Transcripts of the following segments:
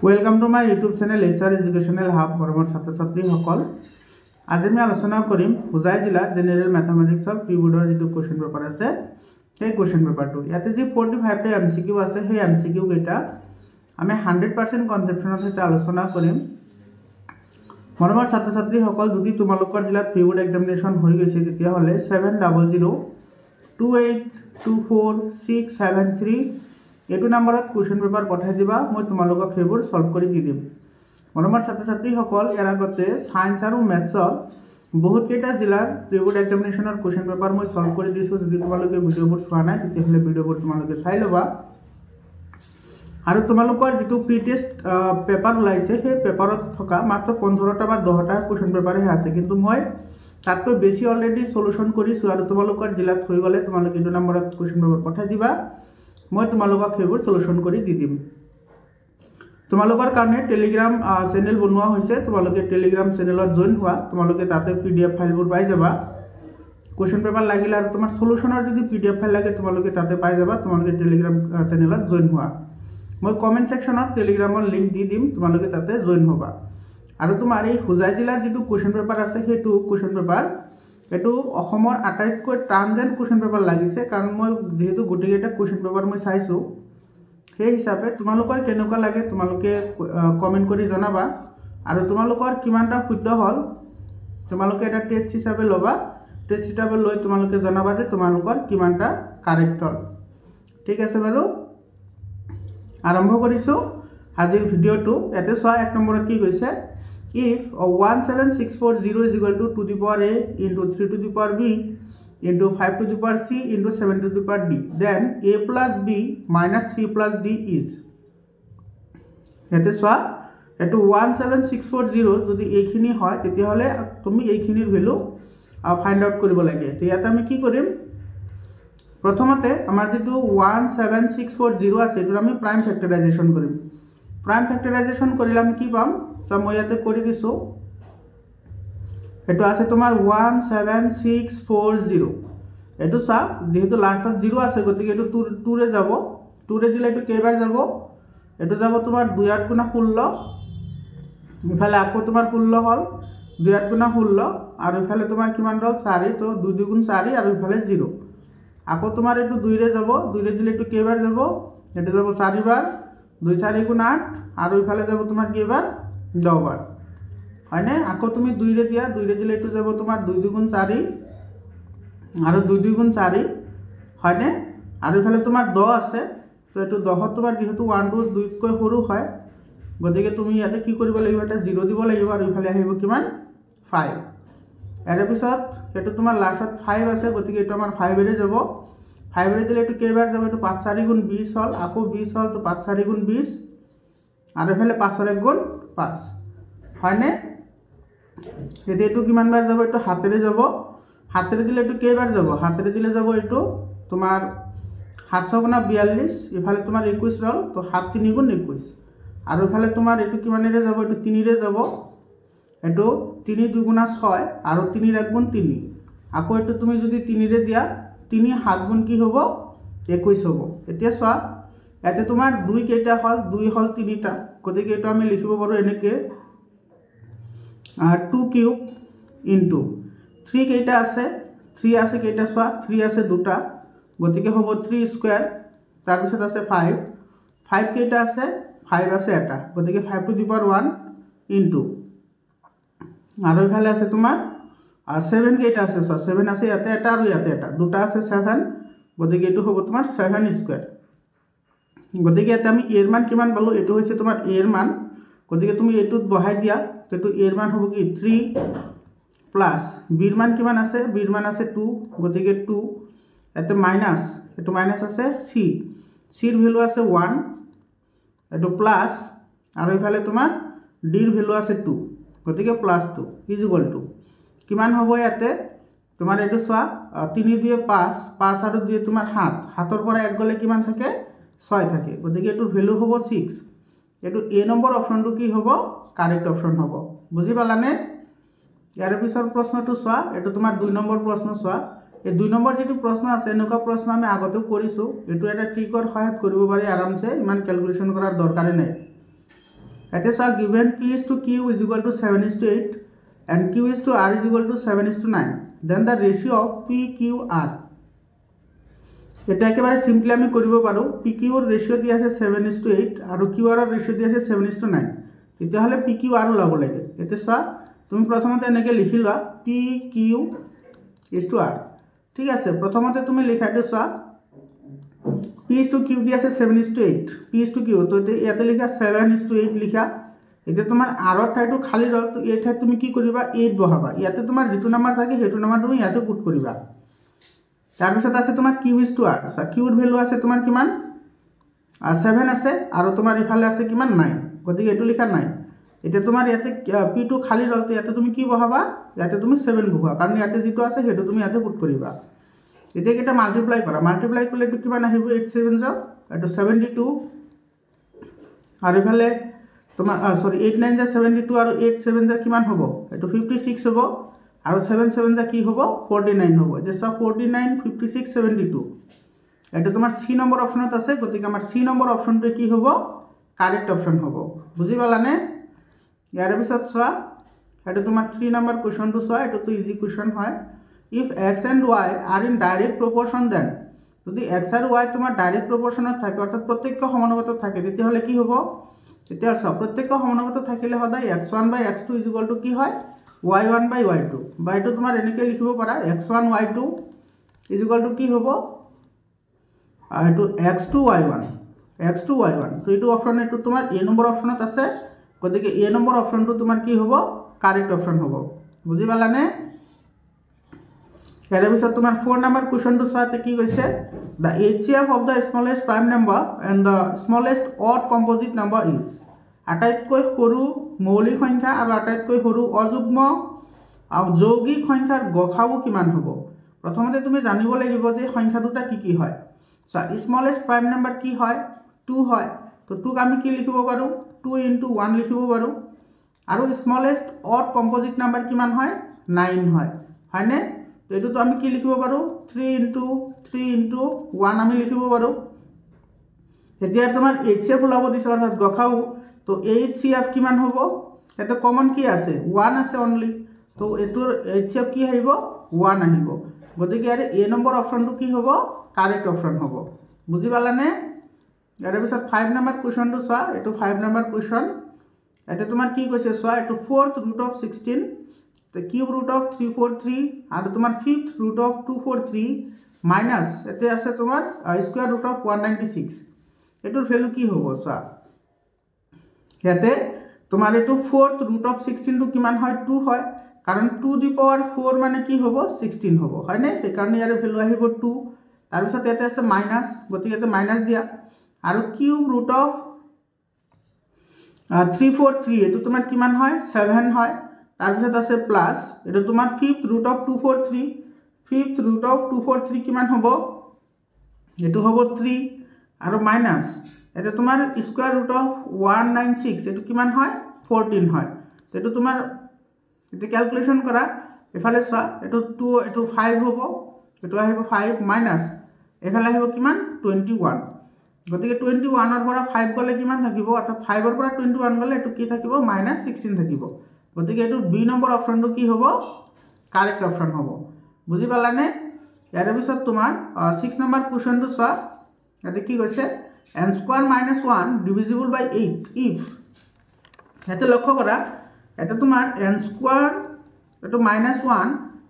Welcome to my YouTube channel HR educational hub बरबर छात्र छात्री सकल आज मैं आलोचना करिम हुजाई जिलार जेनेरेल मैथमेटिक्सर प्रीबोर्डर जी क्वेश्चन पेपर आछे সেই क्वेश्चन पेपर इते जी 45 टा एमसीकिউ आछे সেই एमसीकिউ केटा आमी 100% कन्सेप्शनर सहित आलोचना करिम। बरबर छात्र छात्री सकल যদি তোমালোকৰ जिलार प्रीबोर्ड एग्जामिनेशन হৈ গৈছে তেতিয়া হলে 7002824673 এইটো নম্বৰত क्वेश्चन पेपर पठाই দিবা মই তোমালোকক সেইবোৰ সলভ কৰি দি দিম। মৰমৰ ছাত্ৰ ছাত্ৰীসকল ইয়াৰ আগতে সায়েন্স আৰু মেথছৰ বহুত কেইটা জিলাৰ প্ৰিবোৰ্ড এক্সামিনেশনৰ क्वेश्चन पेपर মই সলভ কৰি দিছো। যদি তোমালোকে ভিডিঅ'বোৰ চোৱা নাই তেতিয়াহলে ভিডিঅ'বোৰ তোমালোকে চাই লবা। আৰু তোমালোকৰ যেটো প্ৰি টেষ্ট পেপাৰ ওলাইছে সেই পেপাৰত থকা মাত্ৰ 15টা বা 10টা क्वेश्चन पेपरহে আছে, কিন্তু মই তাতকৈ বেছি অলৰেডি সলিউশন কৰিছো। আৰু তোমালোকৰ জিলাত হৈ গলে তোমালোকে এইটো নম্বৰত क्वेश्चन पेपर पठाই দিবা मैं तुम्हालोक সেইবোৰ सल्यूशन কৰি দি দিম। তোমালোকৰ কাৰণে টেলিগ্ৰাম চেনেল বনোৱা হৈছে, তোমালোকে টেলিগ্ৰাম চেনেলত জয়েন হোৱা, তোমালোকে তাতে পিডিএফ ফাইলবোৰ পাই যাবা। क्वेश्चन पेपर লাগিলে আৰু তোমাৰ সলিউশনৰ যদি পিডিএফ ফাইল লাগে তোমালোকে তাতে পাই যাবা। তোমালোকে টেলিগ্ৰাম চেনেলত জয়েন হোৱা, মই কমেন্ট সেকশনত টেলিগ্ৰামৰ লিংক দি দিম, তোমালোকে তাতে জয়েন হ'বা। আৰু তোমাৰ এই হুজাই জিলাৰ যেটো क्वेश्चन पेपर আছে সেইটো क्वेश्चन पेपर এটো অসমৰ আটাইতকৈ টানজেন क्वेश्चन पेपर লাগিছে, কাৰণ মই যেহেতু গোটেইটা क्वेश्चन पेपर মই চাইছো সেই হিচাপে তোমালোকৰ কেনেকুৱা লাগে তোমালোকে কমেন্ট কৰি জনাবা। আৰু তোমালোকৰ কিমানটা শুদ্ধ হল তোমালোকে এটা টেস্ট হিচাপে লবা, টেস্ট হিচাপে লৈ তোমালোকে জনাবা যে তোমালোকৰ কিমানটা কাৰেক্ট হল। ঠিক আছে বাৰু, আৰম্ভ কৰিছো আজিৰ ভিডিঅটো। এতে চোৱা এক নম্বৰত কি কৈছে, if 17640 is equal to the power a into 3 to the power b into 5 to the power c into 7 to the power d, then a plus b minus c plus d is এতে চোৱা এটো 17640 যদি এইখিনি হয় তেতিয়াহলে তুমি এইখিনিৰ value find out কৰিব লাগে। তো ইয়াত আমি কি কৰিম, প্ৰথমতে আমাৰ যেটো 17640 আছে এটো আমি প্ৰাইম ফ্যাক্টৰাইজেশন কৰিম। প্ৰাইম ফ্যাক্টৰাইজেশন কৰিলে আমি কি পাম, মই ইয়াতে কৰি দিছো। এটো আছে তোমাৰ 17640, এটো চা যেহেতু লাস্টত 0 আছে গতিকে এটো 2 ৰে যাব, 2 ৰে দিলে এটো কেইবাৰ যাব, এটো যাব তোমাৰ 2 8 গুণা 16, ইফালে আকৌ তোমাৰ 16 হল 2 8 গুণা 16, আৰু ইফালে তোমাৰ কিমান হল 4, তো 2 2 গুণ 4 আৰু ইফালে 0, আকৌ তোমাৰ এটো 2 ৰে যাব, 2 ৰে দিলে এটো কেইবাৰ যাব, এটো যাব 4 বাৰ, 2 4 গুণ 8, আৰু ইফালে যাব তোমাৰ কেইবাৰ 10 বাৰ, হয়নে। আকৌ তুমি 2 ৰে দিয়া, 2 ৰে দিলে এটো যাব তোমাৰ 2 2 গুণ 4 আৰু 2 2 গুণ 4, হয়নে। আৰু ইফালে তোমাৰ 10 আছে, তো এটো 10 তোমাৰ যেহেতু 1 2 2 কৈ সৰু হয় গতিকে তুমি ইয়াতে কি কৰিব লাগিব, এটা 0 দিব লাগিব, আৰু ইফালে আহিব কিমান 5। এৰ পিছত এটো তোমাৰ লাস্টত 5 আছে গতিকে এটো আমাৰ 5 ৰে যাব, 5 ৰে দিলে এটো কেইবাৰ যাব, এটো 5 4 গুণ 20 হল, আকৌ 20 হল, তো 5 4 গুণ 20, আৰু ইফালে 5 ৰ 1 গুণ 5, হয়নে। এতে এটো কিমান বাৰ যাব, এটো হাতেৰে যাব, হাতেৰে দিলে এটো কেইবাৰ যাব, হাতেৰে দিলে যাব এটো তোমাৰ 700 গুণা 42, ইফালে তোমাৰ 21 ৰল, তো 7 3 গুণ 21, আৰু ইফালে তোমাৰ এটো কিমানেৰে যাব, এটো 3 ৰে যাব, এটো 3 2 গুণা 6, আৰু 3 ৰ 1 গুণ 3, আকৌ এটো তুমি যদি 3 ৰে দিয়া 3 7 গুণ কি হ'ব 21 হ'ব। এতিয়া চোৱা এতে তোমাৰ 2 কেইটা হল, 2 হল 3টা, গতিকে এটো আমি লিখিব পাৰো এনেকে 2 কিউব ইনটু 3 কেইটা আছে, 3 আছে কেইটা চোৱা, 3 আছে দুটা গতিকে হ'ব 3 স্কয়াৰ, তাৰ পিছত আছে 5, 5 কেইটা আছে, 5 আছে এটা গতিকে 5 টু দি পাৱাৰ 1 ইনটু, আৰু ইফালে আছে তোমাৰ 7 কেইটা আছে চোৱা, 7 আছে ইয়াতে এটা আৰু ইয়াতে এটা, দুটা আছে 7 গতিকে এটো হ'ব তোমাৰ 7 স্কয়াৰ। গতিকে এটা আমি এৰ মান কিমান পালো, এটো হৈছে তোমাৰ এর মান, গতিকে তুমি এটুত বহাই দিয়া, তো এর মান হ'ব কি 3 প্লাস বির মান কিমান আছে, বির মান আছে 2 গতিকে 2, এতে মাইনাস, এটো মাইনাস আছে সি, সির ভ্যালু আছে 1, এটো প্লাস, আৰু ইফালে তোমাৰ ডিৰ ভ্যালু আছে 2 গতিকে প্লাস 2 ইজ ইকুয়াল টু কিমান হ'ব, ইয়াতে তোমাৰ এটো চোৱা 3 দিয়ে 5, 5 আৰু দিয়ে তোমাৰ 7, 7ৰ পৰা 1 গলে কিমান থাকে 6 থাকে, গতিকে এটোৰ ভ্যালু হ'ব 6। এটো এ নম্বৰ অপশনটো কি হ'ব, কাৰেক্ট অপশন হ'ব, বুজি পালানে। ইয়াৰ পিছৰ প্ৰশ্নটো চোৱা, এটো তোমাৰ 2 নম্বৰ প্ৰশ্ন চোৱা। এই 2 নম্বৰ যেটো প্ৰশ্ন আছে এনেকুৱা প্ৰশ্ন আমি আগতেও কৰিছো, এটো এটা ট্ৰিকৰ সহায়ত কৰিব পাৰি আৰামছে, ইমান ক্যালকুলেশন কৰাৰ দৰকাৰে নাই। ইয়াতে চোৱা given p is to q is equal to 7:8 and q is to r is equal to 7:9 then the ratio of p q r এটা একেবারে সিম্পলি আমি কৰিব পাৰো p q ৰ ৰেশিও দি আছে 7:8 আৰু q r ৰ ৰেশিও দি আছে 7:9 তেতিয়া হলে p q r ওলাব লাগে এতে চোৱা তুমি প্ৰথমতে এনেকৈ লিখি লোৱা p q is to r ঠিক আছে প্ৰথমতে তুমি লিখাটো চোৱা p is to q দি আছে 7:8 p is to q তো ইয়াতে লিখা 7:8 লিখা এতিয়া তোমাৰ r ৰ ঠাইটো খালি ৰল তো এই ঠাইত তুমি কি কৰিবা 8 বহাবা ইয়াতে তোমাৰ যেটো নম্বৰ থাকে হেটো নম্বৰ তুমি ইয়াতে পুট কৰিবা তাৰ পিছত আছে তোমাৰ q is to r q ৰ ভ্যালু আছে তোমাৰ কিমান 7 আছে আৰু তোমাৰ ইফালে আছে কিমান 9 গতিকে এটো লিখা নাই এতিয়া তোমাৰ ইয়াতে p টো খালি ৰল তো ইয়াতে তুমি কি বহাবা ইয়াতে তুমি 7 বহাবা কাৰণ ইয়াতে যেটো আছে হেটো তুমি ইয়াতে পুট কৰিবা এতিয়া এটা মাল্টিপ্লাই কৰা মাল্টিপ্লাই কৰিলে এটো কিমান আহিব 8 7 যা এটো 72 আৰু ইফালে তোমাৰ সৰি 8 9 যা 72 আৰু 8 7 যা কিমান হ'ব এটো 56 হ'ব আৰু 7 7 যা কি হ'ব 49 হ'ব যে 49 56 72 এটা তোমাৰ সি নম্বৰ অপচনত আছে গতিকে আমাৰ সি নম্বৰ অপচনটো কি হ'ব কাৰেক্ট অপচন হ'ব বুজি পালানে ইয়াৰ পিছত চোৱা এটা তোমাৰ 3 নম্বৰ কোৱেশ্চনটো চোৱা এটা তো ইজি কোৱেশ্চন হয় if x and y are in direct proportion then যদি x আৰু y তোমাৰ ডাইৰেক্ট প্ৰপৰচনত থাকে অৰ্থাৎ প্ৰত্যক্ষ সমানুপাতত থাকে তেতিয়া হলে কি হ'ব তেতিয়া সব প্ৰত্যক্ষ সমানুপাতত থাকিলে সদায় x1 / x2 = কি হয় y1 / y2 বা এটো তোমাৰ এনেকৈ লিখিব পাৰা x1 y2 = কি হ'ব এটো x2 y1 তো এটো অপচন এটো তোমাৰ a নম্বৰ অপচনত আছে গতিকে a নম্বৰ অপচনটো তোমাৰ কি হ'ব কাৰেক্ট অপচন হ'ব বুজি পালানে ইয়াৰ পিছত তোমাৰ 4 নম্বৰ কোৱেশ্চনটো চাতে কি কৈছে the HCF of the smallest prime number and the smallest odd composite number is আটাইতকৈ সৰু মৌলিক সংখ্যা আৰু আটাইতকৈ সৰু অযুগ্ম যৌগিক সংখ্যাৰ গসাগু কিমান হ'ব প্ৰথমতে তুমি জানিব লাগিব যে সংখ্যা দুটা কি হয় সো স্মলেষ্ট প্ৰাইম নাম্বাৰ কি হয় 2 হয় তো 2 ক আমি কি লিখিব পাৰো 2 * 1 লিখিব পাৰো আৰু স্মলেষ্ট অড কম্পোজিট নাম্বাৰ কিমান হয় 9 হয় হয়নে তো এটো তো আমি কি লিখিব পাৰো 3 * 1 আমি লিখিব পাৰো এতিয়া তোমাৰ HCF ওলাব দিছে অৰ্থাৎ গসাগু তো HCF কিমান হ'ব এটা কমন কি আছে 1 আছে অনলি তো এটোৰ HCF কি আহিব 1 আহিব গতিকে আৰে a নম্বৰ অপচনটো কি হ'ব কাৰেক্ট অপচন হ'ব বুজি পালানে ইয়াৰ পিছত 5 নম্বৰ কোৱেশ্চনটো চোৱা এটো 5 নম্বৰ কোৱেশ্চন এতে তোমাৰ কি কৈছে চোৱা এটো 4th root of 16 the cube root of 343 আৰু তোমাৰ 5th root of 243 মাইনাস এতে আছে তোমাৰ স্কয়াৰ root of 196 এটোৰ ভ্যালু কি হ'ব চোৱা ইয়াতে তোমাৰ এটো 4th root of 16 টো কিমান হয় 2 হয় কাৰণ 2 দি পাৱাৰ 4 মানে কি হ'ব 16 হ'ব হয়নে এই কাৰণে ইয়াৰ ভ্যালু আহিব 2 তাৰ পিছত ইয়াতে আছে মাইনাস গতিকে ইয়াতে মাইনাস দিয়া আৰু কিউব root of 343 এটো তোমাৰ কিমান হয় 7 হয় তাৰ পিছত আছে প্লাস এটো তোমাৰ 5th root of 243 কিমান হ'ব এটো হ'ব 3 আৰু মাইনাস এটা তোমাৰ স্কয়ার root of 196 এটো কিমান হয় 14 হয় তো এটো তোমাৰ এটো ক্যালকুলেশন কৰা এফালে চোৱা এটো 2 এটো 5 হ'ব এটো আহিব 5 মাইনাস এফালে আহিব কিমান 21 গতিকে 21 ৰ পৰা 5 গলে কিমান থাকিব অৰ্থাৎ 5 ৰ পৰা 21 গলে এটো কি থাকিব -16 থাকিব গতিকে এটো বি নম্বৰ অপচনটো কি হ'ব কাৰেক্ট অপচন হ'ব বুজি পালানে ইয়াৰ পিছত তোমাৰ 6 নম্বৰ কোৱেশ্চনটো চোৱা ইয়াতে কি কৈছে n² - 1 divisible by 8 if এতে লক্ষ্য কৰা এতে তোমাৰ n² এটো -1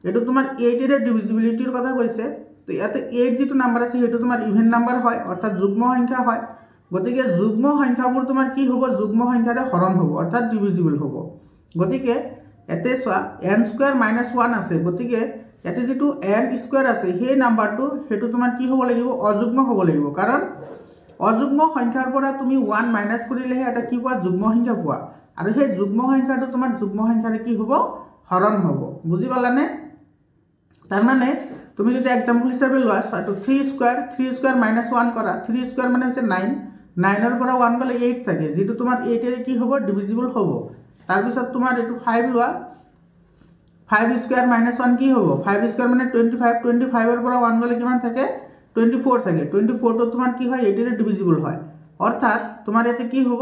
এটো তোমাৰ 8 এৰ ডিভিজিবিলিটিৰ কথা কৈছে তো ইয়াতে 8 যেটো নাম্বাৰ আছে হেতু তোমাৰ ইভেন নাম্বাৰ হয় অৰ্থাৎ যুগ্ম সংখ্যা হয় গতিকে যুগ্ম সংখ্যাবোৰ তোমাৰ কি হ'ব যুগ্ম সংখ্যাৰে হৰণ হ'ব অৰ্থাৎ ডিভিজিবল হ'ব গতিকে এতে চোৱা n² - 1 আছে গতিকে এতে যেটো n² আছে সেই নাম্বাৰটো হেতু তোমাৰ কি হ'ব লাগিব অযুগ্ম হ'ব লাগিব কাৰণ অযুগ্ম সংখ্যাৰ পৰা তুমি 1 মাইনাস কৰিলেহে এটা কি পোৱা যুগ্ম সংখ্যা পোৱা আৰু সেই যুগ্ম সংখ্যাটো তোমাৰ যুগ্ম সংখ্যাৰে কি হ'ব হৰণ হ'ব বুজি পালানে তাৰ মানে তুমি যদি एग्जांपल হিচাপে লোৱা তো 3² - 1 কৰা 3² মানে হৈছে 9 9 ৰ পৰা 1 গলে 8 থাকে যেটো তোমাৰ 8 এৰ কি হ'ব ডিভিজিবল হ'ব তাৰ পিছত তোমাৰ এটো 5 লোৱা 5² - 1 কি হ'ব 5² মানে 25 25 ৰ পৰা 1 গলে কিমান থাকে 24 থাকে 24 তো তোমাৰ কি হয় 8 এৰ ডিভিজিবল হয় অৰ্থাৎ তোমাৰ এতে কি হ'ব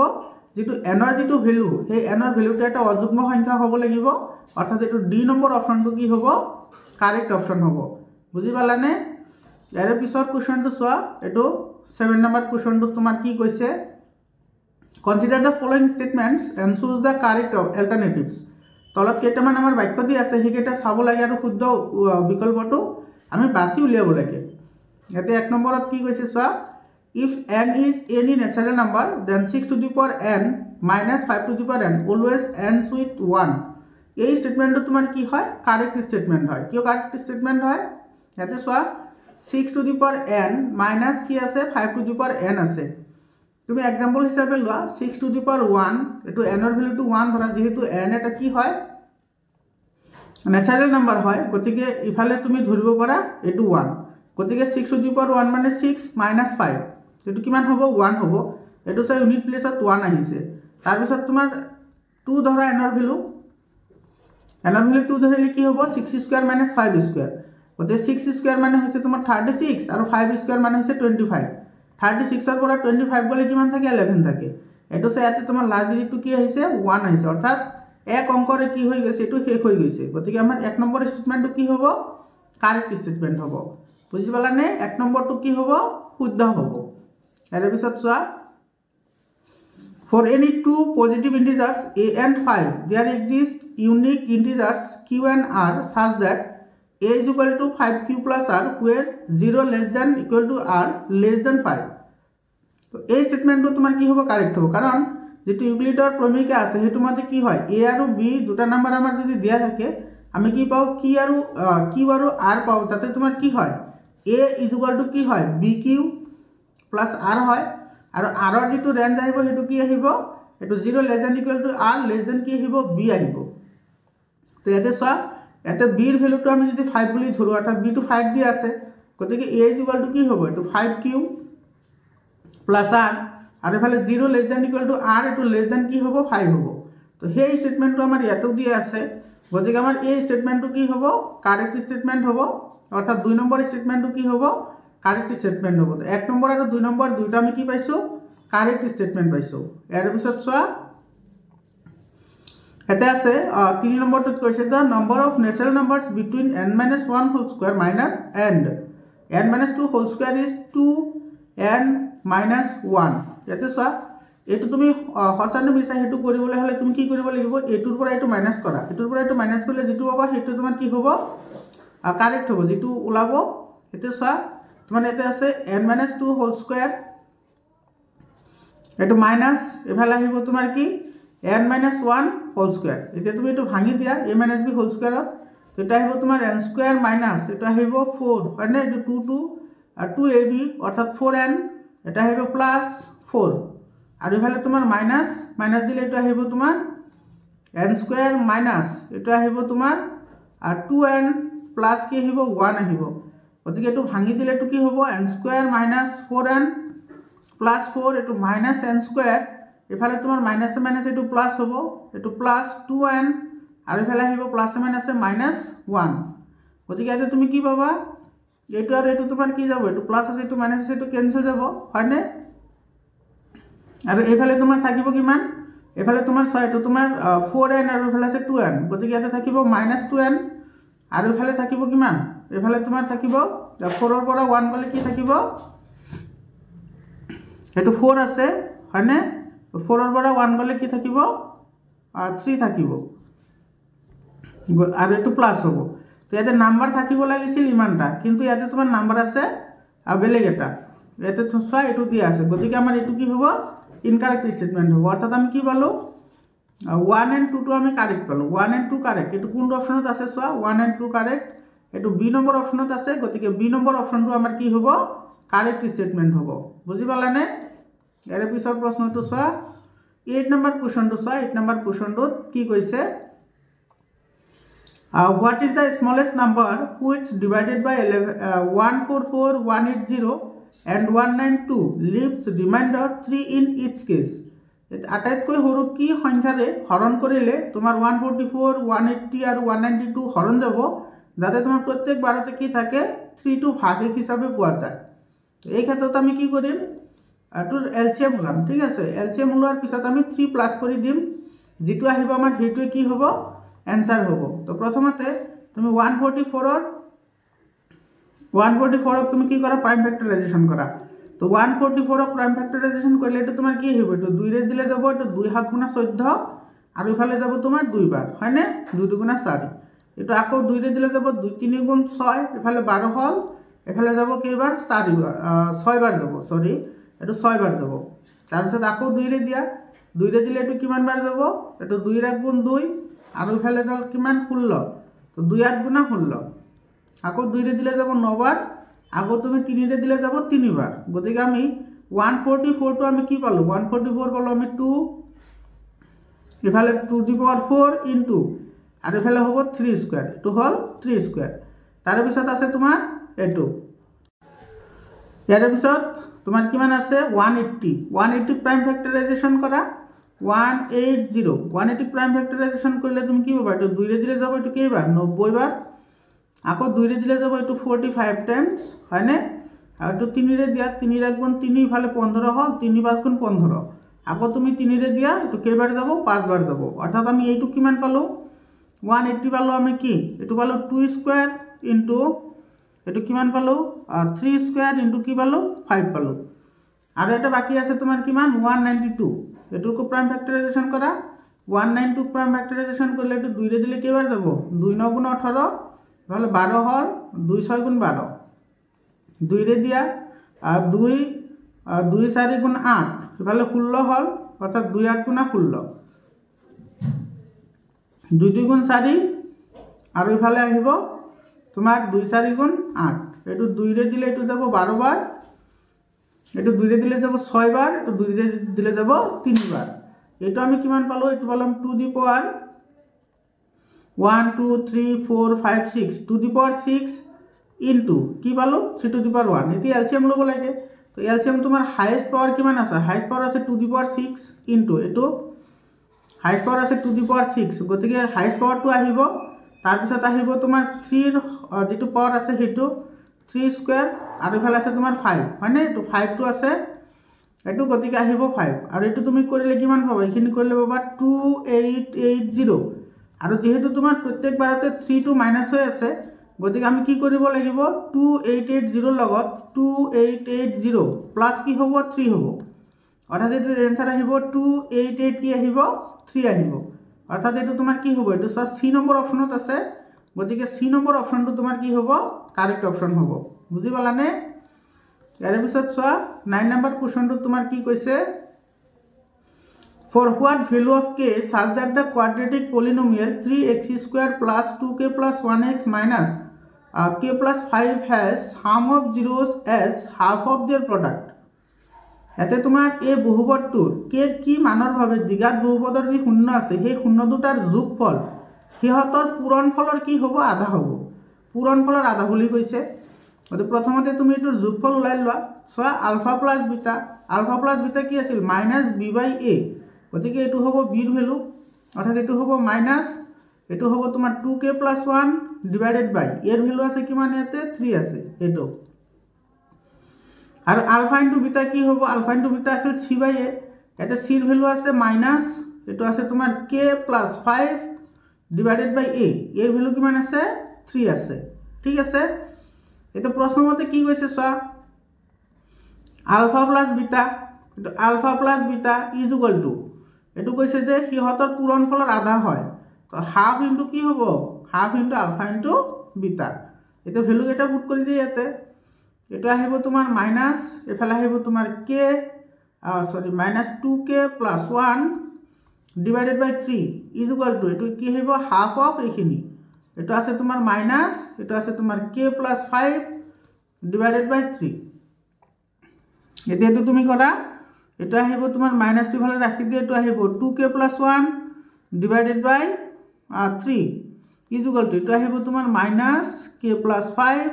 যেটো এনৰ যেটো ভ্যালু সেই এনৰ ভ্যালুটো এটা অযুগ্ম সংখ্যা হ'ব লাগিব অৰ্থাৎ এটো ডি নম্বৰ অপচনটো কি হ'ব কাৰেক্ট অপশন হ'ব বুজি পালানে ইয়াৰ পিছত কোৱেশ্চনটো চোৱা এটো 7 নম্বৰ কোৱেশ্চনটো তোমাৰ কি কৈছে consider the following statements and choose the correct alternatives তলত কেইটামান আমাৰ বাক্য দি আছে সেইকেইটা চাব লাগে আৰু শুদ্ধ বিকল্পটো আমি বাছি উলিয়াব লাগে ইয়াতে 1 নম্বৰত কি কৈছে চোৱা if n is any natural number then 6 to the power n minus 5 to the power n always ends with 1 এই স্টেটমেন্টটো তোমাৰ কি হয় কাৰেক্ট স্টেটমেন্ট হয় কিয় কাৰেক্ট স্টেটমেন্ট হয় ইয়াতে চোৱা 6 to the power n minus কি আছে 5 to the power n আছে তুমি एग्जांपल হিচাপে লোৱা 6 to the power 1 এটো n ৰ ভ্যালুটো 1 ধৰা যেহেতু n এটা কি হয় ন্যাচাৰাল নাম্বাৰ হয় গতিকে ইফালে তুমি ধৰিব পাৰা এটো 1 গতিকে 6 to the power 1 মানে 6 minus 5 এটো কিমান হ'ব 1 হ'ব এটো চাই ইউনিট প্লেসত 1 আহিছে তাৰ পিছত তোমাৰ 2 ধৰা n ৰ ভ্যালু 2 ধৰিলে কি হ'ব 6 স্কয়াৰ minus 5 স্কয়াৰ গতে 6 স্কয়াৰ মানে হৈছে তোমাৰ 36 আৰু 5 স্কয়াৰ মানে হৈছে 25 36 ৰ পৰা 25 গলে কিমান থাকে 11 থাকে এটো চাই ইয়াতে তোমাৰ লাষ্ট ডিজিটটো কি আহিছে 1 আহিছে অৰ্থাৎ এক অংকৰে কি হৈ গৈছে এটো শেষ হৈ গৈছে গতিকে আমাৰ 1 নম্বৰ স্টেটমেন্টটো কি হ'ব কাৰেক্ট স্টেটমেন্ট হ'ব বুজি পালানে 1 নম্বৰটো কি হ'ব শুদ্ধ হ'ব ইয়াৰ পিছত চোৱা For any two positive integers a and 5, there exist unique integers q and r such that a is equal to 5q plus r, where 0 less than equal to r less than 5. So, a statement to तुम्हार की होगा correct होगा कारण जेटु यूक्लिडर प्रमेय আছে হেতু মতে কি হয় a আৰু b দুটা নাম্বাৰ আমাৰ যদি দিয়া থাকে আমি কি পাও q আৰু r পাও তাতে তোমাৰ কি হয় a is equal to কি হয় bq plus r হয় আৰু r ৰ যেটো ৰেঞ্জ আহিব হেতু কি আহিব এটো 0 less than equal to r less than কি আহিব b আহিব তো ইয়াতে চা ইয়াতে b ৰ ভ্যালুটো আমি যদি 5 বুলি ধৰো অৰ্থাৎ b টো 5 দি আছে গতিকে a is equal to কি হ'ব এটো 5q plus r আৰু এফালে 0 less than equal to r এটো less than কি হ'ব 5 হ'ব তো সেই স্টেটমেন্টটো আমাৰ ইয়াতে দি আছে গতিকে আমাৰ এই স্টেটমেন্টটো কি হ'ব কাৰেক্ট স্টেটমেন্ট হ'ব অৰ্থাৎ 2 নম্বৰ স্টেটমেন্টটো কি হ'ব কাৰেক্ট স্টেটমেন্ট হ'ব 1 নম্বৰ আৰু 2 নম্বৰ দুইটা আমি কি পাইছো কাৰেক্ট স্টেটমেন্ট পাইছো ইয়াৰ পিছত চোৱা এটা আছে 3 নম্বৰটোত কৈছে the number of natural numbers between n-1 whole square minus n-2 whole square is 2n-1 ইয়াতে চোৱা এটো তুমি হসানে মিছা হেতু কৰিবলৈ হলে তুমি কি কৰিব লাগিব এটোৰ পৰা এটো মাইনাস কৰা এটোৰ পৰা এটো মাইনাস কৰিলে যেটো পাবা হেতু তোমাৰ কি হ'ব কাৰেক্ট হ'ব যেটো ওলাব এতে চোৱা তোমাৰ এতে আছে n-2 whole square এটো মাইনাস এফালে আহিব তোমাৰ কি n-1 whole square এতিয়া তুমি এটো ভাঙি দিয়া a-b whole square এটা আহিব তোমাৰ n square minus এটা আহিব 4 মানে এটো 2 আর 2ab অর্থাৎ 4n এটা আহিব প্লাস 4 আর এফালে তোমার মাইনাস দিলে এটা আহিব তোমার n স্কয়ার মাইনাস এটা আহিব তোমার আর 2n প্লাস কি আহিব 1 আহিব গতিকে এটো ভাঙি দিলে এটো কি হ'ব n square minus 4n plus 4 এটো মাইনাস n স্কয়ার এফালে তোমার মাইনাসে মাইনাসে এটো প্লাস হ'ব এটো প্লাস 2n আর এফালে আহিব প্লাসে মাইনাসে মাইনাস 1 গতিকে এতে তুমি কি পাবা এটো আর এটো তোমার কি যাব এটো প্লাস আছে এটো মাইনাস আছে এটো ক্যান্সেল যাব হয় না আর এফালে তোমার থাকিব কিমান এফালে তোমার 6 এটো তোমার 4n আর এফালে আছে 2n গতিকে এতে থাকিব -2n আর এফালে থাকিব কিমান এফালে তোমার থাকিব 4 এর পৰা 1 গলে কি থাকিব এটো 4 আছে হয় না 4 এর পৰা 1 গলে কি থাকিব 3 থাকিব আর এটো প্লাস হ'ব তো ইয়াতে নাম্বার থাকিব লাগিছিল ইমানটা কিন্তু ইয়াতে তোমার নাম্বার আছে বেলেগ এটা ইয়াতে তো সব এটো দি আছে গতিকে আমাৰ এটো কি হ'ব ইনকারেক্ট স্টেটমেন্ট হ'ব অর্থাৎ আমি কি পালো 1 and 2 তো আমি কারেক্ট পালো 1 and 2 কারেক্ট এটো কোন অপশনত আছে সোয়া 1 and 2 কারেক্ট এটো বি নম্বৰ অপশনত আছে গতিকে বি নম্বৰ অপশনটো আমাৰ কি হ'ব কাৰেক্ট স্টেটমেন্ট হ'ব বুজি পালানে এৰ পিছৰ প্ৰশ্নটো সোয়া 8 নম্বৰ কোৱেশ্চনটো সোয়া 8 নম্বৰ কোৱেশ্চনটোত কি কৈছে what is the smallest number which divided by 144180 and 192 leaves remainder 3 in each case আটাইতকৈ সৰু কি সংখ্যাৰে হৰণ কৰিলে তোমাৰ 144 180 আৰু 192 হৰণ যাব যাতে তোমাৰ প্ৰত্যেক বাৰতে কি থাকে 3 টো ভাগ হিচাপে পোৱা যায় এই ক্ষেত্ৰত আমি কি কৰিম এইটোৰ এলচিএম ওলাম ঠিক আছে এলচিএম ওলোৱাৰ পিছত আমি 3 প্লাস কৰি দিম যেটো আহিব আমাৰ হেটোৱে কি হ'ব এনসাৰ হ'ব তো প্ৰথমতে তুমি 144 ক তুমি কি কৰা প্ৰাইম ফেক্টৰাইজেশ্যন কৰা তো 144 ক প্ৰাইম ফেক্টৰাইজেশ্যন কৰিলে এটো তোমাৰ কি হ'ব এটো 2 ৰে দিলে যাব এটো 2 7 গুণা 14 আৰু ইফালে যাব তোমাৰ 2 বাৰ হয়নে 2 2 গুণা 4 এটো আকৌ 2 ৰে দিলে যাব 2 3 গুণ 6 ইফালে 12 হল এফালে যাব কেইবাৰ 4 বাৰ 6 বাৰ যাব সৰি এটো 6 বাৰ যাব তাৰ পিছত আকৌ 2 ৰে দিয়া 2 ৰে দিলে এটো কিমান বাৰ যাব এটো 2 ৰ গুণ 2 আৰু ইফালে গল কিমান 16 তো 2 8 গুণা 16 আকৌ 2 ৰে দিলে যাব 9 বাৰ আকৌ তুমি 3 ৰে দিলে যাব 3 বাৰ গতিকে আমি 144 তো আমি কি পালো 144 পালো আমি 2 ইফালে 2 দি পাৱাৰ 4 ইনটু আৰু ইফালে হ'ব 3 স্কয়াৰ এটো হল 3 স্কয়াৰ তাৰ পিছত আছে তোমাৰ এটো ইয়াৰ পিছত তোমাৰ কিমান আছে 180 প্ৰাইম ফেক্টৰাইজেশ্যন কৰা 180 প্ৰাইম ফেক্টৰাইজেশ্যন কৰিলে তুমি কি পাবা এটো 2 ৰে দিলে যাব এটো কেইবাৰ 90 বাৰ আকৌ 2 ৰে দিলে যাব এটো 45 টাইমস হয়নে আৰু এটো 3 ৰে দিয়া 3 ৰ গুণ 3 ইফালে 15 হল 3 5 গুণ 15 আকৌ তুমি 3 ৰে দিয়া এটো কেইবাৰ যাব 5 বাৰ যাব অৰ্থাৎ আমি এইটো কিমান পালো 180 পালো আমি কি এটো পালো 2 স্কয়াৰ ইনটু এটো কিমান পালো 3 স্কয়াৰ ইনটু কি পালো 5 পালো আৰু এটা বাকি আছে তোমাৰ কিমান 192 এটোৰ কো প্ৰাইম ফেক্টৰাইজেশ্যন কৰা 192 প্ৰাইম ফেক্টৰাইজেশ্যন কৰিলে এটো 2 ৰে দিলে কেইবাৰ যাব 2 9 গুণ 18 তাহলে 12 হল 2 6 গুণ 12 2 ৰে দিয়া 2 4 গুণ 8 ইফালে 16 হল অৰ্থাৎ 2 8 গুণ 16 2 2 গুণ 4 আৰু ইফালে আহিব তোমার 2 4 গুণ 8 এটো 2 রে দিলে এটো যাব 12 বার এটো 2 রে দিলে যাব 6 বার এটো 2 রে দিলে যাব 3 বার এটো আমি কিমান পালো এটো বললাম 2 দি পাওয়ার 1 2 3 4 5 6 2 দি পাওয়ার 6 ইনটু কি পালো 3 টু দি পাওয়ার 1 এটি এলসিএম লব লাগে তো এলসিএম তোমার হাইয়েস্ট পাওয়ার কিমান আছে হাইয়েস্ট পাওয়ার আছে 2 দি পাওয়ার 6 ইনটু এটো হাইয়েস্ট পাওয়ার আছে 2 দি পাওয়ার 6 গতিকে হাইয়েস্ট পাওয়ারটো আহিব তাৰ পিছত আহিব তোমাৰ 3 যেটো পাওয়াৰ আছে হেতু 3 স্কয়াৰ আৰু ইফালে আছে তোমাৰ 5 মানে তো 5 টো আছে এটো গতিকে আহিব 5 আৰু এটো তুমি কৰিলে কিমান পাবা এখিনি কৰিলে পাবা 2880 আৰু যেহেতু তোমাৰ প্ৰত্যেক বাৰতে 3 টো মাইনাস হৈ আছে গতিকে আমি কি কৰিব লাগিব 2880 লগত 2880 প্লাস কি হ'ব 3 হ'ব অৰ্থাৎ এটোৰ এনসার আহিব 288 কি আহিব 3 আহিব অর্থাৎ এটো তোমার কি হবে এটো সি নম্বর অপশনত আছে গতিকে সি নম্বর অপশনটো তোমার কি হবে কারেক্ট অপশন হবে বুঝি পালানে ইয়াৰ পিছত চোৱা 9 নম্বৰ কোৱেশ্চনটো তোমাৰ কি কৈছে for what value of k such that the quadratic polynomial 3x² plus 2k plus 1x minus k plus 5 has sum of zeros as half of their product এতে তোমার এই বহুপদটোৰ কে কি মানৰ ভাবে দ্বিঘাত বহুপদৰ যি শূন্য আছে সেই শূন্য দুটাৰ যোগফল হিহতৰ পূৰণফলৰ কি হ'ব আধা হ'ব পূৰণফলৰ আধা বুলি কৈছে গতি প্ৰথমতে তুমি এটোৰ যোগফল উলাই লোৱা সোয়া আলফা প্লাস বিটা কি আছিল -b/a গতিকে এটো হ'ব b ৰ ভ্যালু অৰ্থাৎ এটো হ'ব মাইনাস এটো হ'ব তোমাৰ 2k + 1 ডিভাইডেড বাই এর ভ্যালু আছে কিমান ইয়াতে 3 আছে এটো আর আলফা ইনটু বিটা কি হবো আলফা ইনটু বিটা আছে c/a এতে c এর ভ্যালু আছে মাইনাস এটো আছে তোমার k + 5 ডিভাইডেড বাই a এর ভ্যালু কিমান আছে 3 আছে ঠিক আছে এতে প্রশ্ন মতে কি কইছে সা আলফা প্লাস বিটা এটো alpha plus beta is equal to এটো কইছে যে হিহতৰ পূৰণফলৰ আধা হয় তো হাফ ইনটু কি হবো half into alpha into beta এতে ভ্যালু এটা পুট কৰি দিই ইয়াতে এটা আহিব তোমাৰ মাইনাস এফালে আহিব তোমাৰ k sorry -2k + 1 divided by 3 is equal to এটো কি হইব হাফ অফ এইখিনি এটা আছে তোমাৰ মাইনাস এটা আছে তোমাৰ k + 5 ডিভাইডেড বাই 3 এতে এটো তুমি কৰা এটা আহিব তোমাৰ মাইনাস টো ভালে ৰাখি দিয়ে এটো আহিব 2k + 1 divided by 3 is equal to এটো আহিব তোমাৰ -k + 5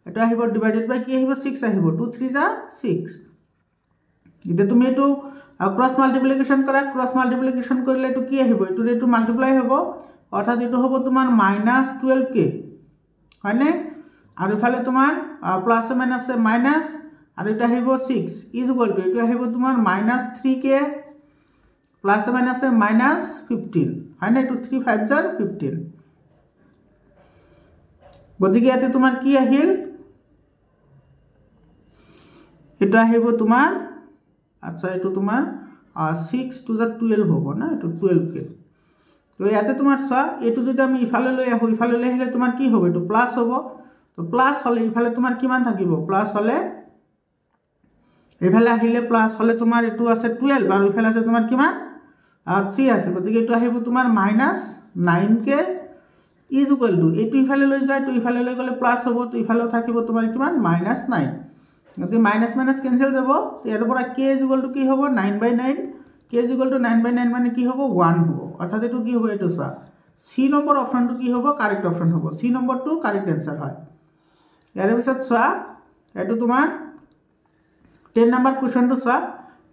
এটা আহিব ডিভাইডেড বাই কি আহিব 6 আহিব 2 3 যা 6 ইতে তুমি এটো ক্রস মাল্টিপ্লিকেশন করা ক্রস মাল্টিপ্লিকেশন করলে এটো কি আহিব এটো এটো মাল্টিপ্লাই হ'ব অর্থাৎ এটো হ'ব তোমাৰ -12k হয়নে আৰ ইফালে তোমাৰ প্লাস মাইনাস মাইনাস আৰু এটা আহিব 6 ইজ ইকুয়াল টু এটো আহিব তোমাৰ -3k প্লাস মাইনাসে -15 হয় না এটো 3 5 jar 15 গতিকে ইয়াতে তোমাৰ কি আহিল এটা আহিব তোমাৰ আচ্ছা এটো তোমাৰ 6 to the 12 হ'ব না এটো 12k তো ইয়াতে তোমাৰ চোৱা এটো যদি আমি ইফালে লৈ আহো ইফালে লৈ আহিলে তোমাৰ কি হ'ব এটো প্লাস হ'ব তো প্লাস হলে ইফালে তোমাৰ কিমান থাকিব প্লাস হলে ইফালে আহিলে প্লাস হলে তোমাৰ এটো আছে 12 আৰু ইফালে আছে তোমাৰ কিমান 3 আছে গতিকে এটো আহিব তোমাৰ -9k ইজ ইকুয়াল টু এটো ইফালে লৈ যায় তো ইফালে লৈ গলে প্লাস হ'ব তো ইফালেও থাকিব তোমাৰ কিমান -9 গতি মাইনাস মাইনাস ক্যান্সেল যাব ইয়াৰ পৰা k ইজ ইকুয়াল টু কি হ'ব 9/9 k ইজ ইকুয়াল টু 9/9 মানে কি হ'ব 1 হ'ব অৰ্থাৎ এটো কি হ'ব এটো চোৱা সি নম্বৰ অপশনটো কি হ'ব কাৰেক্ট অপশন হ'ব সি নম্বৰটো কাৰেক্ট आंसर হয় ইয়াৰ পিছত চোৱা এটো তোমাৰ 10 নম্বৰ কোৱেশ্চনটো চোৱা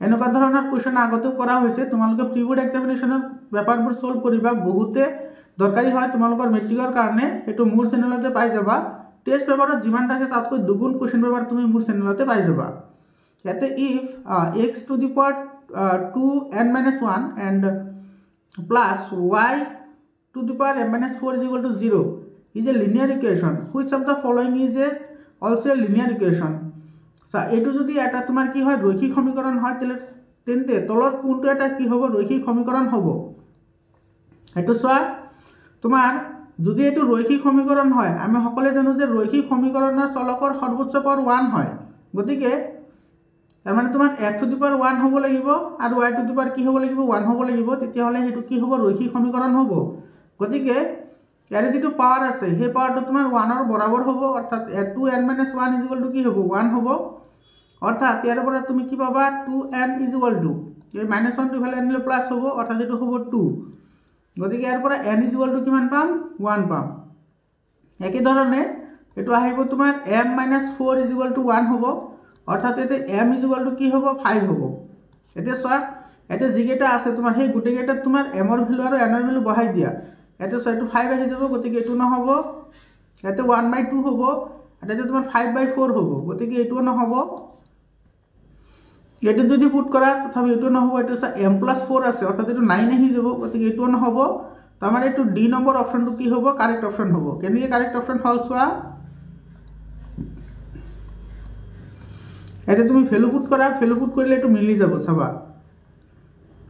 এনেকুৱা ধৰণৰ কোৱেশ্চন আগতেও কৰা হৈছে তোমালোকে প্ৰি বোৰ্ড এক্সামিনেশনৰ পেপাৰবোৰ সলভ কৰিবা বহুতে দৰকাৰী হয় তোমালোকৰ মেট্ৰিকৰ কাৰণে এটো মোৰ চেনেলতে পাই যাবা টেস্ট পেপাৰত যিমানটা আছে তাতকৈ দুগুণ কোৱেশ্চন পেপাৰ তুমি মোৰ চেনেলতে পাই যাবা ইয়াতে if x to the power 2n-1 and plus y to the power m-4 is equal to 0 is a linear equation which of the following is also a linear equation so এটো যদি এটা তোমাৰ কি হয় ৰৈখিক সমীকৰণ হয় তেন্তে তলৰ কোনটো এটা কি হ'ব ৰৈখিক সমীকৰণ হ'ব এটো চোৱা তোমাৰ যদি এটো ৰৈখিক সমীকৰণ হয় আমি সকলে জানো যে ৰৈখিক সমীকৰণৰ চলকৰ সৰ্বোচ্চ পাৱাৰ 1 হয় গতিকে তাৰ মানে তোমাৰ x to the power 1 হ'ব লাগিব আৰু y to the power কি হ'ব লাগিব 1 হ'ব লাগিব তেতিয়া হলে হেতু কি হ'ব রৈখিক সমীকরণ হ'ব গতিকে ইয়াৰে যেটো পাৱাৰ আছে হে পাৱাৰটো তোমাৰ 1 ৰ বৰাবৰ হ'ব অৰ্থাৎ 2n-1 = কি হ'ব 1 হ'ব অৰ্থাৎ ইয়াৰ পৰা তুমি কি পাবা 2n = এই -1 টো ইফালে আনিলে প্লাস হ'ব অৰ্থাৎ এটো হ'ব 2 গতিকে ইয়াৰ পৰা n = কিমান পাম 1 পাম একে ধৰণে এটো আহিব তোমাৰ m-4 = 1 হ'ব অৰ্থাৎ এতে m = কি হ'ব 5 হ'ব এতে চোৱা এতে জিগেটা আছে তোমাৰ সেই গুটেগেটা তোমাৰ m ৰ ভ্যালু আৰু n ৰ ভ্যালু বহাই দিয়া এতে সো এটো 5 আহি যাব গতিকে এটো নহব এতে 1/2 হ'ব আৰু এতে তোমাৰ 5/4 হ'ব গতিকে এটো নহব এটো যদি পুট কৰা তথাপি এটো নহব এটো m+4 আছে অৰ্থাৎ এটো 9 আহি যাব গতিকে এটো নহব তামানে এটো ডি নম্বৰ অপশনটো কি হ'ব কাৰেক্ট অপশন হ'ব কেনেকে কাৰেক্ট অপশন হল চোৱা এতে তুমি ভ্যালু পুট কৰা ভ্যালু পুট কৰিলে এটো মিলি যাব চাবা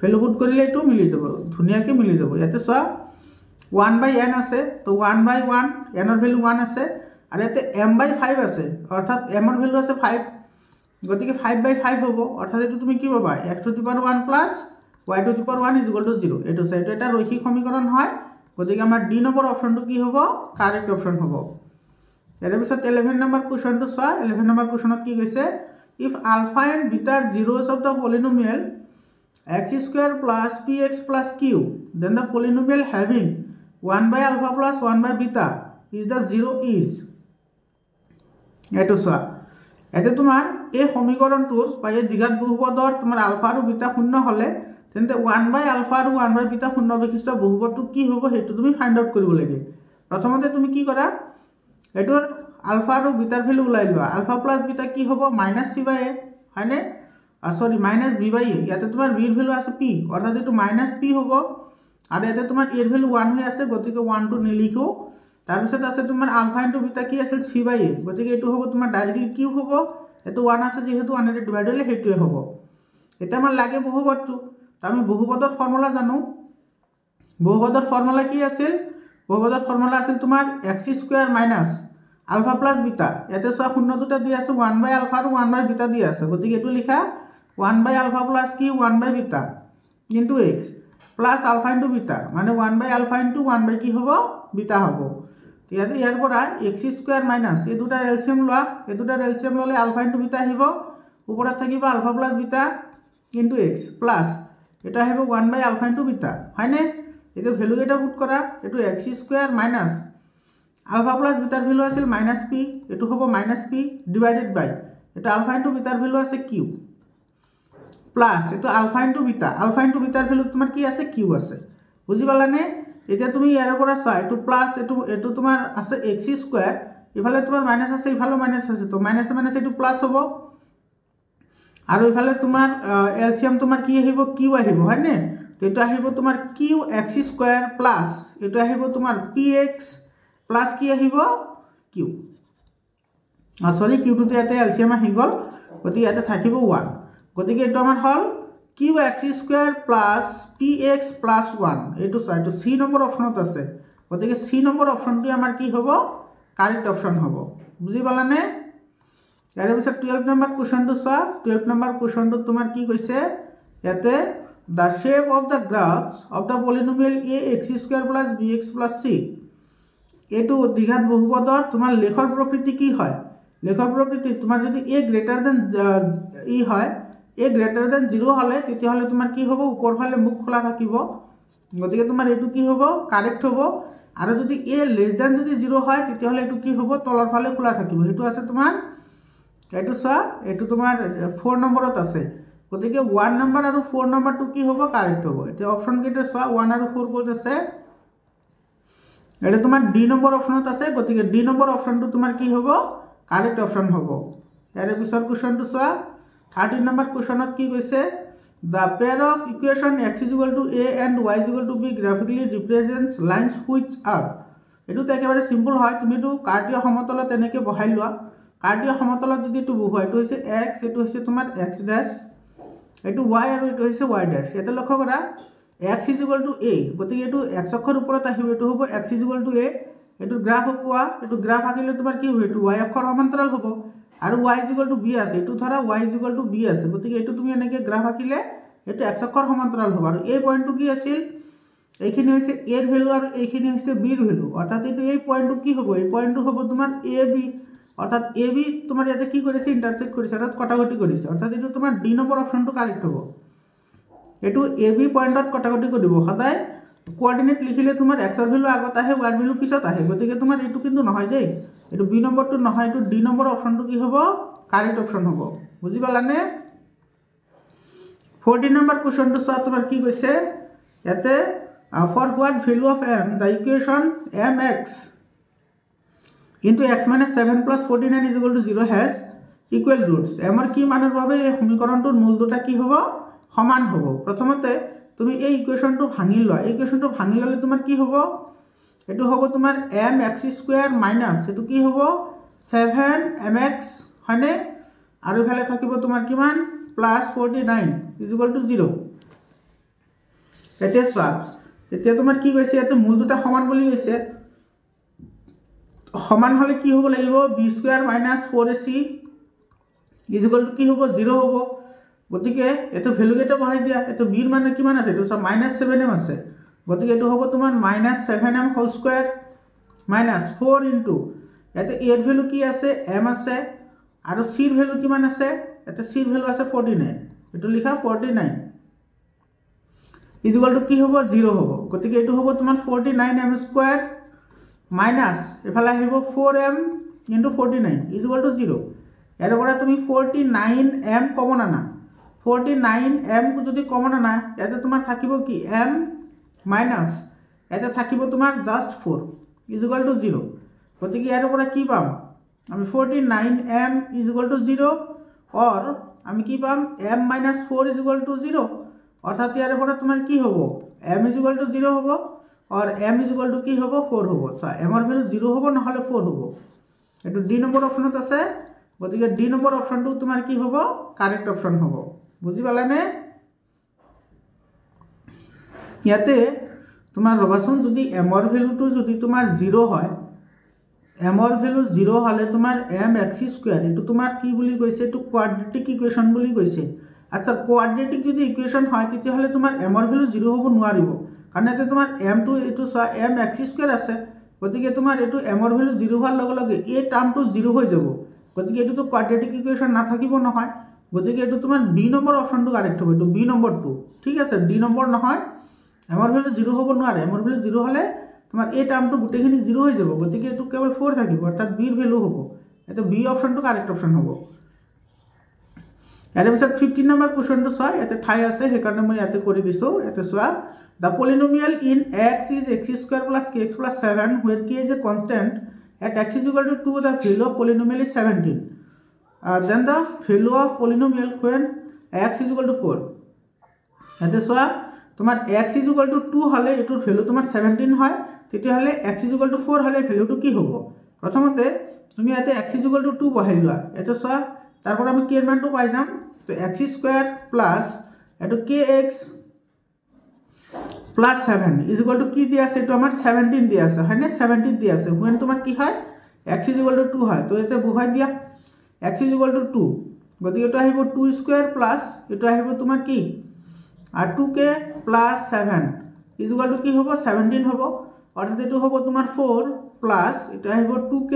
ভ্যালু পুট কৰিলে এটো মিলি যাব ধুনিয়াকে মিলি যাব এতে চোৱা 1/n আছে তো 1/1 n ৰ ভ্যালু 1 আছে আৰু এতে m/5 আছে অৰ্থাৎ m ৰ ভ্যালু আছে 5 গতিকে 5/5 হ'ব অৰ্থাৎ এটো তুমি কি পাবা x to the power 1 plus y to the power 1 is equal to 0 এটো সাইড এটা রৈখিক সমীকরণ হয় গতিকে আমাৰ ডি নম্বৰ অপশনটো কি হ'ব কাৰেক্ট অপশন হ'ব এৰ পিছত 11 নম্বৰ কোৱেশ্চনটো চোৱা 11 নম্বৰ কোৱেশ্চনত কি কৈছে if alpha and beta are zeros of the polynomial x² plus px plus q then the polynomial having 1/alpha plus 1/beta is the zero is এটো চোৱা এতে তোমাৰ এই সমীকৰণটোৰ বা এই দ্বিঘাত বহুপদৰ তোমাৰ আলফা আৰু বিটা শূন্য হলে তেন্তে 1/alpha আৰু 1/beta শূন্য বিশিষ্ট বহুপদটো কি হ'ব হেতু তুমি ফাইন্ড আউট কৰিব লাগে প্ৰথমতে তুমি কি কৰা এটোৰ আলফা আৰু বিটাৰ ভ্যালু উলাই লোৱা আলফা প্লাস বিটা কি হ'ব -c/a হয়নে সৰি -b/a ইয়াতে তোমাৰ b ৰ ভ্যালু আছে p অৰ্থাৎ এটো -p হ'ব আৰু ইয়াতে তোমাৰ a ৰ ভ্যালু 1 হৈ আছে গতিকে 1 টো নিলিখো তাৰ পিছত আছে তোমাৰ আলফা ইনটু বিটা কি আছিল c/a গতিকে এটো হ'ব তোমাৰ ডাইৰেক্টলি কিউ হ'ব এটো 1 আছে যেহেতু 1 ৰে ডিভাইড হলে হেতুৱে হ'ব এটা আমাৰ লাগে বহুপদটো আমি বহুপদৰ ফৰ্মুলা জানো বহুপদৰ ফৰ্মুলা কি আছিল বহুপদৰ ফৰ্মুলা আছিল তোমাৰ x² minus alpha plus beta ইয়াতে সব শূন্য দুটা দি আছে 1/alpha আৰু 1/beta দি আছে গতিকে এটো লিখা 1/alpha plus কি 1/beta into x plus alpha into beta মানে 1/alpha into 1/ কি হ'ব beta হ'ব ইয়াতে ইয়াৰ পৰা x² minus এই দুটাৰ এলসিয়াম লোৱা এই দুটাৰ এলসিয়াম ললে alpha into beta আহিব ওপৰত থাকিব alpha plus beta into x plus এটা আহিব 1/alpha into beta হয়নে এটো ভ্যালু এটা পুট কৰা এটো x² minus alpha plus beta value আছিল -p এটো হ'ব -p ডিভাইডেড বাই এটা alpha into beta ভ্যালু আছে q প্লাস এটো alpha into beta ভ্যালু তোমাৰ কি আছে q আছে বুজি পালানে এতিয়া তুমি ইয়াৰ পৰা চোৱা এটো প্লাস এটো তোমাৰ আছে x² ইফালে তোমাৰ মাইনাস আছে ইফালে মাইনাস আছে তো মাইনাস মাইনাস এটো প্লাস হ'ব আৰু ইফালে তোমাৰ এলচিয়াম তোমাৰ কি আহিব কিউ আহিব হয়নে তো এইটো আহিব তোমাৰ কিউ এক্স স্কোয়াৰ প্লাছ এইটো আহিব তোমাৰ পি এক্স প্লাছ কি আহিব কিউ সৰি কিউটোতে ইয়াতে এলচিয়াম আহি গ'ল গতিকে ইয়াতে থাকিব 1 গতিকে এইটো আমাৰ হ'ল q x square plus p x plus 1 এইটো এইটো সি নম্বৰ অপশ্যনত আছে গতিকে সি নম্বৰ অপশ্যনটো আমাৰ কি হ'ব কাৰেক্ট অপশ্যন হ'ব বুজি পালানে ইয়াৰ পিছত 12 নম্বৰ কোৱেশ্চনটো চোৱা 12 নম্বৰ কোৱেশ্চনটো তোমাৰ কি কৈছে ইয়াতে the shape of the graphs of the polynomial ax square plus bx plus c এইটো দ্বিঘাত বহুপদৰ তোমাৰ লেখৰ প্ৰকৃতি কি হয় লেখৰ প্ৰকৃতি তোমাৰ যদি a গ্ৰেটাৰ দেন ই হয় a গ্ৰেটাৰ দেন 0 হলে তেতিয়া হলে তোমাৰ কি হ'ব ওপৰ ফালে মুখ খোলা থাকিব গতিকে তোমাৰ এটো কি হ'ব কাৰেক্ট হ'ব আৰু যদি a লেস দেন যদি 0 হয় তেতিয়া হলে এটো কি হ'ব তলৰ ফালে খোলা থাকিব এটো আছে তোমাৰ এটো চোৱা এটো তোমাৰ 4 নম্বৰত আছে গতিকে 1 নম্বৰ আৰু 4 নম্বৰটো কি হ'ব কাৰেক্ট হ'ব এটা অপচন কেইটা চোৱা 1 আৰু 4 ক'ত আছে এটা তোমাৰ ডি নম্বৰ অপচনত আছে গতিকে ডি নম্বৰ অপচনটো তোমাৰ কি হ'ব কাৰেক্ট অপচন হ'ব ইয়াৰ পিছৰ কোৱেশ্চনটো চোৱা 13 নম্বৰ কোৱেশ্চনত কি কৈছে the pair of equation x is equal to a and y is equal to b graphically represents lines which are এটো তো একেবাৰে সিম্পল হয় তুমি তো কাৰ্টীয় সমতলত এনেকে বহাই লোৱা কাৰ্টীয় সমতলত যদি তো বহাই এটো হৈছে x এটো হৈছে তোমাৰ x ড্যাশ এটো y আৰু এটো হৈছে y ড্যাশ এটা লক্ষ্য কৰা x is equal to a গতিকে এটো x অক্ষৰ ওপৰত আহিব এটো হ'ব x is equal to a এটো গ্ৰাফ কোৱা এটো গ্ৰাফ আকিলে তোমাৰ কি হ'ব এটো y অক্ষৰ সমান্তৰাল হ'ব আৰু y is equal to b আছে এটো ধৰা y is equal to b আছে গতিকে এটো তুমি এনেকে গ্ৰাফ আকিলে এটো x অক্ষৰ সমান্তৰাল হ'ব আৰু এই পইণ্টটো কি আছিল এইখিনি হৈছে a এৰ ভ্যালু আৰু এইখিনি হৈছে b এৰ ভ্যালু অৰ্থাৎ এটো এই পইণ্টটো কি হ'ব এই পইণ্টটো হ'ব তোমাৰ ab অৰ্থাৎ AB তোমাৰ ইয়াতে কি কৰেছে ইন্টাৰসেক্ট কৰেছে অৰ্থাৎ কটাকটি কৰেছে অৰ্থাৎ এটো তোমাৰ ডি নম্বৰ অপশনটো কাৰেক্ট হ'ব এটো AB পয়েন্টত কটাকটি কৰিব সদায় কোঅৰ্ডিনেট লিখিলে তোমাৰ x এৰ ভ্যালু আগত আহে y এৰ ভ্যালু পিছত আহে গতিকে তোমাৰ এটো কিন্তু নহয় দেই এটো বি নম্বৰটো নহয় এটো ডি নম্বৰ অপশনটো কি হ'ব কাৰেক্ট অপশন হ'ব বুজি পালানে 14 নম্বৰ কোৱেশ্চনটো চোৱা তোমাৰ কি কৈছে ইয়াতে for what value of m the equation mx into x minus 7 plus 49 is equal to 0 has equal roots এমৰ কি মানৰ বাবে এই সমীকৰণটোৰ মূল দুটা কি হ'ব সমান হ'ব প্ৰথমতে তুমি এই ইকুৱেশনটো ভাঙি লোৱা এই ইকুৱেশনটো ভাঙি ললে তোমাৰ কি হ'ব এটো হ'ব তোমাৰ mx স্কয়াৰ মাইনাস এটো কি হ'ব 7mx হয়নে আৰু ইফালে থাকিব তোমাৰ কিমান প্লাস 49 is equal to 0 এতিয়া চোৱা এতিয়া তোমাৰ কি কৈছে এটো মূল দুটা সমান বুলি কৈছে সমান হলে কি হ'ব লাগিব b square minus 4ac is equal to কি হ'ব 0 হ'ব গতিকে এটো ভ্যালু কেটা বহাই দিয়া এটো b এর মানে কিমান আছে এটো সব -7m আছে গতিকে এটো হ'ব তোমাৰ -7m হোল স্কয়াৰ -4 ইনটু এতে a এৰ ভ্যালু কি আছে m আছে আৰু c এর ভ্যালু কিমান আছে এতে c এর ভ্যালু আছে 49 এটো লিখা 49 is equal to কি হ'ব 0 হ'ব গতিকে এটো হ'ব তোমাৰ 49m স্কয়ার মাইনাস এফালে আহিব 4m into 49 is equal to 0 এর পৰা তুমি 49m কমন আনা 49m কো যদি কমন আনা এতে তোমাৰ থাকিব কি m মাইনাস এতে থাকিব তোমাৰ জাস্ট 4 is equal to 0 গতিকে এৰ পৰা কি পাম আমি 49m is equal to 0 or আমি কি পাম m minus 4 is equal to 0 অর্থাৎ এর পৰা তোমাৰ কি হ'ব m is equal to 0 হ'ব और m is equal to কি হ'ব 4 হ'ব সো m এর ভ্যালু 0 হ'ব না হলে 4 হ'ব এটো ডি নম্বৰ অপশনত আছে গতিকে ডি নম্বৰ অপশনটো তোমাৰ কি হ'ব কাৰেক্ট অপশন হ'ব বুজি পালানে ইয়াতে তোমাৰ ৰবাচোন যদি m এৰ ভ্যালুটো যদি তোমাৰ 0 হয় m এৰ ভ্যালু 0 হলে তোমাৰ mx স্কয়াৰ এটো তোমাৰ কি বুলি কৈছে এটো কোয়াড্ৰেটিক ইকুয়েশন বুলি কৈছে আচ্ছা কোয়াড্ৰেটিক যদি ইকুয়েশন হয় তেতিয়া হলে তোমাৰ m এৰ ভ্যালু 0 হ'ব নোৱাৰিব কাৰণ এতে তোমাৰ m টো এটো mx স্কয়াৰ আছে গতিকে তোমাৰ এটো m এৰ ভ্যালু 0 হোৱাৰ লগে লগে এই টার্মটো 0 হৈ যাব গতিকে এটো তো কোয়াড্রেটিক ইকুয়েশন না থাকিব নহয় গতিকে এটো তোমাৰ বি নম্বৰ অপশনটো কাৰেক্ট হ'ব এটো বি নম্বৰটো ঠিক আছে ডি নম্বৰ নহয় m এৰ ভ্যালু 0 হ'ব নোৱাৰে m এৰ ভ্যালু 0 হলে তোমাৰ এই টাৰ্মটো গুটেখিনি 0 হৈ যাব গতিকে এটো কেৱল 4 থাকিব অৰ্থাৎ বি এৰ ভ্যালু হ'ব এটো বি অপশনটো কাৰেক্ট অপশন হ'ব এৰ পিছত 15 নম্বৰ কোৱেশ্চনটো চোৱা এতে ঠাই আছে হেকাৰণে মই ইয়াতে কৰি দিছো এতে চোৱা the polynomial in x is x square plus kx plus 7 where k is a constant at x is equal to 2 the value of polynomial is 17 then the value of polynomial when x is equal to 4 এতে সোয়া তোমার x is equal to 2 হলে এটার value তোমার 17 হয় তেতিয়া হলে x is equal to 4 হলে ভ্যালুটো কি হ'ব প্রথমতে তুমি এতে x is equal to 2 বহাই লোৱা এতে সোয়া তারপর আমি k এর মানটো পাই যাম তো x স্কয়ার প্লাস এটো kx plus 7 is equal to কি দিয়া আছে এটো আমার 17 দিয়া আছে হয় না 17 দিয়া আছে when তোমার কি হয় x is equal to 2 হয় তো এতে বহাই দিয়া x is equal to 2 গতি এটা আহিব 2 স্কয়ার প্লাস এটা আহিব তোমার কি আর 2k plus 7 is equal to কি হ'ব 17 হ'ব অর্থাৎ এটো হ'ব তোমার 4 প্লাস এটা আহিব 2k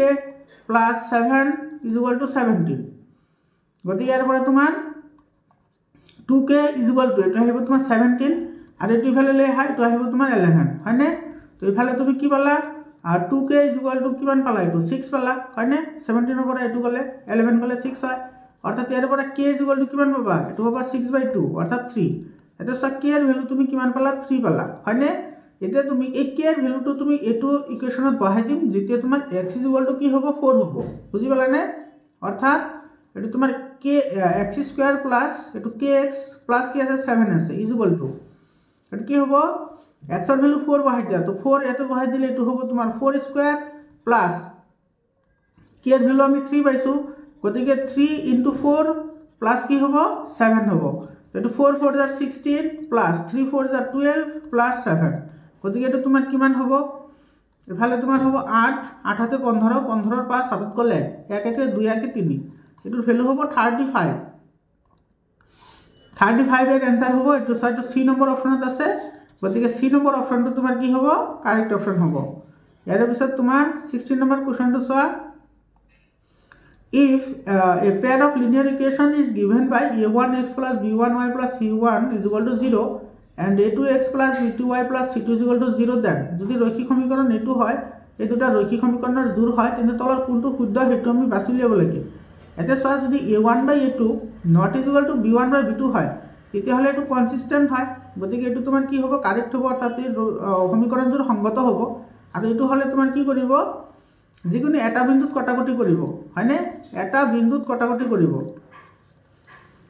plus 7 is equal to 17 গতি ইয়াৰ পৰা তোমাৰ 2k is equal to এটা আহিব তোমাৰ 17 আৰ এটো ইফালে লৈ আহা এটো আহিব তোমাৰ 11 হয় না তো ইফালে তুমি কি পালা আর 2k is equal to কিমান পালা এটো 6 পালা হয় না 17 এর পৰা এটো গলে 11 গলে 6 হয় অৰ্থাৎ ইয়াৰ পৰা k is equal to কিমান পাবা এটো পাবা 6/2 অর্থাৎ 3 এটা সব k এর ভ্যালু তুমি কিমান পালা 3 পালা হয় না এতে তুমি এই k এর ভ্যালুটো তুমি এটো ইকুয়েশনত বহাই দিম যেতে তোমার x is equal to কি হ'ব 4 হ'ব বুঝি পালা না অর্থাৎ এটো তোমার k x স্কয়ার প্লাস এটো kx প্লাস কি আছে 7 আছে is equal to এটো কি হ'ব x এর ভ্যালু 4 বহাই দিয়া তো 4 এত বহাই দিলে এটো হ'ব তোমার 4 স্কয়ার প্লাস k এর ভ্যালু আমি 3 পাইছো গতিকে 3 * 4 প্লাস কি হ'ব 7 হ'ব এটো 4 4 * 16 প্লাস 3 4 * 12 প্লাস 7 গতিকে এটো তোমার কিমান হ'ব এফালে তোমার হ'ব 8 8 হাতে 15 15 এর 5 7 গলে 1 1 2 1 3 এটোর ভ্যালু হ'ব 35 35 এর आंसर হ'ব এটো সাইটো সি নম্বৰ অপশনত আছে গতিকে সি নম্বৰ অপশনটো তোমাৰ কি হ'ব কাৰেক্ট অপশন হ'ব ইয়াৰ পিছত তোমাৰ 16 number কোশ্চনটো সোৱা if a pair of linear equation is given by a1x plus b1y plus c1 is equal to 0 and a2x plus b2y plus c2 is equal to 0 then যদি রৈখিক সমীকরণ এটো হয় এই দুটা রৈখিক সমীকৰণৰ জোড় হয় তেন্তে তলৰ কোনটো শুদ্ধ হেতু আমি বাছি লিয়াব লাগে এতে সোৱা যদি a1/a2 not is equal to b1/b2 হয় তেতিয়া হলে এটো কনসিস্টেন্ট হয় গতিকে এটো তোমাৰ কি হ'ব কাৰেক্ট হ'ব অৰ্থাৎ সমীকৰণ জোড় সংগত হ'ব আৰু এটো হলে তোমাৰ কি কৰিব যিকোনো এটা বিন্দুত কটাকটি কৰিব হয়নে এটা বিন্দুত কটাকটি কৰিব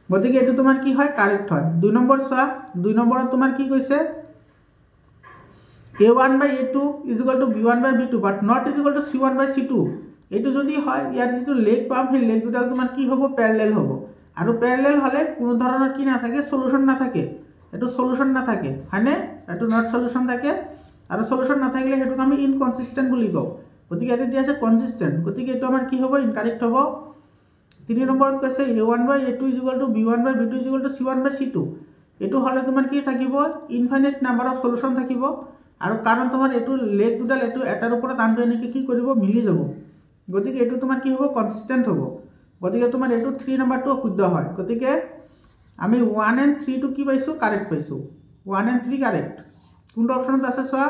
গতিকে এটো তোমাৰ কি হয় কাৰেক্ট হয় 2 নম্বৰ সোৱা 2 নম্বৰত তোমাৰ কি কৈছে a1/a2 is equal to b1/b2 but not is equal to c1/c2 এটো যদি হয় ইয়াৰ যেটো লেগ পাম সেই লেগ দুটা তোমাৰ কি হ'ব প্যাৰালাল হ'ব আৰু প্যাৰালাল হলে কোনো ধৰণৰ কি না থাকে সলিউশন না থাকে এটো সলিউশন না থাকে হয়নে এটো নট সলিউশন থাকে আৰু সলিউশন না থাকিলে হেতুক আমি ইনকনসিস্টেন্ট বুলি কও গতিকে এতে দিয়া আছে কনসিস্টেন্ট গতিকে এটো আমাৰ কি হ'ব ইনকাৰেক্ট হ'ব 3 নম্বৰত কৈছে a1/a2 is equal to b1/b2 is equal to c1/c2 এটো হলে তোমাৰ কি থাকিব ইনফাইনাইট নাম্বাৰ অফ সলিউশন থাকিব আৰু কাৰণ তোমাৰ এটো লেগ দুডাল এটো এটাৰ ওপৰত আনটো এনেকে কি কৰিব মিলি যাব গতিকে এটো তোমাৰ কি হ'ব কনসিস্টেন্ট হ'ব গতিকে তোমাৰ এটো 3 নম্বৰটো শুদ্ধ হয় গতিকে আমি 1 and 3 টো কি পাইছো কারেক্ট পাইছো 1 and 3 কারেক্ট কোনটো অপশনত আছে সোৱা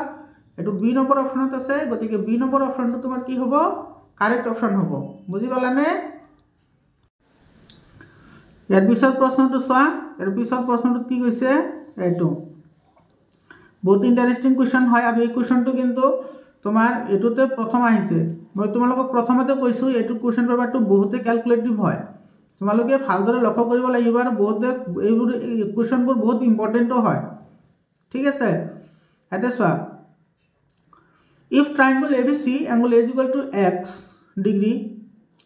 এটো বি নম্বৰ অপশনত আছে গতিকে বি নম্বৰ অপশনটো তোমাৰ কি হ'ব কাৰেক্ট অপশন হ'ব বুজি পালানে ইয়াৰ পিছত প্ৰশ্নটো সোৱা ইয়াৰ পিছত প্ৰশ্নটো কি কৈছে এটো বহুত ইন্টাৰেস্টিং কোশ্চেন হয় আৰু এই কোশ্চেনটো কিন্তু তোমাৰ এটোতে প্ৰথম আহিছে মই তোমালোকক প্ৰথমতে কৈছো এটো কোশ্চেন পেপাৰটো বহুতে ক্যালকুলেটিভ হয় তোমালোকে ভালদৰে লক্ষ্য কৰিব লাগিব আৰু বহুতে এইবোৰ কোশ্চেনবোৰ বহুত ইম্পৰ্টেন্টও হয় ঠিক আছে এতে সোৱা if triangle ABC angle A is equal to x degree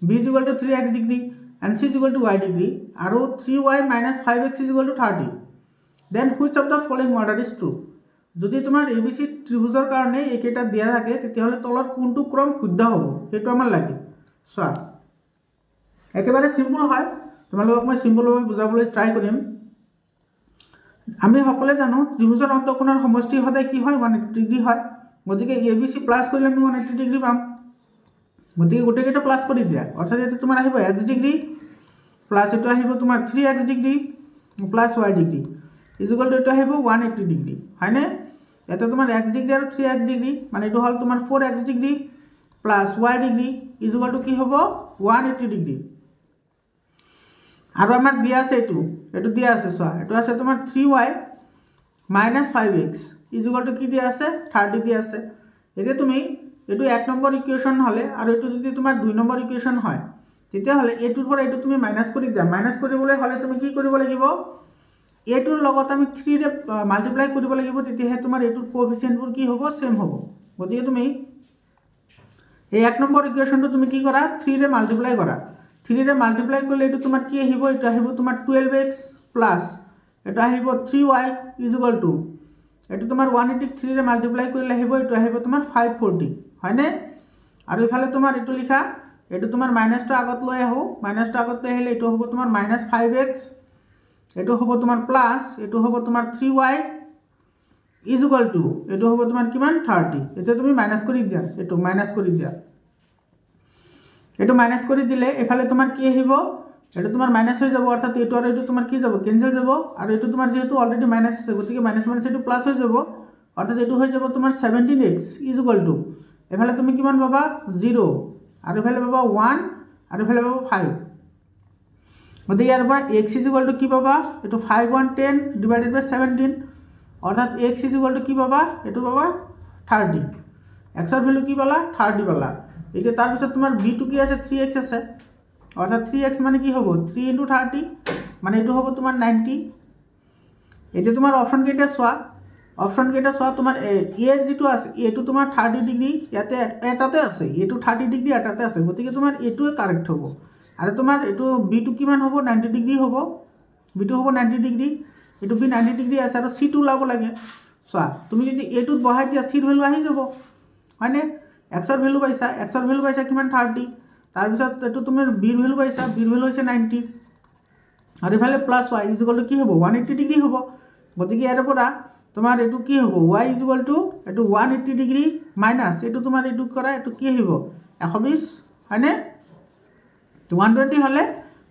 B is equal to 3x degree and C is equal to y degree আৰু 3y minus 5x is equal to 30 then which of the following order is true যদি তোমাৰ ABC ত্ৰিভুজৰ কাৰণে একেটা দিয়া থাকে তেতিয়া হলে তলৰ কোনটো ক্ৰম শুদ্ধ হ'ব হেতু আমাৰ লাগে সোৱা একেবাৰে সিম্পল হয় তোমালোকক মই সিম্পলভাৱে বুজাবলৈ ট্ৰাই কৰিম আমি সকলে জানো ত্ৰিভুজৰ অন্তঃকোণৰ সমষ্টি সদায় কি হয় 180 ডিগ্ৰী হয় গতিকে ABC প্লাস কৰিলে আমি 180 ডিগ্ৰী পাম গতিকে গোটেইটা প্লাস কৰি দিয়া অৰ্থাৎ এটো তোমাৰ আহিব x ডিগ্ৰী প্লাস এটো আহিব তোমাৰ 3x degree plus y degree is equal to এটো আহিব 180 ডিগ্ৰী হয়নে এটা তোমার x ডিগ্রি আর 3x ডিগ্রি মানে এটো হল তোমার 4x degree plus y degree is equal to কি হবে 180 ডিগ্রি আর আমার দিয়া আছে এটো দিয়া আছে সোয়া এটো আছে তোমার 3y minus 5x is equal to কি দিয়া আছে 30 দিয়া আছে এতে তুমি এটো 1 নম্বৰ ইকুয়েশন হলে আৰ এটো যদি তোমাৰ 2 নম্বৰ ইকুয়েশন হয় তেতিয়াহ'লে এইটোৰ পৰা এইটো তুমি মাইনাছ কৰি দিয়া। মাইনাছ কৰিবলৈ হ'লে তুমি কি কৰিব লাগিব, এইটোৰ লগত আমি 3ৰে মাল্টিপ্লাই কৰিব লাগিব, তেতিয়াহে তোমাৰ এইটোৰ কোএফিচিয়েণ্টবোৰ কি হ'ব, সেম হ'ব। গতিকে তুমি এই 1 নম্বৰ ইকুৱেশ্যনটো তুমি কি কৰা, 3ৰে মাল্টিপ্লাই কৰা। 3ৰে মাল্টিপ্লাই কৰিলে এইটো তোমাৰ কি আহিব, এইটো আহিব তোমাৰ 12x প্লাছ এইটো আহিব 3y ইকুৱেল টু এইটো তোমাৰ 180 3ৰে মাল্টিপ্লাই কৰিলে আহিব, এইটো আহিব তোমাৰ 540 হয়নে। আৰু ইফালে তোমাৰ এইটো লিখা, এইটো তোমাৰ মাইনাছটো আগত লৈ আহোঁ, মাইনাছটো আগত লৈ আহিলে এইটো হ'ব তোমাৰ -5x, এইটো হ'ব তোমাৰ প্লাছ এইটো হ'ব তোমাৰ 3y ইকুৱেল টু এইটো হ'ব তোমাৰ কিমান 30। এতিয়া তুমি মাইনাছ কৰি দিয়া, এইটো মাইনাছ কৰি দিয়া, এইটো মাইনাছ কৰি দিলে এফালে তোমাৰ কি আহিব, এইটো তোমাৰ মাইনাছ হৈ যাব, অৰ্থাৎ এইটো আৰু এইটো তোমাৰ কি যাব, কেনচেল যাব। আৰু এইটো তোমাৰ যেহেতু অলৰেডি মাইনাছ আছে, গতিকে মাইনাছ মাইনাছ এইটো প্লাছ হৈ যাব, অৰ্থাৎ এইটো হৈ যাব তোমাৰ 17x ইকুৱেল টু এফালে তুমি কিমান পাবা 0 আৰু এফালে পাবা 1 আৰু এফালে পাবা 5। গতিকে ইয়াৰ পৰা x ইকুৱেল টু কি পাবা, এইটো 5 1 10 ডিভাইডেড বাই 17, অৰ্থাৎ x ইকুৱেল টু কি পাবা, এইটো পাবা 30। এক্সৰ ভেলু কি পালা 30 পালা। এতিয়া তাৰপিছত তোমাৰ b2 কি আছে 3x আছে, অৰ্থাৎ 3x মানে কি হ'ব 3 × 30 মানে এইটো হ'ব তোমাৰ 90। এতিয়া তোমাৰ অপশ্যন কেইটা চোৱা, অপশ্যন কেইটা চোৱা, তোমাৰ এৰ যিটো আছে এইটো তোমাৰ 30 ডিগ্ৰী ইয়াতে এটাতে আছে, এইটো 30 ডিগ্ৰী এটাতে আছে, গতিকে তোমাৰ এইটোৱে কাৰেক্ট হ'ব। আৰু তোমাৰ এইটো b2 কিমান হ'ব 90 ডিগ্ৰী হ'ব, b2 হ'ব 90 ডিগ্ৰী, এইটো b 90 ডিগ্ৰী আছে আৰু c2 ওলাব লাগে। চোৱা তুমি যদি এইটোত বহাই দিয়া চিৰ ভেলু আহি যাব হয়নে, এক্সৰ ভেলু পাইছা, এক্সৰ ভেলু পাইছা কিমান 30, তাৰপিছত এইটো তুমি বিৰ ভেলু পাইছা, বিৰ ভেলু হৈছে 90 আৰু ইফালে প্লাছ y ইকুৱেল টু কি হ'ব 180 ডিগ্ৰী হ'ব। গতিকে ইয়াৰ পৰা তোমাৰ এইটো কি হ'ব y ইকুৱেল টু এইটো 180 ডিগ্ৰী মাইনাছ এইটো তোমাৰ এইটো কৰা, এইটো কি আহিব 120 হয়নে। 120 হ'লে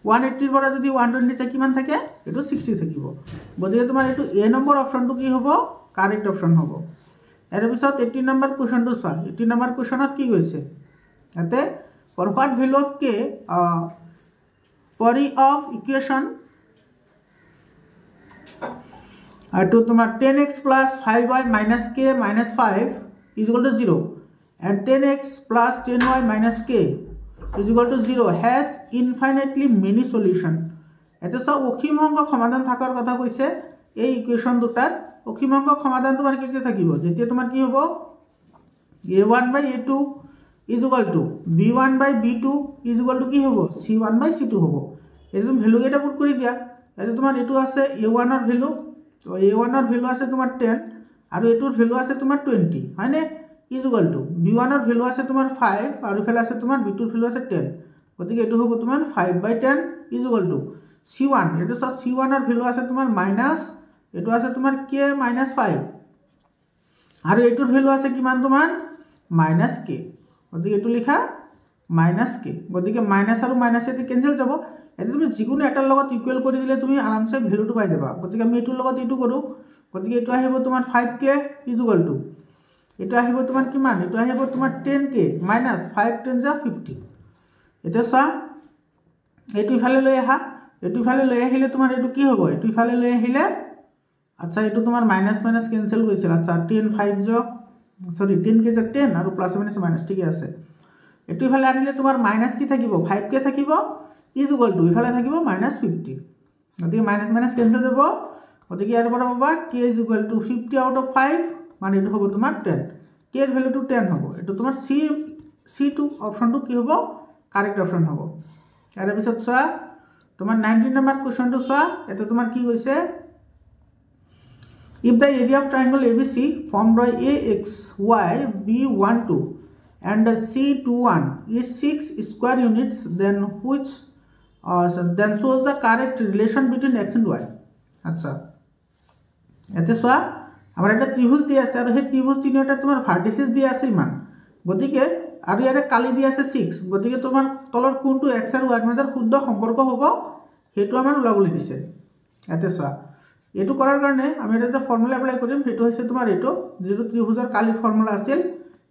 180ৰ পৰা যদি 120 চাই কিমান থাকে, এইটো 60 থাকিব। গতিকে তোমাৰ এইটো এ নম্বৰ অপশ্যনটো কি হ'ব, কাৰেক্ট অপশ্যন হ'ব। ইয়াৰ পিছত 18 নম্বৰ কুৱেশ্যনটো চোৱা। 18 নম্বৰ কুৱেশ্যনত কি কৈছে, ইয়াতে for what value of k পৰি অফ ইকুৱেশ্যন to তোমার 10x plus 5y minus k minus 5 is equal to 0 and 10x plus 10y minus k is equal to 0 has infinitely many solution। এটা সব অসীম সংখ্যক সমাধান থাকার কথা কৈছে এই ইকুয়েশন দুটার। অসীম সংখ্যক সমাধান তোমার কেতিয়া থাকিব, যেতিয়া তোমার কি হবো a1/a2 is equal to b1/b2 is equal to কি হবো c1/c2 হবো। এটা তুমি ভ্যালু এটা পুট করে দিয়া, এটা তোমার এটু আছে a1 এর ভ্যালু, তো a1 এর ভ্যালু আছে তোমার 10 আর এটুর ভ্যালু আছে তোমার 20 হয়নে, ইজ ইকুয়াল টু b1 এর ভ্যালু আছে তোমার 5 আর এফালে আছে তোমার b2 এর ভ্যালু আছে 10, গতিকে এটু হবো তোমার 5/10 ইজ ইকুয়াল টু c1, এটা সব c1 এর ভ্যালু আছে তোমার মাইনাস এটু আছে তোমার k - 5 আর এটুর ভ্যালু আছে কিমান তোমার -k, গতিকে এটু লিখা -k, গতিকে মাইনাস আর মাইনাস এতে ক্যান্সেল যাব। এতে তুমি যিকোনো এটার লগত ইকুয়াল করে দিলে তুমি আরামসে ভ্যালুটো পাই যাবা। গতিকে আমি এটুর লগত এটু করু, গতিকে এটু আহিব তোমার 5k ইজ ইকুয়াল টু এটু আহিব তোমার কিমান, এটু আহিব তোমার 10k মাইনাস 5 10 যা 50। এটা চা এটু ইফালে লৈ আহা, এটু ইফালে লৈ আহিলে তোমার এটু কি হ'ব, এটু ইফালে লৈ আহিলে আচ্ছা এটু তোমার মাইনাস মাইনাস ক্যান্সেল হইছিল। আচ্ছা 10 5 জ সরি 10k যা 10 আর প্লাস মাইনাস মাইনাস ঠিক আছে। এটু ইফালে আনিলে তোমার মাইনাস কি থাকিব 5k থাকিব ইজ ইকুয়াল টু ইফালে থাকিব -50, গতিকে মাইনাস মাইনাস ক্যান্সেল যাব। গতিকে ইয়াৰ পৰা পাবা k is equal two 50 out of 5 মানে এটু হ'ব তোমাৰ 10, k এৰ ভ্যালুটো 10 হ'ব। এটু তোমাৰ c2 অপশনটো কি হ'ব কাৰেক্ট অপশন হ'ব। ইয়াৰ পিছত চোৱা তোমাৰ 19 নম্বৰ কোৱেশ্চনটো চোৱা। এটা তোমাৰ কি কৈছে, if the area of triangle ABC formed by AXY B12 and C21 is 6 square units, then which then shows the correct relation between x and y। আচ্ছা এতে চোৱা আমাৰ এটা ত্ৰিভুজ দিয়া আছে আৰু সেই ত্ৰিভুজ তিনিটা তোমাৰ ভাৰ্টিসেস দিয়া আছে ইমান, গতিকে আৰু ইয়াৰে কালি দিয়া আছে 6, গতিকে তোমাৰ তলৰ কোনটো x আৰু y মাজৰ শুদ্ধ সম্পৰ্ক হ'ব সেইটো আমাৰ ওলাবলৈ দিছে। এতে চোৱা এটু কৰাৰ কাৰণে আমি এটা ফৰ্মুলা এপ্লাই কৰিম, সেইটো হৈছে তোমাৰ এটু যেটো ত্ৰিভুজৰ কালিৰ ফৰ্মুলা আছিল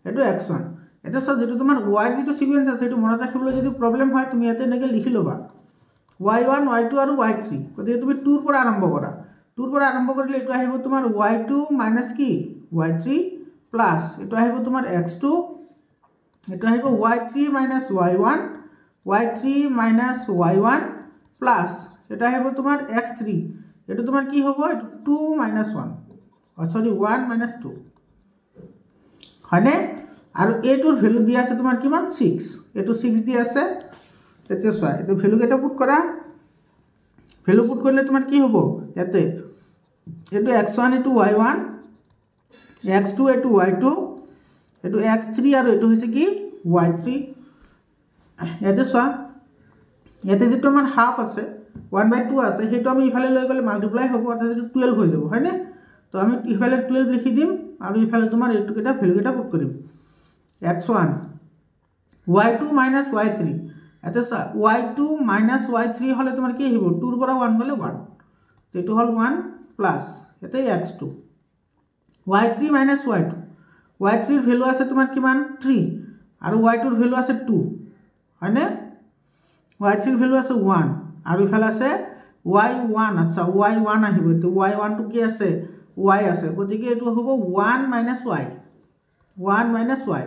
এটু x1। এটা চোৱা যেটো তোমাৰ y যেটো সিকোয়েন্স আছে এটু মনত ৰাখিবলৈ যদি প্ৰবলেম হয় তুমি ইয়াতে এনেকৈ লিখি লবা y1 y2 আৰু y3, গতিকে তুমি 2 ৰ পৰা আৰম্ভ কৰা, 2 ৰ পৰা আৰম্ভ কৰিলে এটু আহিব তোমাৰ y2 মাইনাস কি y3 প্লাস এটু আহিব তোমাৰ x2, এটু আহিব y3 minus y1 y3 minus y1 plus এটা আহিব তোমাৰ x3 এটো তোমাৰ কি হ'ব এটো 2 মাইনাস 1 সৰি 1 মাইনাস 2 হয়নে আৰু এটোৰ ভ্যালু দি আছে তোমাৰ কিমান 6 এটো 6 দি আছে তেতিয়া চোৱা এটো ভ্যালু কেটা পুট কৰা ভ্যালু পুট কৰিলে তোমাৰ কি হ'ব ইয়াতে এটো x1 এটো y1 x2 এটো y2 এটো x3 আৰু এটো হৈছে কি y3 ইয়াতে চোৱা ইয়াতে যেটো আমাৰ হাফ আছে 1/2 আছে হেটো আমি ইফালে লৈ গলে মাল্টিপ্লাই হ'ব অৰ্থাৎ এটো 12 হৈ যাব হয়নে তো আমি ইফালে 12 লিখি দিম আৰু ইফালে তোমাৰ এটো কেটা ভ্যালু কেটা পুট কৰিম x1 y2 minus y3 এটা y2 minus y3 হলে তোমাৰ কি আহিব 2 ৰ পৰা 1 গলে 1 তো এটো হল 1 প্লাস এতে x2 y3 minus y2 y3 ৰ ভ্যালু আছে তোমাৰ কিমান 3 আৰু y2 ৰ ভ্যালু আছে 2 হয়নে y3 ৰ ভ্যালু আছে 1 আৰু ইফালে আছে y1 আচ্ছা y1 আহিব তো y1 টো কি আছে y আছে গতিকে এটো হ'ব 1 minus y 1 minus y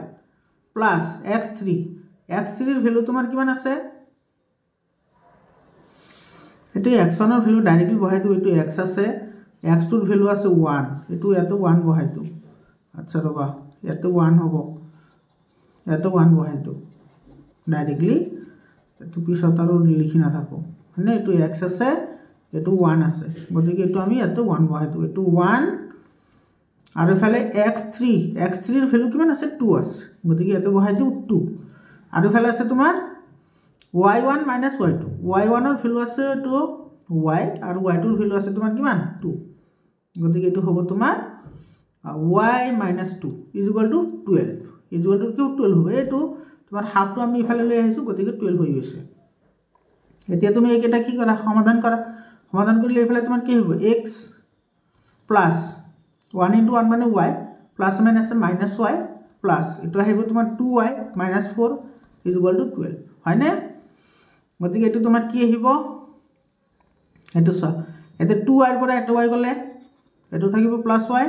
plus x3 x3 ৰ ভ্যালু তোমাৰ কিমান আছে এটো x1 ৰ ভ্যালু ডাইৰেক্টলি বহাই দিও এটো x আছে x2 ৰ ভ্যালু আছে 1 এটো এটো 1 বহাই দিও আচ্ছা ৰবা এটো 1 হ'ব এটো 1 বহাই দিও ডাইৰেক্টলি এটো পিছত আৰু লিখি না থাকো মানে এটো x আছে এটো 1 আছে গতিকে এটো আমি এটো 1 বহাই দিও এটো 1 আৰু ইফালে x3 ৰ ভ্যালু কিমান আছে 2 আছে গতিকে এটো বহাই দিও 2 আৰু ইফালে আছে তোমাৰ y1 minus y2 y1 ৰ ভ্যালু আছে to y আৰু y2 ৰ ভ্যালু আছে তোমাৰ কিমান 2 গতিকে এটো হ'ব তোমাৰ y minus 2 12 কি 12 হ'ব এটো তোমাৰ হাফ টো আমি ইফালে লৈ আহিছো গতিকে 12 হৈ গৈছে এতিয়া তুমি এইকেটা কি কৰা সমাধান কৰিলে ইফালে তোমাৰ কি হ'ব x plus 1 into 1 মানে y plus minus minus y plus এটো আহিব তোমাৰ 2y minus 4 12 হয়নে গতিকে এটো তোমাৰ কি আহিব এটো চা এতে 2y ৰ পৰা এটো y গলে এটো থাকিব plus y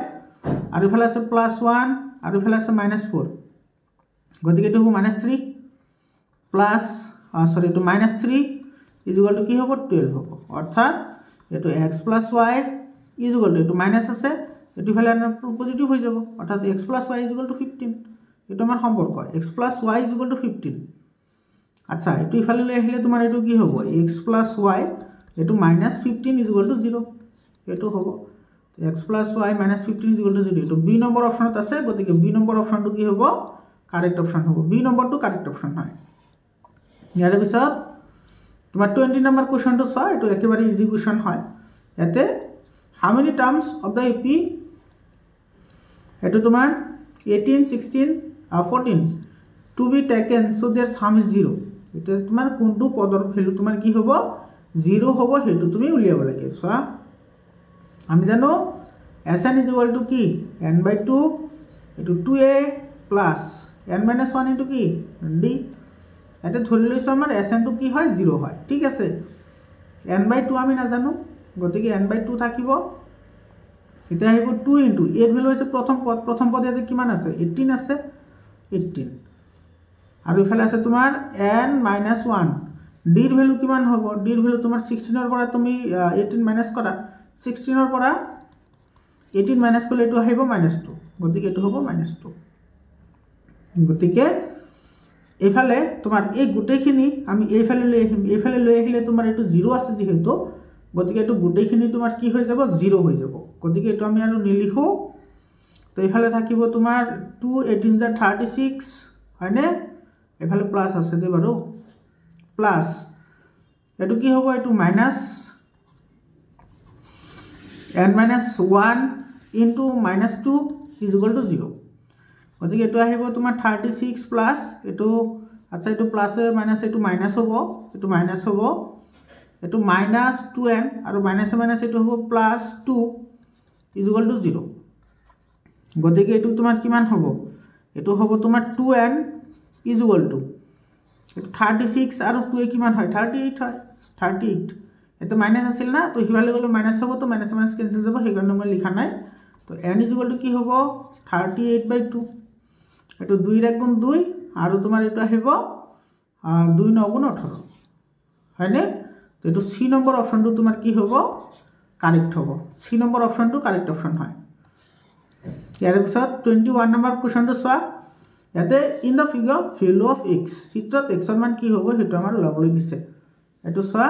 আৰু ইফালে আছে plus 1 আৰু ইফালে আছে minus 4 গতিকে এটো হ'ব minus 3 plus সরি এটো minus 3 কি হ'ব 12 হ'ব অৰ্থাৎ এটো x plus y এটো মাইনাস আছে এটো ইফালে পজিটিভ হৈ যাব অৰ্থাৎ x plus y 15 এটো আমাৰ সম্পৰ্ক x plus y 15 আচ্ছা এটো ইফালে লৈ আহিলে তোমাৰ এটো কি হ'ব x plus y এটো -15 0 এটো হ'ব x plus y -15 0 এটো b নম্বৰ অপচনত আছে গতিকে b নম্বৰ অপচনটো কি হ'ব কাৰেক্ট অপচন হ'ব b নম্বৰটো কাৰেক্ট অপচন হয় ইয়াৰ পিছত তোমাৰ 20 নম্বৰ কোৱেশ্চনটো চোৱা এটো একেবাৰে ইজি কোৱেশ্চন হয় ইয়াতে how many terms of the ap এটো তোমাৰ 18 16 14 to be taken so their sum is 0 এটা তোমাৰ কোনটো পদৰ ভ্যালু তোমাৰ কি হ'ব 0 হ'ব হেতু তুমি উলিয়াব লাগে চোৱা আমি জানো sn কি n/2 এটো 2a plus n - 1 into কি d এতে ধৰি লৈছো আমাৰ sn টো কি হয় 0 হয় ঠিক আছে n/2 আমি না জানো গতিকে n/2 থাকিব এটা আহিব 2 into এর ভ্যালু আছে প্রথম পদ ইয়াতে কিমান আছে 18 আছে 18 আৰু ইফালে আছে তোমাৰ n - 1 d এৰ ভ্যালু কিমান হ'ব d এৰ ভ্যালু তোমাৰ 16 ৰ পৰা তুমি 18 মাইনাস কৰা 16 ৰ পৰা 18 মাইনাস কৰিলে এটো আহিব -2 গতিকে এটো হ'ব -2 গতিকে এফালে তোমাৰ এই গুটেখিনি আমি এইফালে লৈ আহিলে তোমাৰ এটো 0 আছে যেহেতু গতিকে এটো গুটেখিনি তোমাৰ কি হৈ যাব 0 হৈ যাব গতিকে এটো আমি আৰু নিলিখো তো এফালে থাকিব তোমাৰ 2 18 36 হয়নে এফালে প্লাস আছে দে বাৰু প্লাস এটো কি হ'ব এটো মাইনাস n - 1 into -2 0 গতিকে এটো আহিব তোমাৰ 36 প্লাস এটো আচ্ছা এটো প্লাস মাইনাস এটো মাইনাস হ'ব এটো মাইনাস হ'ব এটো -2n আৰু মাইনাস মাইনাস এটো হ'ব +2 0 গতিকে এটো তোমাৰ কিমান হ'ব এটো হ'ব তোমাৰ 2n এটো 36 আৰু 2 কিমান হয় 38 হয় 38 এটো মাইনাস আছিল না তো হিবালে গলে মাইনাস হ'ব তো মাইনাস মাইনাস ক্যান্সেল যাব সেই কাৰণে মই লিখা নাই তো n কি হ'ব 38/2 এটো 2 ৰ গুণ 2 আৰু তোমাৰ এটো আহিব 2 9 গুণ 18 হয়নে তো এইটো সি নম্বৰ অপশনটো তোমাৰ কি হ'ব কাৰেক্ট হ'ব সি নম্বৰ অপশনটো কাৰেক্ট অপশন হয় ইয়াৰ পিছত 21 নম্বৰ কোৱেশ্চনটো চোৱা ইয়াতে in the figure value of x চিত্ৰত x ৰ মান কি হ'ব হেতু আমাৰ লবলৈ দিছে এটো চোৱা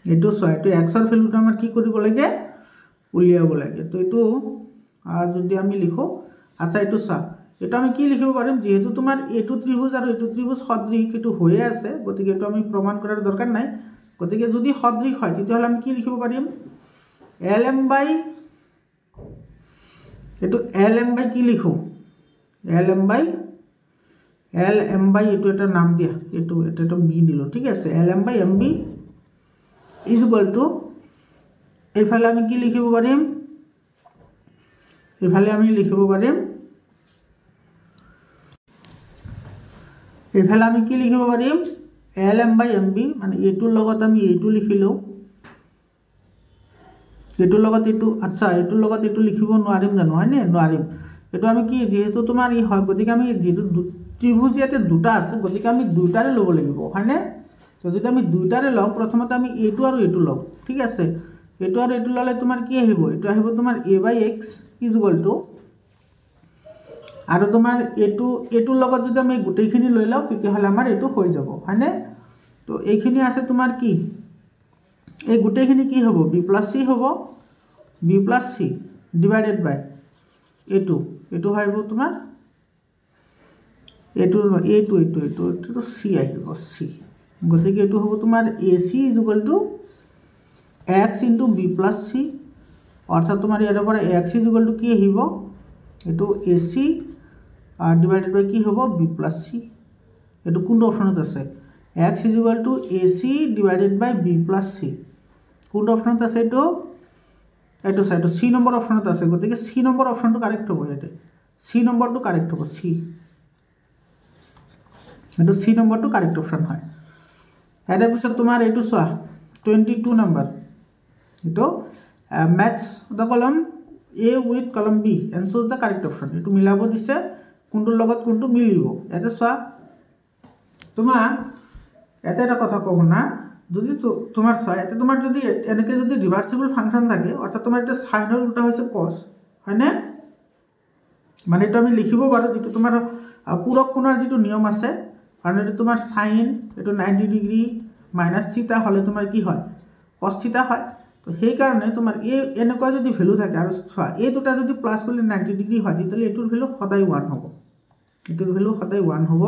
এটো x ৰ ভ্যালুটো আমাৰ কি কৰিব লাগে উলিয়াব লাগে তো এটো যদি আমি লিখো আচ্ছা এটো চোৱা এটা আমি কি লিখিব পাৰিম যেহেতু তোমাৰ এটো ত্ৰিভুজ আৰু এটো ত্ৰিভুজ সদৃশ এটো হয়ে আছে গতিকে এটো আমি প্ৰমাণ কৰাৰ দৰকাৰ নাই গতিকে যদি সদৃশ হয় তেতিয়াহলে আমি কি লিখিব পাৰিম lm বাই এটো lm বাই কি লিখো lm বাই এটো এটা নাম দিয়া এটো b দিলো ঠিক আছে lm by mb is equal to এফালে আমি কি লিখিব পাৰিম এফালে আমি লিখিব পাৰিম এফালে আমি কি লিখিব পাৰিম lm বাই mb মানে এটোৰ লগত আমি এটো লিখিলো এটোৰ লগত এটো আচ্ছা এটোৰ লগত এটো লিখিব নোৱাৰিম জানো হয়নে নোৱাৰিম এটো আমি কি যেহেতু তোমাৰ ই হয় গতিকে আমি যেটো ত্ৰিভুজ ইয়াতে দুটা আছে গতিকে আমি দুটাৰে লব লাগিব হয়নে তো যদি আমি দুটাৰে লও প্ৰথমতে আমি এটো আৰু এটো লও ঠিক আছে এটো আৰু এটো ললে তোমাৰ কি আহিব এটো আহিব তোমাৰ a by x is equal to আৰু তোমাৰ এটোৰ লগত যদি আমি গোটেইখিনি লৈ লও তেতিয়াহলে আমাৰ এটো হৈ যাব হয়নে তো এইখিনি আছে তোমাৰ কি এই গোটেইখিনি কি হ'ব b + c হ'ব b + c ডিভাইডেড বাই এটো হইব তোমাৰ এটো c আহিব c গতিকে এটো হ'ব তোমাৰ ac = x * b + c অৰ্থাৎ তোমাৰ ইয়াৰ পৰা x = কি আহিব এটো ac ডিভাইডেড বাই কি হ'ব b + c এটো কোনটো অপশনত আছে x = ac ডিভাইডেড বাই b + c কোনটো অপশনত আছে এটো c নম্বৰ অপশনত আছে গতিকে c নম্বৰ অপশনটো কাৰেক্ট হ'ব এতে c নম্বৰটো কাৰেক্ট হ'ব c এটো c নম্বৰটো কাৰেক্ট অপশন হয় এটাৰ পিছত তোমাৰ এটো চোৱা 22 নম্বৰ এটো match the column a with column b and choose the correct option এটো মিলাব দিছে কোনটোৰ লগত কোনটো মিলিব এতে চোৱা তোমাক এটা কথা কব না যদি তোমাৰ চোৱা এতে তোমাৰ যদি এনেকে যদি ৰিভাৰ্সিবল ফাংশন থাকে অৰ্থাৎ তোমাৰ এটা সাইনৰ উল্টা হৈছে cos হয়নে মানে এটা আমি লিখিব পাৰো যেটো তোমাৰ পূৰক কোণৰ যেটো নিয়ম আছে কাৰণ এটা তোমাৰ sin এটো 90 ডিগ্ৰী মাইনাস থিটা হলে তোমাৰ কি হয় cos থিটা হয় তো সেই কাৰণে তোমাৰ এনেকুৱা যদি ভ্যালু থাকে আৰু চোৱা এই দুটা যদি প্লাস কৰলে 90 ডিগ্ৰী হয় তেতিয়ালে এটোৰ ভ্যালু সদায় 1 হ'ব এটোৰ ভ্যালু সদায় 1 হ'ব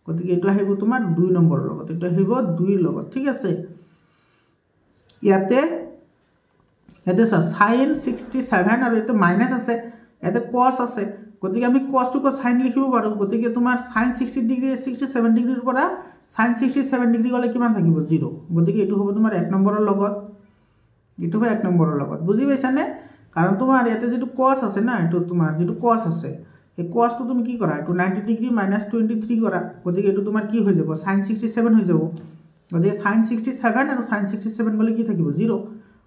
গতিকে এটো আহিব তোমাৰ 2 নম্বৰৰ লগত এটো আহিব 2 লগত ঠিক আছে ইয়াতে sin 67 আৰু এটো মাইনাস আছে এতে cos আছে গতিকে আমি cos টু cos sin লিখিব পাৰো গতিকে তোমাৰ sin 60 ডিগ্ৰী 67 ডিগ্ৰীৰ পৰা sin 67 ডিগ্ৰী গলে কিমান থাকিব 0 গতিকে এটো হ'ব তোমাৰ 1 নম্বৰৰ লগত এটো হয় 1 নম্বৰৰ লগত বুজি পাইছানে কাৰণ তোমাৰ ইয়াতে যেটো cos আছে না এটো তোমাৰ যেটো cos আছে এই cos টো তুমি কি কৰা এটো 90 ডিগ্ৰী - 23 কৰা গতিকে এটো তোমাৰ কি হৈ যাব sin 67 হৈ যাব গতিকে sin 67 আৰু sin 67 গলে কি থাকিব 0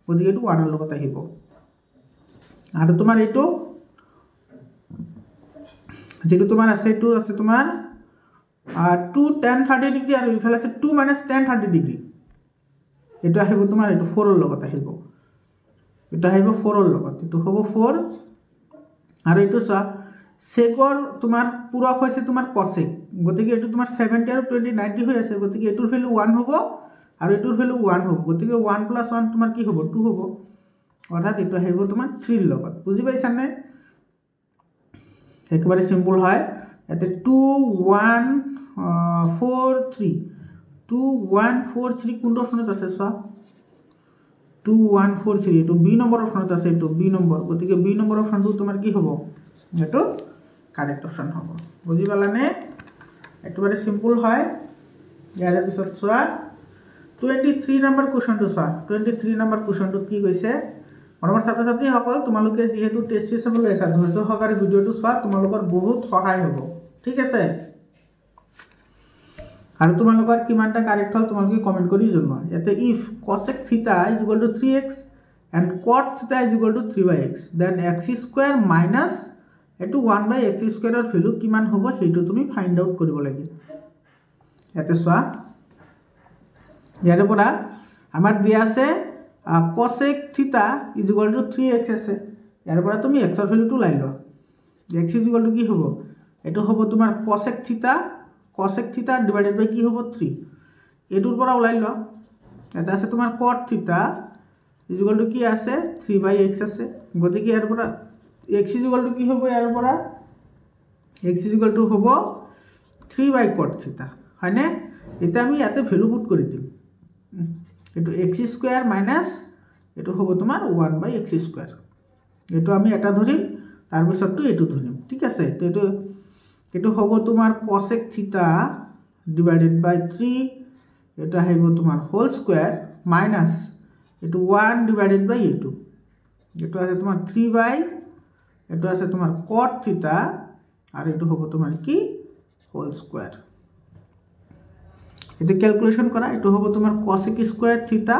গতিকে এটো 1 ৰ লগত আহিব আৰু তোমাৰ এটো যেটো তোমাৰ আছে এটো আছে তোমাৰ 2 tan 30 ডিগ্ৰী আৰু ইফালে আছে 2 - tan 30 ডিগ্ৰী এটো আহিব তোমাৰ এটো 4 ৰ লগত আহিব এটা আহিব 4 ৰ লগত এটো হ'ব 4 আৰু এটো চোৱা সেকৰ তোমাৰ পূৰক হৈছে তোমাৰ cosec গতিকে এটো তোমাৰ 70 আৰু 20 90 হৈ আছে গতিকে এটোৰ ভ্যালু 1 হ'ব আৰু এটোৰ ভ্যালু 1 হ'ব গতিকে 1 + 1 তোমাৰ কি হ'ব 2 হ'ব অৰ্থাৎ এটো আহিব তোমাৰ 3 ৰ লগত বুজি পাইছানে একেবাৰে সিম্পল হয় এতে 2 1 4 3 2 1 4 3 কোনটো অপশনত আছে চোৱা 2 1 4 3 এটো বি নম্বৰ অপশনত আছে এটো বি নম্বৰ গতিকে বি নম্বৰ অপশনটো তোমাৰ কি হ'ব এটো কাৰেক্ট অপশন হ'ব বুজি পালানে একেবাৰে সিম্পল হয় ইয়াৰ পিছত চোৱা 23 নম্বৰ কোৱেশ্চনটো চোৱা 23 নম্বৰ কোৱেশ্চনটো কি কৈছে মৰমৰ ছাত্ৰ ছাত্ৰী সকল তোমালোকে যেহেতু টেস্ট চাবলৈ লৈছা ধৈৰ্য সহকাৰে ভিডিওটো চোৱা তোমালোকৰ বহুত সহায় হ'ব ঠিক আছে আৰু তোমালোকৰ কিমানটা কাৰেক্ট হল তোমালোকে কমেন্ট কৰি জনোৱা ইয়াতে if cosec theta = 3x and cot theta = 3/x then x² - এটো 1/x² ৰ ভ্যালু কিমান হ'ব হেতু তুমি ফাইন্ড আউট কৰিব লাগে ইয়াতে চোৱা ইয়াৰে পৰা আমাৰ দিয়া আছে cosec থিটা = 3x আছে ইয়াৰ পৰা তুমি x ৰ ভ্যালুটো লাই লোৱা x = কি হ'ব এটো হ'ব তোমাৰ cosec থিটা ডিভাইডেড বাই কি হ'ব 3 এটোৰ পৰা ওলাই লোৱা এটা আছে তোমাৰ cot থিটা = কি আছে 3/x আছে গতিকে ইয়াৰ পৰা x = কি হ'ব ইয়াৰ পৰা x = হ'ব 3/cot থিটা হয়নে এটা আমি ইয়াতে ভ্যালু পুট কৰি দিম এটো x² মাইনাস এটো হ'ব তোমাৰ 1/x²। এটো আমি এটা ধৰিম তাৰ পিছতটো এটো ধৰিম ঠিক আছে তো এটো হ'ব তোমাৰ cosec থিটা ডিভাইডেড বাই 3 এটা আহিব তোমাৰ হোল স্কয়াৰ মাইনাস এটো 1 ডিভাইডেড বাই এটো আছে তোমাৰ 3 এটো আছে তোমাৰ cot থিটা আৰ এটো হ'ব তোমাৰ কি হোল স্কয়াৰ এটো ক্যালকুলেশন কৰা এটো হ'ব তোমাৰ cosec স্কয়াৰ থিটা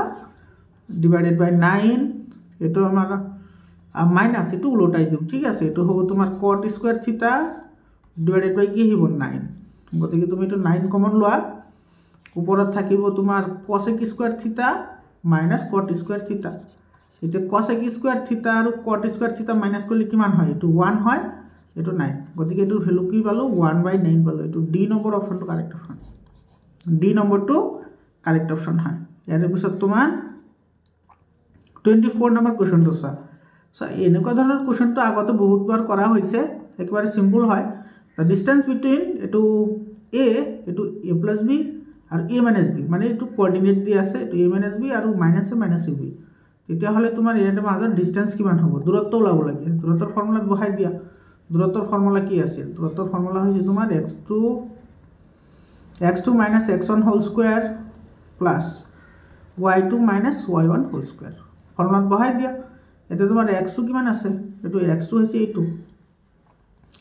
ডিভাইডেড বাই 9 এটো আমাৰ মাইনাস এটো উল্টাই দিম ঠিক আছে এটো হ'ব তোমাৰ cot স্কয়ার থিটা ডিভাইডেড বাই কি হ'ব 9 গতিকে তুমি এটো 9 কমন লোৱা উপৰত থাকিব তোমাৰ cosec স্কয়াৰ থিটা মাইনাস cot স্কয়াৰ থিটা এতে cosec স্কয়াৰ থিটা আৰু cot স্কয়াৰ থিটা মাইনাস কৰলে কিমান হয় এটো 1 হয় এটো 9 গতিকে এটোৰ ভ্যালু কি পালো 1/9 পালো এটো ডি নম্বৰ অপশনটো কাৰেক্ট অপশন ডি নম্বৰটো কাৰেক্ট অপশন হয় ইয়াৰ পিছত তোমাৰ 24 নম্বৰ কোৱেশ্চনটো চা সো এনেকুৱা ধৰণৰ কোৱেশ্চনটো আগতে বহুতবাৰ কৰা হৈছে একেবাৰে সিম্পল হয় the distance between এটো a এটো a plus b are a minus b মানে এটো কোঅর্ডিনেট দি আছে এটো a minus b are minus a minus b তেতিয়া হলে তোমাৰ এটাৰ মাজৰ ডিসটেন্স কিমান হ'ব দূৰত্ব ওলাব লাগে দূৰত্বৰ ফৰ্মুলা বহাই দিয়া দূৰত্বৰ ফৰ্মুলা কি আছিল দূৰত্বৰ ফৰ্মুলা হৈছে তোমাৰ x2 minus x1 whole square plus y2 minus y1 whole square formula বহাই দিয়া এতে তোমার x2 কিমান আছে এটো x2 হৈছে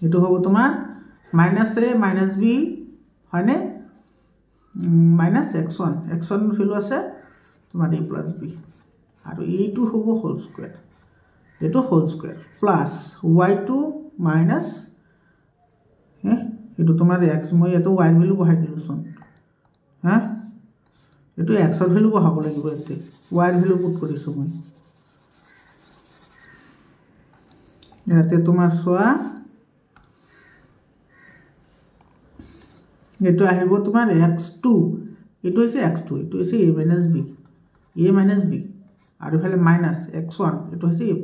এটো হ'ব তোমাৰ minus a minus b হয়নে minus x1 ভ্যালু আছে তোমাৰ a plus b আৰু এইটো হ'ব হোল স্কয়াৰ এটো whole square plus y2 minus এটো তোমাৰ x মই এটো y ভ্যালু বহাই দিলো সন হ্যাঁ এটো x ৰ ভ্যালু বহাব লাগিব এতে y ভ্যালু পুট কৰিছো মই ইয়াতে তোমাৰ সোয়া এটো আহিব তোমাৰ x2 এটো হৈছে x2 এটো হৈছে a minus b আৰু ফলে মাইনাস x1 এটো হৈছে a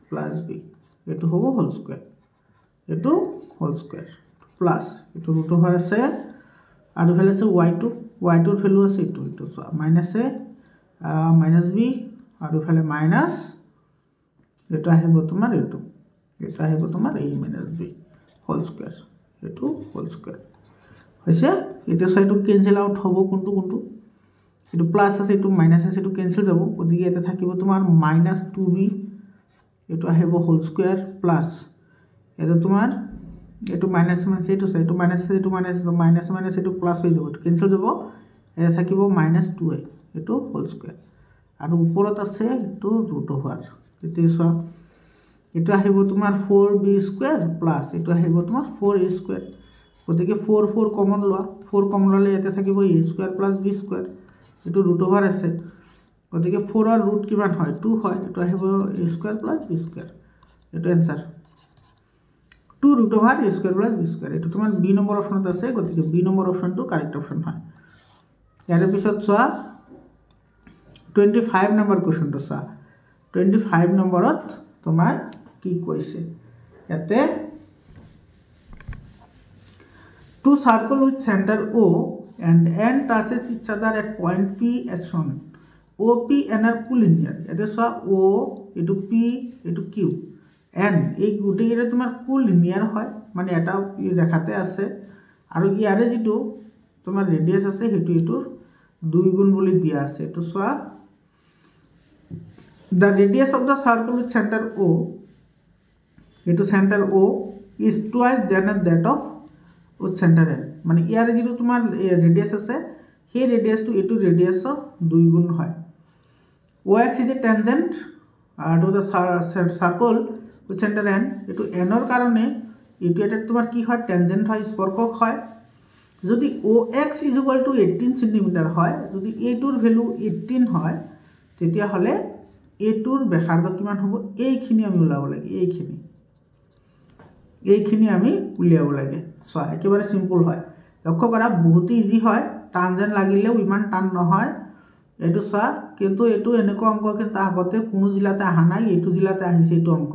plus b এটো হ'ব হোল স্কয়ার এটো হোল স্কয়ার প্লাস এটো রুট ওভার আছে আর ফলে আছে y2 এর ভ্যালু আছে এটো মাইনাস a মাইনাস b আর ফলে মাইনাস এটা আহিব তোমাৰ এটো এটা আহিব তোমাৰ a minus b whole square এটো হোল স্কয়ার হৈছে এটা সাইডটো ক্যান্সেল আউট হ'ব কোনটো এটো প্লাস আছে এটো মাইনাস আছে এটো ক্যান্সেল যাব ওদিকে এটা থাকিব তোমাৰ -2b এটো আহিব হোল স্কয়াৰ প্লাস এটা তোমাৰ এটো মাইনাস এটো আছে এটো মাইনাস আছে এটো মাইনাস এটো প্লাস হৈ যাব এটো ক্যান্সেল যাব এটা থাকিব -2a এটো হোল স্কয়ার আৰু ওপৰত আছে এটো ৰুট ওভাৰ এটো এটো আহিব তোমাৰ 4b² প্লাস এটো আহিব তোমাৰ 4a² গতিকে 4 কমন লোৱা 4 কমন ললে এতে থাকিব a² + b² এটো ৰুট ওভাৰ আছে গতিকে 4 ৰ ৰুট কিমান হয় 2 হয় এটো আহিব a² + b² এটো आंसर 2 √a² + b² এটো তোমাৰ বি নম্বৰ অপশনত আছে গতিকে বি নম্বৰ অপশনটো কাৰেক্ট অপশন হয় ইয়াৰ পিছত চোৱা 25 নম্বৰ কোৱেশ্চনটো চোৱা 25 নম্বৰত তোমাৰ কি কৈছে ইয়াতে two circle with center O and n touches each other at point P as shown OP n are collinear এতে চোৱা O এটো P এটো Q n এই গুটিকেইটা তোমাৰ collinear হয় মানে এটা ৰেখাতে আছে আৰু ইয়াৰে যেটো তোমাৰ ৰেডিয়াস আছে হেতু এটোৰ 2 গুণ বুলি দিয়া আছে এটো চোৱা the radius of the circle with center O এটো center O is twice than that of with center n মানে ইয়াৰে যেটো তোমাৰ ৰেডিয়াস আছে সেই ৰেডিয়াসটো এটো ৰেডিয়াসৰ 2 গুণ হয় OX is a tangent to the circle with center n এটো n ৰ কাৰণে এটো এটা তোমাৰ কি হয় tangent হয় স্পৰ্শক হয় যদি OX = 18 সেন্টিমিটাৰ হয়, যদি এটোৰ ভ্যালু 18 হয়, তেতিয়া হলে এটোৰ ব্যাসাৰ্ধ কিমান হ'ব এইখিনি আমি উলাব লাগে, এইখিনি আমি উলিয়াব লাগে। সো একেবাৰে সিম্পল হয়। লক্ষ্য কৰা বহুত ইজি হয়, টান যেন লাগিলেও ইমান টান নহয়। এটো সা কিন্তু এটো এনেকুৱা অংক কিন্তু আগতে কোনো জিলাতে আহা নাই, এটো জিলাতে আহিছে এটো অংক।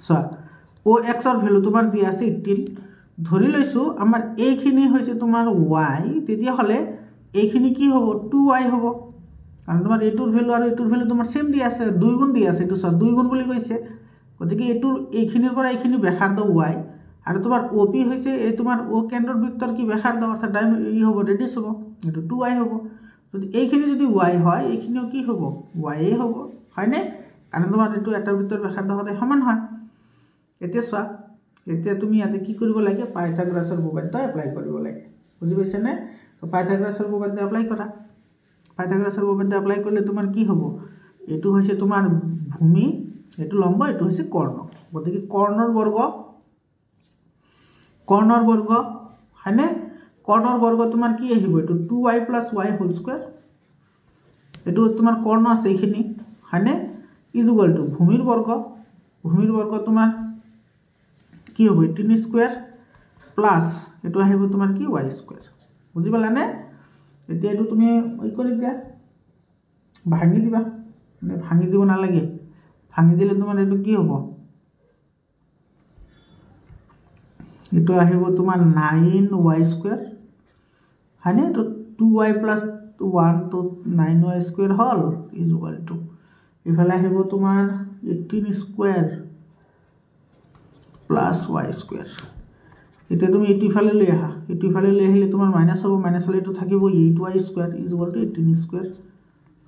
সো OX ৰ ভ্যালু তোমাৰ দিয়া আছে 18, ধৰি লৈছো আমাৰ এইখিনি হৈছে তোমাৰ y, তেতিয়া হলে এইখিনি কি হ'ব 2y হ'ব, কাৰণ তোমাৰ এটোৰ ভ্যালু আৰু এটোৰ ভ্যালু তোমাৰ সেম দিয়া আছে, 2 গুণ দিয়া আছে, এটো সব 2 গুণ বুলি কৈছে। গতিকে এটোৰ এইখিনিৰ পৰা এইখিনি ব্যাসাৰ্ধ y, আৰু তোমাৰ OP হৈছে এই তোমাৰ O কেন্দ্ৰৰ বৃত্তৰ কি ব্যাসাৰ্ধ, অৰ্থাৎ ই হ'ব ৰেডিয়াস হ'ব, এটো 2y হ'ব। যদি এইখিনি যদি y হয়, এইখিনিও কি হ'ব y এ হ'ব, হয়নে? কাৰণ তোমাৰ এটো এটা বৃত্তৰ ব্যাসাৰ্ধ সদায় সমান হয়। এতিয়া চোৱা, এতিয়া তুমি ইয়াতে কি কৰিব লাগে, পাইথাগোৰাছৰ উপপাদ্য এপ্লাই কৰিব লাগে। বুজি পাইছা নে? পাইথাগোৰাছৰ উপপাদ্য এপ্লাই কৰা। পাইথাগোৰাছৰ উপপাদ্য এপ্লাই কৰিলে তোমাৰ কি হ'ব, এটো হৈছে তোমাৰ ভূমি, এটো লম্ব, এটো হৈছে কৰ্ণ। গতিকে কৰ্ণৰ বৰ্গ হয়নে? কৰ্ণৰ বৰ্গ তোমাৰ কি আহিব, এটো 2y + y হোল স্কয়াৰ, এটো তোমাৰ কৰ্ণ আছে এইখিনি, হয়নে? = ভূমিৰ বৰ্গ তোমাৰ কি হ'ব 18 স্কয়াৰ প্লাস এটো আহিব তোমাৰ কি y স্কয়াৰ। বুজি পালানে? এতিয়া এটো তুমি ই কৰি দিয়া, ভাঙি দিবা, মানে ভাঙি দিব নালাগে, ভাঙি দিলে তোমাৰ এটো কি হ'ব, এটো আহিব তোমাৰ 9y স্কয়াৰ, হয়নে? তো 2y + 1 তো 9y স্কয়াৰ হল = ইফালে আহিব তোমাৰ 18 স্কয়ার প্লাস y স্কয়ার। এটা তুমি এটো ইফালে লৈ আহা, এটো ইফালে লৈ আহিলে তোমাৰ মাইনাস হ'ব, মাইনাস হলে এটো থাকিব 8y স্কয়াৰ = 18 স্কয়াৰ,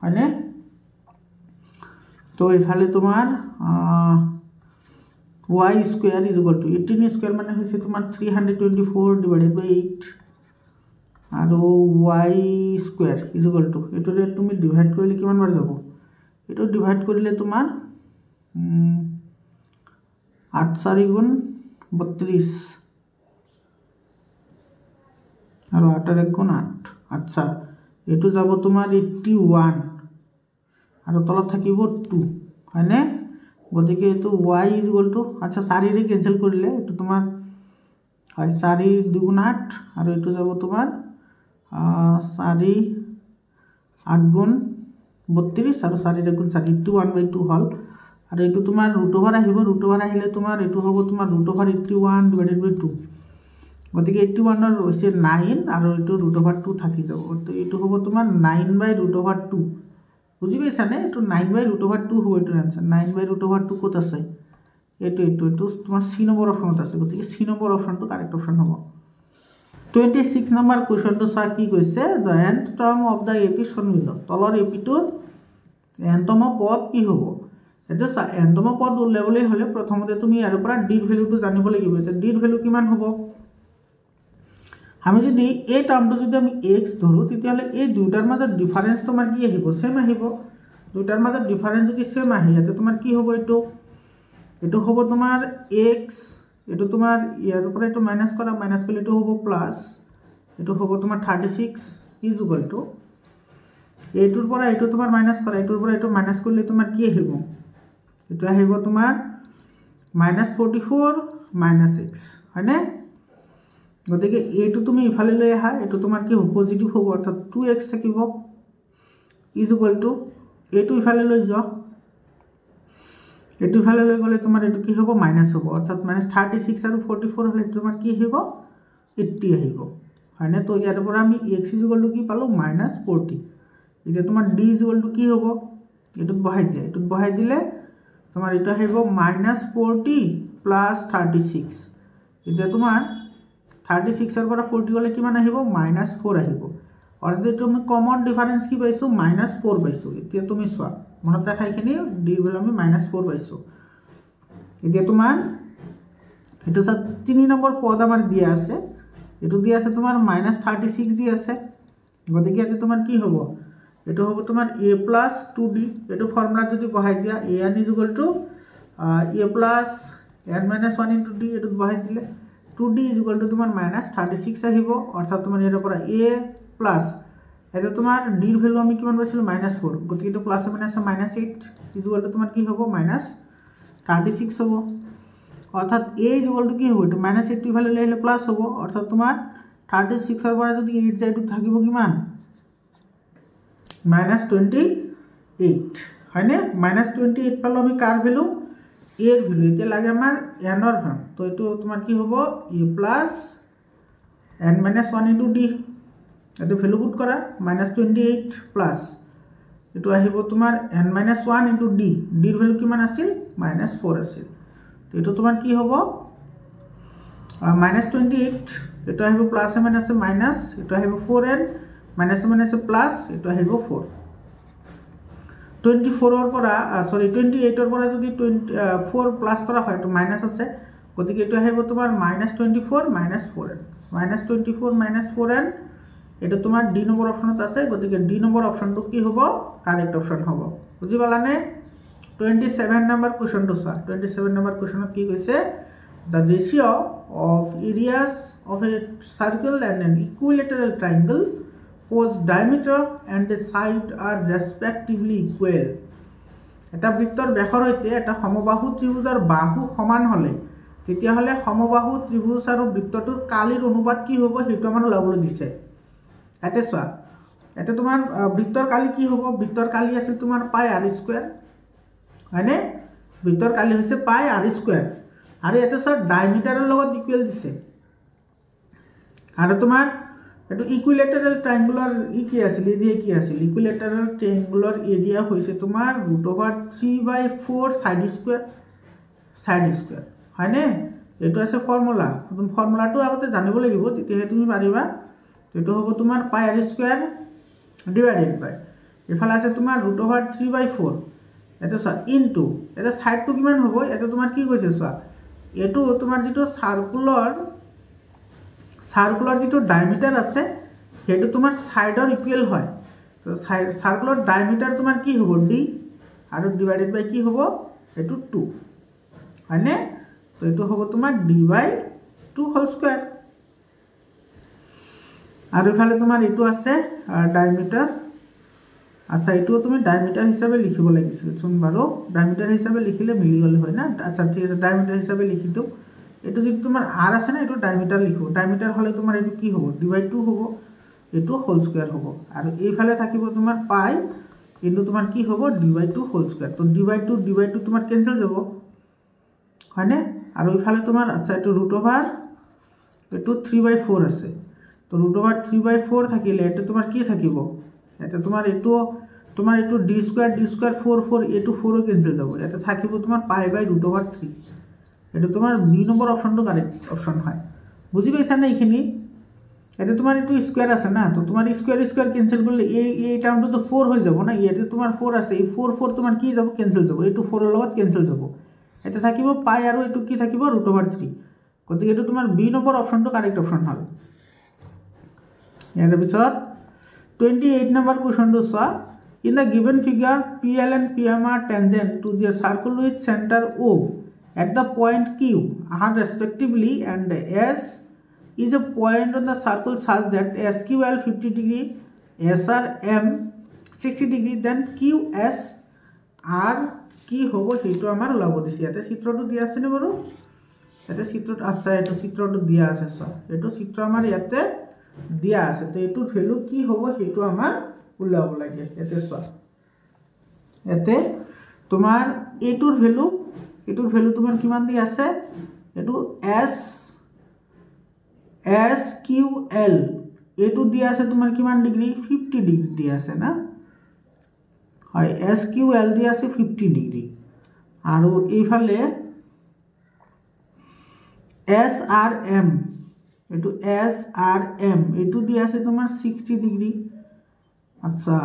হয়নে? তো ইফালে তোমাৰ y স্কয়াৰ = 18 স্কয়াৰ মানে হৈছে তোমাৰ 324/8, আৰু y স্কয়াৰ = এটোৰে তুমি ডিভাইড কৰিলে কিমান বাৰ যাব, এটো ডিভাইড কৰিলে তোমাৰ 8 × 4 = 32 আৰু 8 × 1 = 8। আচ্ছা, এটো যাব তোমাৰ 81 আৰু তলত থাকিব 2, হয়নে? গতিকে এটো y = আচ্ছা 4 ৰে ক্যান্সেল কৰিলে এটো তোমাৰ হয় 4 × 2 = 8, আৰু এটো যাব তোমাৰ 4 × 8 × 32 আৰু 4 × 1 = 4, 81/2 হল। আৰু এটো তোমাৰ ৰুট ওভাৰ আহিব, ৰুট ওভাৰ আহিলে তোমাৰ এটো হ'ব তোমাৰ √81/2। গতিকে 81 ৰ হৈছে 9 আৰু এটো √2 থাকি যাব, তো এটো হ'ব তোমাৰ 9/√2। বুজি পাইছা নে? এটো 9/√2 হ'ব, এটো आंसर 9/√2 কত আছে, এটো তোমাৰ C নম্বৰ অপশনত আছে। গতিকে C নম্বৰ অপশনটো কাৰেক্ট অপশন হ'ব। 26 নম্বৰ কোৱেশ্চনটো চা কি কৈছে, the nth term of the AP shown below, তলৰ AP টোৰ nতম পদ কি হ'ব। এটা চা nতম পদ উলিয়াবলৈ হলে প্ৰথমতে তুমি ইয়াৰ পৰা d ৰ ভ্যালুটো জানিব লাগিব। এটা d ৰ ভ্যালু কিমান হ'ব, আমি যদি এই টাৰ্মটো যদি আমি x ধৰো, তেতিয়াহলে এই দুটাৰ মাজৰ ডিফাৰেন্স তোমাৰ কি আহিব, সেম আহিব। দুটাৰ মাজৰ ডিফাৰেন্স যদি সেম আহে, ইয়াতে তোমাৰ কি হ'ব, এটো হ'ব তোমাৰ x, এটো তোমাৰ ইয়াৰ পৰা এটো মাইনাস কৰা, মাইনাস কৰিলে এটো হ'ব প্লাস, এটো হ'ব তোমাৰ 36 = এইটোৰ পৰা এটো তোমাৰ মাইনাস কৰা, এইটোৰ পৰা এটো মাইনাস কৰিলে তোমাৰ কি আহিব, এটো আহিব তোমাৰ -44 - x, হয়নে? গতিকে এইটো তুমি ইফালে লৈ আহা, এইটো তোমাৰ কি হ'ব, পজিটিভ হ'ব, অৰ্থাৎ 2x থাকিব = এইটো ইফালে লৈ যোৱা, এইটো ইফালে লৈ গলে তোমাৰ এইটো কি হ'ব, মাইনাস হ'ব, অৰ্থাৎ -36 আৰু 44 হলে তোমাৰ কি আহিব, 80 আহিব, হয়নে? তো ইয়াৰ পৰা আমি x = কি পালো, -40। এতিয়া তোমাৰ d = কি হ'ব, এটোত বহাই দিয়া, এটোত বহাই দিলে তোমাৰ এটা আহিব -40 + 36। এতিয়া তোমাৰ 36 ৰ পৰা 40 গলে কিমান আহিব, -4 আহিব, অৰ্থাৎ এটো আমি কমন ডিফাৰেন্স কি পাইছো, -4 পাইছো। এতিয়া তুমি চোৱা, মনত ৰাখা এইখিনি, d ৰ ভ্যালু আমি -4 পাইছো। এতিয়া তোমাৰ এটো 3 নম্বৰ পদ আমাৰ দিয়া আছে, এটো দিয়া আছে তোমাৰ -36 দি আছে। গতিকে এটো তোমাৰ কি হ'ব, এটো হ'ব তোমাৰ a + 2d, এটো ফর্মুলা যদি বহাই দিয়া, an = a + n - 1 * d, এটোত বহাই দিলে 2d ইজ ইকুয়াল টু তোমার -36 আহিব অর্থাৎ তোমার এর পৰা a প্লাস এটা তোমার d এর ভ্যালু আমি কিমান পাইছিলো -4 গতিকে এটা plus minus -8 is equal two তোমার কি হ'ব -36 হ'ব অর্থাৎ a ইজ ইকুয়াল টু কি হ'ব এটা -8 ভ্যালু লইলে প্লাস হ'ব অর্থাৎ তোমার 36 এর পৰা যদি 8 যায় তো থাকিব কিমান -28 হয়নে -28 পালো আমি কার ভ্যালু a এর ভ্যালু এতে লাগে আমার n এর ভ্যালু তো এটো তোমার কি হ'ব a প্লাস n - 1 * d এটো ভ্যালু পুট করা -28 প্লাস এটো আহিব তোমার n - 1 * d d এর ভ্যালু কিমান আছিল -4 আছিল তো এটো তোমার কি হ'ব -28 এটো আহিব প্লাস মাইনাসে মাইনাস এটো আহিব 4n মাইনাসে মাইনাসে প্লাস এটো আহিব 4 24 এর পৰা সৰি 28 এৰ পৰা যদি 4 প্লাস করা হয় তো মাইনাস আছে গতিকে এটো আহিব তোমার -24 - 4n -24 - 4n এটা তোমার ডি নম্বর অপশনত আছে গতিকে ডি নম্বর অপশনটো কি হ'ব কারেক্ট অপশন হ'ব বুঝি পালানে 27 নাম্বার কোশ্চেনটো চোৱা 27 নাম্বার কোশ্চেনত কি কৈছে the ratio of areas of a circle and an equilateral triangle whose diameter and the side are respectively equal এটা বৃত্তৰ ব্যাসৰ হৈতে এটা সমবাহু ত্ৰিভুজৰ বাহু সমান হলে তেতিয়া হলে সমবাহু ত্ৰিভুজ আৰু বৃত্তটোৰ কালিৰ অনুপাত কি হ'ব হেতু আমাৰ লাবলৈ দিছে এতে চোৱা এতে তোমাৰ বৃত্তৰ কালি কি হ'ব বৃত্তৰ কালি আছে তোমাৰ পাই r স্কয়াৰ হয়নে বৃত্তৰ কালি হৈছে পাই r স্কয়াৰ আৰু এতে স্যাৰ ডায়ামিটাৰৰ লগত ইকুৱেল দিছে আৰু তোমাৰ এটো ইকুইলেটাৰাল ট্ৰায়াঙ্গুলাৰ কি আছিল এৰিয়া কি আছিল ইকুইলেটাৰাল ট্ৰায়াঙ্গুলাৰ এৰিয়া হৈছে তোমাৰ √3/4 সাইড স্কয়াৰ হয়নে এটো আছে ফৰ্মুলা তুমি ফৰ্মুলাটো আগতে জানিব লাগিব তেতিয়া তুমি পাৰিবা এটো হ'ব তোমাৰ পাই r স্কয়াৰ ডিভাইডেড বাই এফালে আছে তোমাৰ √3/4 এটা চোৱা ইনটু এটা সাইডটো কিমান হ'ব এটা তোমাৰ কি কৈছে চোৱা এটো তোমাৰ যেটো সাৰ্কুলাৰ যেটো ডায়ামিটাৰ আছে হেতু তোমাৰ সাইডৰ ইকুয়াল হয় তো সাৰ্কুলাৰ ডায়ামিটাৰ তোমাৰ কি হ'ব d আৰু ডিভাইডেড বাই কি হ'ব এটো 2 হয়নে তো এটো হ'ব তোমার d/2 হোল স্কয়ার আৰু ইফালে তোমাৰ এটো আছে ডায়ামিটাৰ আচ্ছা এটো তুমি ডায়ামিটাৰ হিসাবে লিখিব লাগিছিল চোন বাৰো ডায়ামিটার হিসাবে লিখিলে মিলি গলে হয় না আচ্ছা ঠিক আছে ডায়ামিটার হিসাবে লিখি দাও এটো যদি তোমার r আছে না এটো ডায়ামিটার লিখো ডায়ামিটার হলে তোমার এটো কি হ'ব d/2 হ'ব এটো হোল স্কয়ার হ'ব আৰু এইফালে থাকিব তোমাৰ পাই কিন্তু তোমাৰ কি হ'ব d/2 হোল স্কয়াৰ তো d/2 তোমাৰ ক্যান্সেল যাব হয়নে আৰু এইফালে তোমাৰ আচ্ছা এটো এটো 3/4 আছে তো √3/4 থাকিলে এটো তোমাৰ কি থাকিব এটা তোমাৰ এটো d স্কয়াৰ 4 এটো 4 ক্যান্সেল যাব এটা থাকিব তোমাৰ π/√3 এটা তোমার বি নম্বর অপশনটো কারেক্ট অপশন হয় বুঝি পাইছা না এইখিনি এটা তোমার একটু স্কয়ার আছে না তো তোমার স্কয়ার ক্যান্সেল করলে এই টার্মটো তো 4 হয়ে যাব না এটা তোমার 4 আছে এই 4 তোমার কি যাব ক্যান্সেল যাব এটো 4 এর লগত ক্যান্সেল যাব এটা থাকিব পাই আৰু এটো কি থাকিব √3 গতিকে এটা তোমাৰ বি নম্বৰ অপশনটো কাৰেক্ট অপশন হল ইয়াৰ পিছত 28 নম্বৰ কোশ্চনটো চোৱা in the given figure PL and PM are tangent to the circle with center O at the point Q are respectively and S is a point on the circle such that SQL 50 degree, SRM 60 degree, then QS R কি হ'ব হেতু আমাৰ ওলাব দিছে ইয়াতে চিত্ৰটো দিয়া আছে নে বাৰু ইয়াতে চিত্ৰত আচ্ছা এটো চিত্ৰটো দিয়া আছে সো এটো চিত্ৰ আমাৰ ইয়াতে দিয়া আছে তো এটোৰ ভ্যালু কি হ'ব হেতু আমাৰ ওলাব লাগে ইয়াতে সো ইয়াতে তোমাৰ এটোৰ ভ্যালু তোমাৰ কিমান দি আছে এটো SQL এটো দি আছে তোমাৰ কিমান ডিগ্ৰী 50 ডিগ্ৰী দি আছে না হয় SQL দি আছে 50 ডিগ্ৰী আৰু এইফালে SRM এটো দি আছে তোমাৰ 60 ডিগ্ৰী আচ্ছা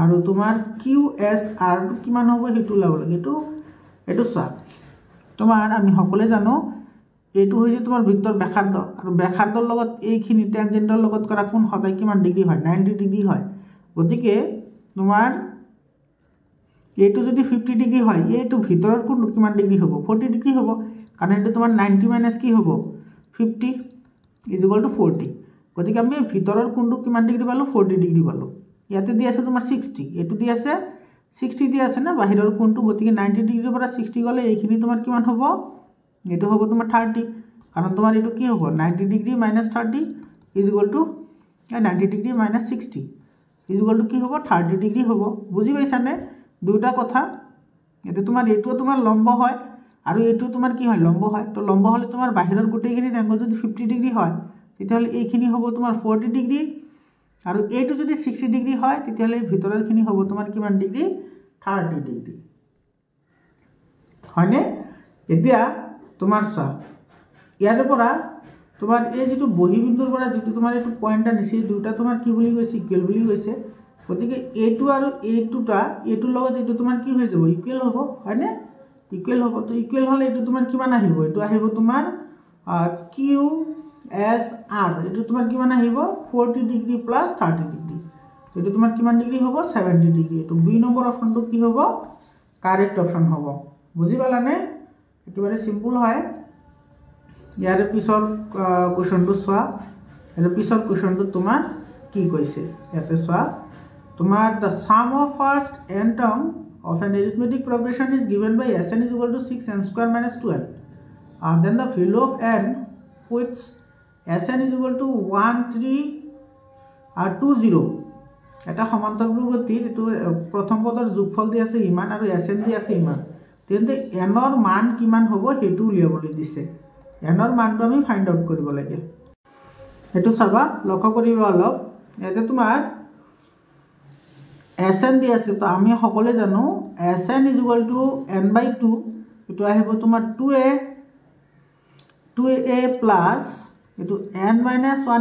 আৰু তোমাৰ QSR টো কিমান হ'ব হেতু লাভ লাগে এটো চা তোমাৰ আমি সকলে জানো এটো হৈছে তোমাৰ বৃত্তৰ ব্যাসাৰ্ধ আৰু ব্যাসাৰ্ধৰ লগত এইখিনি ট্যানজেন্টৰ লগত কৰা কোণ সদায় কিমান ডিগ্ৰী হয় 90 ডিগ্ৰী হয় গতিকে তোমাৰ এটো যদি 50 ডিগ্ৰী হয় এটো ভিতৰৰ কোণ কিমান ডিগ্ৰী হ'ব 40 ডিগ্ৰী হ'ব কাৰণ এটো তোমাৰ 90 মাইনাস কি হ'ব 50 = 40 গতিকে আমি ভিতৰৰ কোণটো কিমান ডিগ্ৰী পালোঁ 40 ডিগ্ৰী পালোঁ ইয়াতে দি আছে তোমাৰ 60 এটো দি আছে 60 দি আছে না বাহিৰৰ কোণটো গতিকে 90 ডিগ্ৰীৰ পৰা 60 গ'লে এইখিনি তোমাৰ কিমান হ'ব এটো হ'ব তোমাৰ 30 কাৰণ তোমাৰ এটো কি হ'ব 90 ডিগ্ৰী - 30 = 90 ডিগ্ৰী - 60 = কি হ'ব 30 ডিগ্ৰী হ'ব বুজি পাইছানে দুটা কথা এতে তোমাৰ এটো তোমাৰ লম্ব হয় আৰু এটো তোমাৰ কি হয় লম্ব হয় তো লম্ব হলে তোমাৰ বাহিৰৰ গোটেইখিনি এংগল যদি 50 ডিগ্ৰী হয় তেতিয়াহলে এইখিনি হ'ব তোমাৰ 40 ডিগ্ৰী আৰু এইটো যদি 60 ডিগ্ৰী হয় তেতিয়াহলে ভিতৰৰখিনি হ'ব তোমাৰ কিমান ডিগ্ৰী 30 ডিগ্ৰী হয়নে এতিয়া তোমাৰ চা ইয়াৰ পৰা তোমাৰ এই যেটো বহিবিন্দুৰ পৰা যেটো তোমাৰ এটো পয়েন্ট আনিছে দুটা তোমাৰ কি বুলি কৈছে ইকুৱেল বুলি কৈছে গতিকে এটো আৰু এটোটা এটোৰ লগত এটো তোমাৰ কি হৈ যাব ইকুৱেল হ'ব হয়নে ইকুৱেল হ'ব তো ইকুৱেল হলে এটো তোমাৰ কিমান আহিব এটো আহিব তোমাৰ কিউ এস আৰ এটো তোমাৰ কিমান আহিব 40 ডিগ্ৰী প্লাস 30 ডিগ্ৰী এটো তোমাৰ কিমান ডিগ্ৰী হ'ব 70 ডিগ্ৰী এটো বি নম্বৰ অপশনটো কি হ'ব কাৰেক্ট অপশন হ'ব বুজি পালানে একেবাৰে সিম্পল হয় ইয়াৰ পিছৰ কোৱেশ্চনটো চোৱা এৰ পিছৰ কোৱেশ্চনটো তোমাৰ কি কৈছে ইয়াতে চোৱা তোমাৰ the sum of first n term of an arithmetic progression is given by Sn = 6n² - 12 then the value of n which Sn = 1320 এটা সমান্তৰাল গতিৰ এটো প্ৰথম পদৰ যোগফল দি আছে ইমান আৰু Sn দি আছে ইমান তেন্তে n ৰ মান কিমান হ'ব হেতু উলিয়াবলৈ দিছে n ৰ মানটো আমি ফাইন্ড আউট কৰিব লাগে এটো চাবা লক্ষ্য কৰিবা অলপ এতে তোমাৰ Sn দি আছে তো আমি সকলে জানো Sn = n/2 এটো আহিব তোমাৰ 2a প্লাস এটো n - 1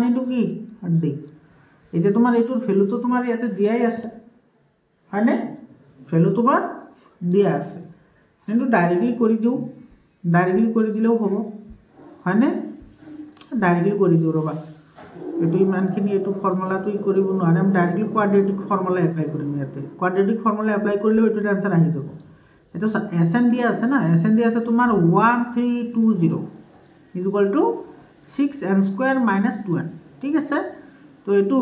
ইনটু কি d এটা তোমার এটোর ভ্যালু তো তোমার ইয়াতে দিয়াই আছে হয়নে ভ্যালু তোমার দিয়া আছে কিন্তু ডাইরেক্টলি কৰি দিলেও হ'ব হয়নে ডাইৰেক্টলি কৰি দিও ৰবা এটো ইমানখিনি এটো ফৰ্মুলাটো কৰিব নোৱাৰে আমি ডাইৰেক্টলি কোয়াড্ৰেটিক ফৰ্মুলা এপ্লাই কৰিম ইয়াতে কোয়াড্ৰেটিক ফৰ্মুলা এপ্লাই কৰিলেও এটো आंसर আহি যাব এটো Sn দিয়া আছে না Sn দিয়া আছে তোমাৰ 1320 = 6n² - 2n ঠিক আছে তো এটো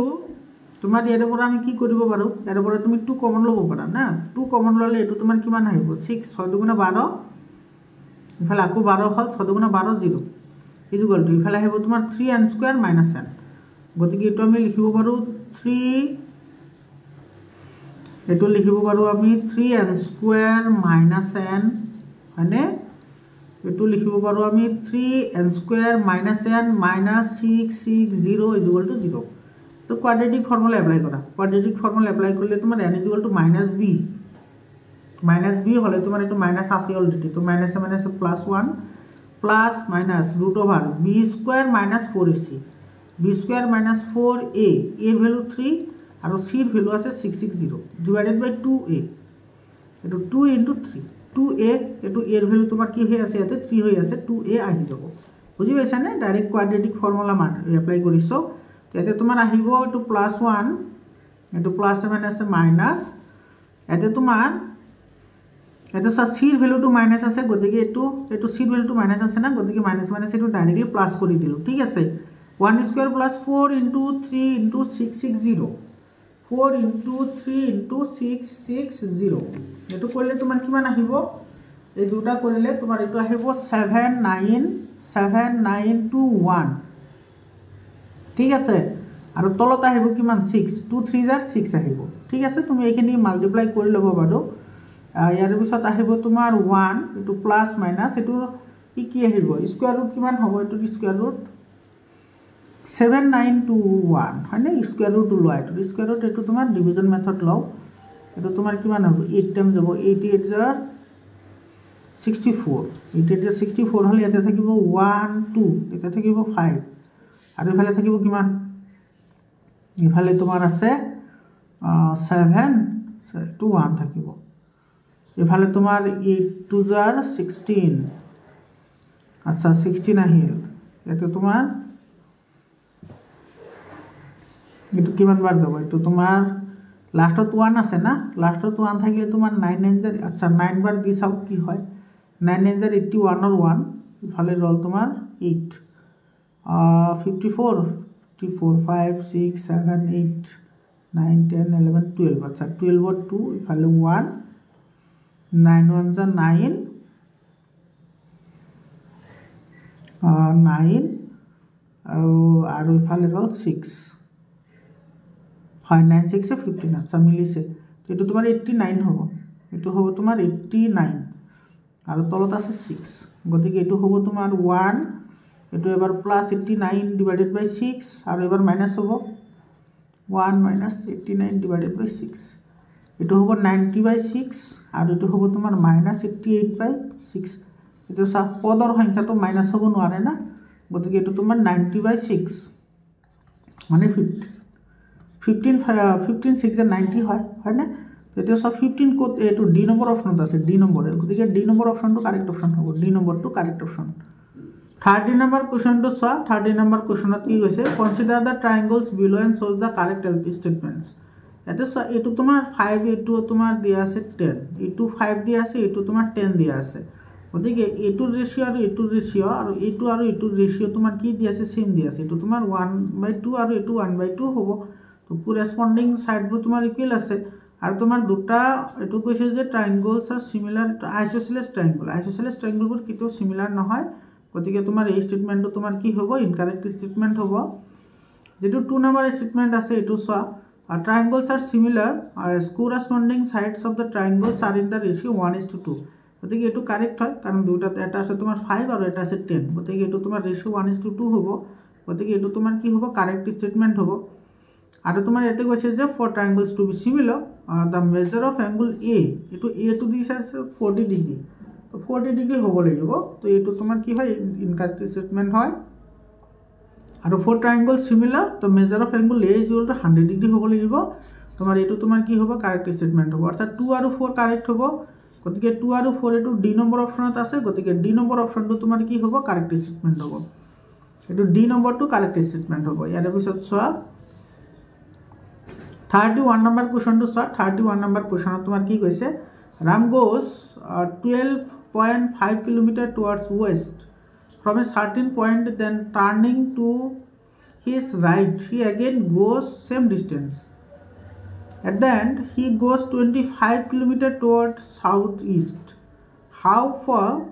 তোমাৰ ইয়াৰ পৰা আমি কি কৰিব পাৰো ইয়াৰ পৰা তুমি 2 কমন লব পাৰা না 2 কমন ললে এটো তোমাৰ কিমান আহিব 6 6 * 12 ইফালে আকো 12 হল 6 * 12 0 = ইফালে আহিব তোমাৰ 3n² - n গতিকে এটো আমি লিখিব পাৰো 3 এটো লিখিব পাৰো আমি 3n² - n হয়নে এটো লিখিব পাৰো আমি 3n² - n - 660 = 0 তো কোয়াড্রেটিক ফর্মুলা এপ্লাই করা কোয়াড্রেটিক ফর্মুলা এপ্লাই করলে তোমার n = -b হলে তোমার এটো মাইনাস আছে অলরেডি তো মাইনাসে মাইনাসে +1 plus minus √b² - 4ac b² - 4a এর ভ্যালু 3 আর c এর ভ্যালু আছে 660 ডিভাইডেড বাই 2a এটো 2 * 3 2a এটো এর ভ্যালু তোমার কি হই আছে এতে 3 হই আছে 2a আহি যাব বুঝি পাইছা না ডাইরেক্ট কোয়াড্রেটিক ফর্মুলা মান এপ্লাই কৰিছো এতে তোমাৰ আহিব এটো +1 এটো প্লাস মাইনাস মাইনাস এতে তোমাৰ এটো c এর ভ্যালুটো মাইনাস আছে গতিকে এটো c এর ভ্যালুটো মাইনাস আছে না গতিকে মাইনাস মাইনাস এটো ডাইরেক্টলি প্লাস কৰি দিলো ঠিক আছে 1² + 4 * 3 * 660 4 * 3 * 660 এটো করলে তোমার কিমান আহিব এই দুটা কৰিলে তোমাৰ এটো আহিব 79721 ঠিক আছে আৰু তলত আহিব কিমান 6 2 3 * 6 আহিব ঠিক আছে তুমি এইখিনি মাল্টিপ্লাই কৰি লব পাৰো ইয়াৰ পিছত আহিব তোমাৰ 1 এটো প্লাস মাইনাস এটো কি আহিব স্কয়ার রুট কিমান হ'ব এটো স্কয়ার রুট 7921 হয়নে স্কয়ার রুট লয় এটো স্কয়ার রুট এটো তোমাৰ ডিভিজন মেথড লও এটো তোমাৰ কিমান হ'ব 8 টাইম যাব 88 * 64 88 * 64 হলে এটা থাকিব 1 2 এটা থাকিব 5 আর ইফালে থাকিব কিমান ইফালে তোমার আছে 7 2 1 থাকিব ইফালে তোমার 8 2 * 16 আচ্ছা 16 আহিল এতে তোমার এটো কিমান বার দেব এটো তোমার লাস্টত 1 আছে না লাস্টত 1 থাকিলে তোমার 9 9 আচ্ছা 9 বার দি চাও কি হয় 9 9 81 और 1 ইফালে রল তোমার 8 54 5 6 7 8 9 10 11 12 আচ্ছা 12 2 ইফালে 1 9 1 যা 9 9 আৰু ইফালে হ'ল 6 হয় 9 6 15 আচ্ছা মিলিছে এইটো তোমাৰ 89 হ'ব এইটো হ'ব তোমাৰ 89 আৰু তলত আছে 6 গতিকে এইটো হ'ব তোমাৰ 1 এইটো এবাৰ প্লাস 89 ডিভাইডেড বাই 6 আৰু এবাৰ মাইনাস হ'ব 1 minus 89 divided by 6 এইটো হ'ব 90 by 6 আৰু এইটো হ'ব তোমাৰ minus 88 by 6 এইটো সব পদৰ সংখ্যাটো মাইনাস হ'ব নোৱাৰে না গতিকে এইটো তোমাৰ 90 by 6 মানে 15 6 90 হয় না এইটো সব 15 কোড এইটো ডি নম্বৰ অপশনত আছে ডি নম্বৰ গতিকে ডি নম্বৰ অপশনটো কাৰেক্ট অপশন হ'ব ডি নম্বৰটো correct option 30 number question to solve 30 number question কি হৈছে consider the triangles below and shows the correct statements এতে এটো তোমার 5 এটো তোমার দিয়া আছে 10 এটো 5 দিয়া আছে এটো তোমার 10 দিয়া আছে ওদিকে এটোর রেশিও আর এটোর রেশিও আর এটোর রেশিও তোমার কি দিয়া আছে সেম দিয়া আছে এটো তোমার 1/2 আর এটো 1/2 হবে তো করেসপন্ডিং সাইডবোৰ তোমাৰ ইকুয়াল আছে আৰ তোমাৰ দুটা এটো কইছে যে ট্ৰায়াঙ্গলস আৰ সিমিলাৰ আইসোসেলেস ট্ৰায়াঙ্গলবোৰ কিটো সিমিলার নহয় গতিকে তোমার এই স্টেটমেন্টটো তোমার কি হবে ইনকারেক্ট স্টেটমেন্ট হবে যেটো 2 নাম্বার স্টেটমেন্ট আছে এটো সোয়া triangles are similar corresponding sides of the triangles are in the ratio 1:2 গতিকে এটো কারেক্ট হয় কারণ দুইটা এটা আছে তোমার 5 আর এটা আছে 10 গতিকে এটো তোমার রেশিও 1:2 হবে গতিকে এটো তোমার কি হবে কারেক্ট স্টেটমেন্ট হবে আর তোমার এতে কইছে যে for triangles to be similar the measure of angle a এটো a to দিছে আছে 40 ডিগ্রি তো 40 ডিগ্রি হ'ব লাগিব তো এটো তোমার কি হয় ইনকারেক্ট স্টেটমেন্ট হয় আর ফোর ট্রায়াঙ্গল সিমিলার তো measure of angle a = 100 degree হ'ব লাগিব তোমার এটো তোমার কি হ'ব কারেক্ট স্টেটমেন্ট হ'ব অর্থাৎ 2 আর 4 কারেক্ট হ'ব গতিকে 2 আর 4 এটো ডি নম্বৰ অপশনত আছে গতিকে ডি নম্বৰ অপশনটো তোমাৰ কি হ'ব কাৰেক্ট স্টেটমেন্ট হ'ব এটো ডি নম্বৰটো কাৰেক্ট স্টেটমেন্ট হ'ব ইয়াৰ পিছত চোৱা 31 নম্বৰ কোৱেশ্চনটো চোৱা 31 নম্বৰ কোৱেশ্চনত তোমাৰ কি কৈছে Ram goes 12.5 kilometer towards west from a certain point, then turning to his right he again goes same distance. At the end he goes 25 kilometer towards southeast. How far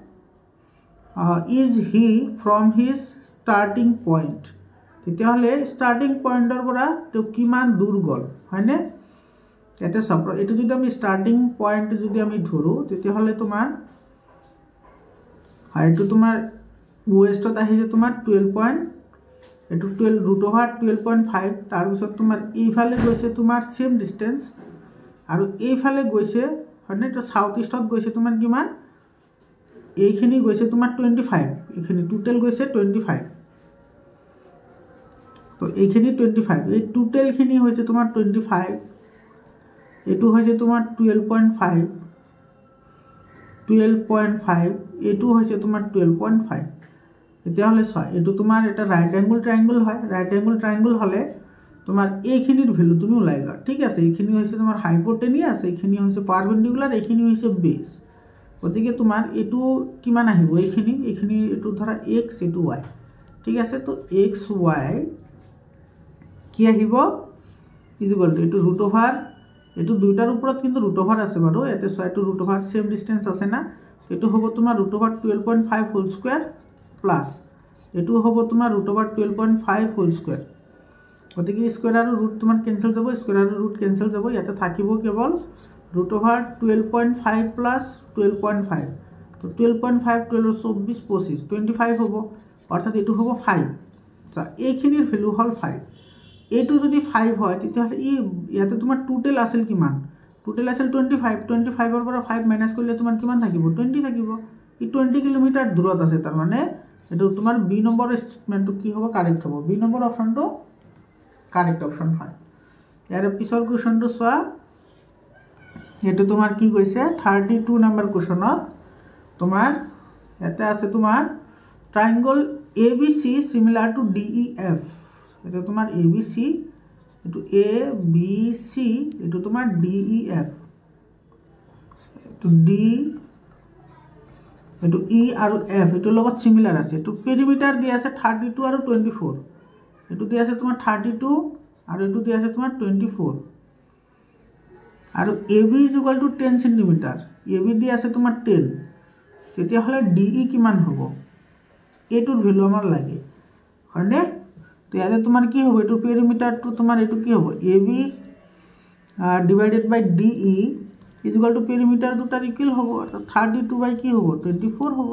is he from his starting point? তেতিয়াহলে starting পয়েন্টৰ পৰা তো কিমান দূৰ গল হয়নে এতে সব এটো যদি আমি স্টাৰ্টিং পয়েন্ট যদি আমি ধৰো তেতিয়াহলে তোমাৰ হাইটো তোমাৰ ওয়েস্টত আহিছে তোমাৰ 12 এটো 12 √12.5 তাৰ পিছত তোমাৰ এইফালে গৈছে তোমাৰ সেম ডিসটেন্স আৰু এইফালে গৈছে হয়নে তো সাউথ ইষ্টত গৈছে তোমাৰ কিমান এইখিনি গৈছে তোমাৰ 25 এইখিনি টোটাল গৈছে 25 তো এইখিনি 25 এই টোটাল খিনি হৈছে তোমাৰ 25 এটো হৈছে তোমাৰ 12.5 এটো হৈছে তোমাৰ 12.5 এতিয়া হলে ছয় এটো তোমাৰ এটা ৰাইট অ্যাঙ্গেল ট্ৰায়াঙ্গল হয় ৰাইট অ্যাঙ্গেল ট্ৰায়াঙ্গল হলে তোমাৰ এইখিনিৰ ভ্যালু তুমি উলাই লোৱা ঠিক আছে এইখিনি হৈছে তোমাৰ হাইপোটেনিয়াস এইখিনি হৈছে পাৰপেন্ডিকুলাৰ এইখিনি হৈছে বেস গতিকে তোমাৰ এটো কিমান আহিব এইখিনি এটো ধৰা x এটো y ঠিক আছে তো x y কি আহিব ইকুয়াল টু এটো √ এটো দুইটাৰ ওপৰত কিন্তু √ আছে বাৰু এতে ছয় টু √ সেম ডিসটেন্স আছে না এটো হ'ব তোমাৰ √12.5 হোল স্কয়াৰ প্লাস এটো হ'ব তোমাৰ √12.5 হোল স্কয়াৰ গতিকে স্কয়াৰ আৰু ৰুট তোমাৰ ক্যান্সেল যাব স্কয়াৰ আৰু ৰুট ক্যান্সেল যাব ইয়াতে থাকিব কেৱল √12.5 প্লাস 12.5 তো 12.5 12 24 25 25 হ'ব অৰ্থাৎ এটো হ'ব 5 আচ্ছা এইখিনিৰ ভ্যালু হল 5 এটো যদি 5 হয় তেতিয়াহলে ইয়াতে তোমাৰ টোটাল আছিল কিমান টোটাল আছিল 25 এৰ পৰা 5 মাইনাস কৰিলে তোমাৰ কিমান থাকিব 20 থাকিব ই 20 কিলোমিটাৰ দূৰত আছে তাৰ মানে এটো তোমাৰ বি নম্বৰ স্টেটমেন্টটো কি হ'ব কাৰেক্ট হ'ব বি নম্বৰ অপশনটো কাৰেক্ট অপশন হয় ইয়াৰ পিছৰ কোৱেশ্চনটো চোৱা এটো তোমাৰ কি কৈছে 32 নম্বৰ কোৱেশ্চনত তোমাৰ এতে আছে তোমাৰ triangle ABC similar to DEF এটা তোমার ABC এটো ABC এটো তোমার DEF এটো DEF এইটো ই আৰু এফ এইটোৰ লগত চিমিলাৰ আছে এইটো পেৰিমিটাৰ দি আছে 32 আৰু 24 এইটো দি আছে তোমাৰ 32 আৰু এইটো দি আছে তোমাৰ 24 আৰু AB = 10 সেন্টিমিটাৰ AB দি আছে তোমাৰ 10 তেতিয়া হলে DE কিমান হ'ব এইটোৰ ভ্যালু আমাৰ লাগে হয়নে তো ইয়াতে তোমাৰ কি হ'ব এইটো পেৰিমিটাৰটো তোমাৰ এইটো কি হ'ব AB divided by DE = perimeter দুটাৰ ইকুৱেল হ'ব অৰ্থাৎ 32 বাই কি হ'ব 24 হ'ব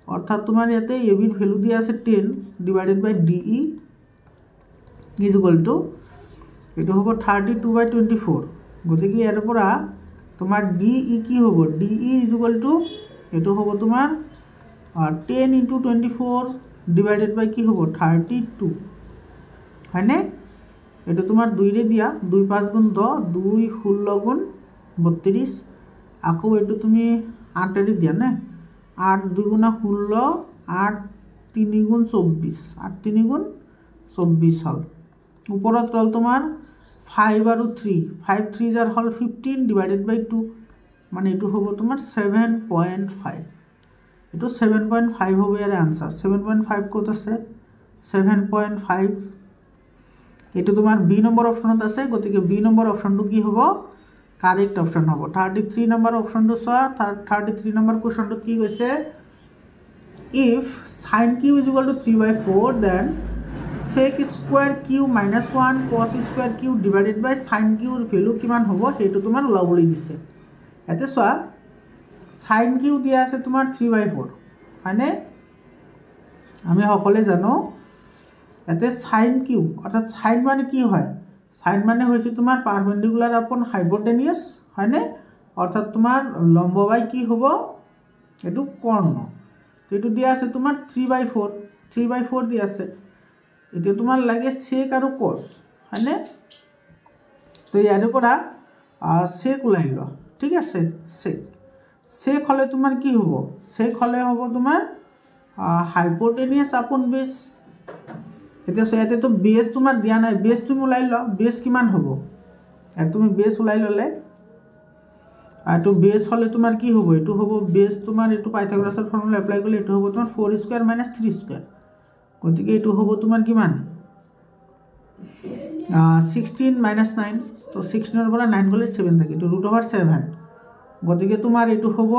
অৰ্থাৎ তোমাৰ ইয়াতে AB ৰ ভ্যালু দি আছে 10 divided by DE = এইটো হ'ব 32 বাই 24 গতিকে ইয়াৰ পৰা তোমাৰ DE কি হ'ব DE = এইটো হ'ব তোমাৰ 10 * 24 divided by কি হ'ব 32 হয়নে এইটো তোমাৰ 2 ৰে দিয়া 2 5 গুণ 10 2 16 গুণ 32 আকৌ এইটো তুমি 8 ৰে দিয়া না 8 2 গুণ 16 8 3 গুণ 24 8 3 গুণ 24 হল ওপৰত ৰল তোমাৰ 5 আৰু 3 5 3 জাৰ হল 15 divided by 2 মানে এইটো হ'ব তোমাৰ 7.5 এইটো 7.5 হ'ব ইয়াৰ আনসাৰ 7.5 কত আছে 7.5 এইটো তোমাৰ বি নম্বৰ অপচনত আছে গতিকে বি নম্বৰ অপচনটো কি হ'ব কাৰেক্ট অপশন হ'ব 33 নম্বৰ অপশনটো চোৱা 33 নম্বৰ কোৱেশ্চনটো কি কৈছে if sin q = 3/4 then sec square q - 1 cos square q divided by sin q ৰ ভ্যালু কিমান হ'ব সেইটো তোমাৰ ওলাবলৈ দিছে এতে চোৱা sin q দিয়া আছে তোমাৰ 3/4 হয়নে আমি সকলে জানো এতে sin q অৰ্থাৎ sin মানে কি হয় sin মানে হৈছে তোমাৰ পাৰপেন্ডিকুলাৰ আপন হাইপোটেনিয়াস হয়নে অৰ্থাৎ তোমাৰ লম্ব বাই কি হ'ব এটো কৰ্ণ এটো দিয়া আছে তোমাৰ 3/4 দিয়া আছে এটো তোমাৰ লাগে sec আৰু cos হয়নে তো ইয়াৰ পৰা sec ওলাই ল ঠিক আছে sec হলে তোমাৰ কি হ'ব sec হলে হ'ব তোমাৰ হাইপোটেনিয়াস আপন বেস এটা সেয়াতে তো বেস তোমার দিয়া নাই বেস তুমি ওলাই ল বেস কিমান হ'ব আর তুমি বেস ওলাই ললে আর তো বেস হলে তোমার কি হ'ব এটো হ'ব বেস তোমার এটো পাইথাগোরাসের ফর্মুলা অ্যাপ্লাই করলে এটো হ'ব তোমার 4² - 3² গতিকে এটো হ'ব তোমার কিমান 16 - 9 তো 16 এর পৰা 9 গলে 7 থাকে এটো √7 গতিকে তোমাৰ এটো হ'ব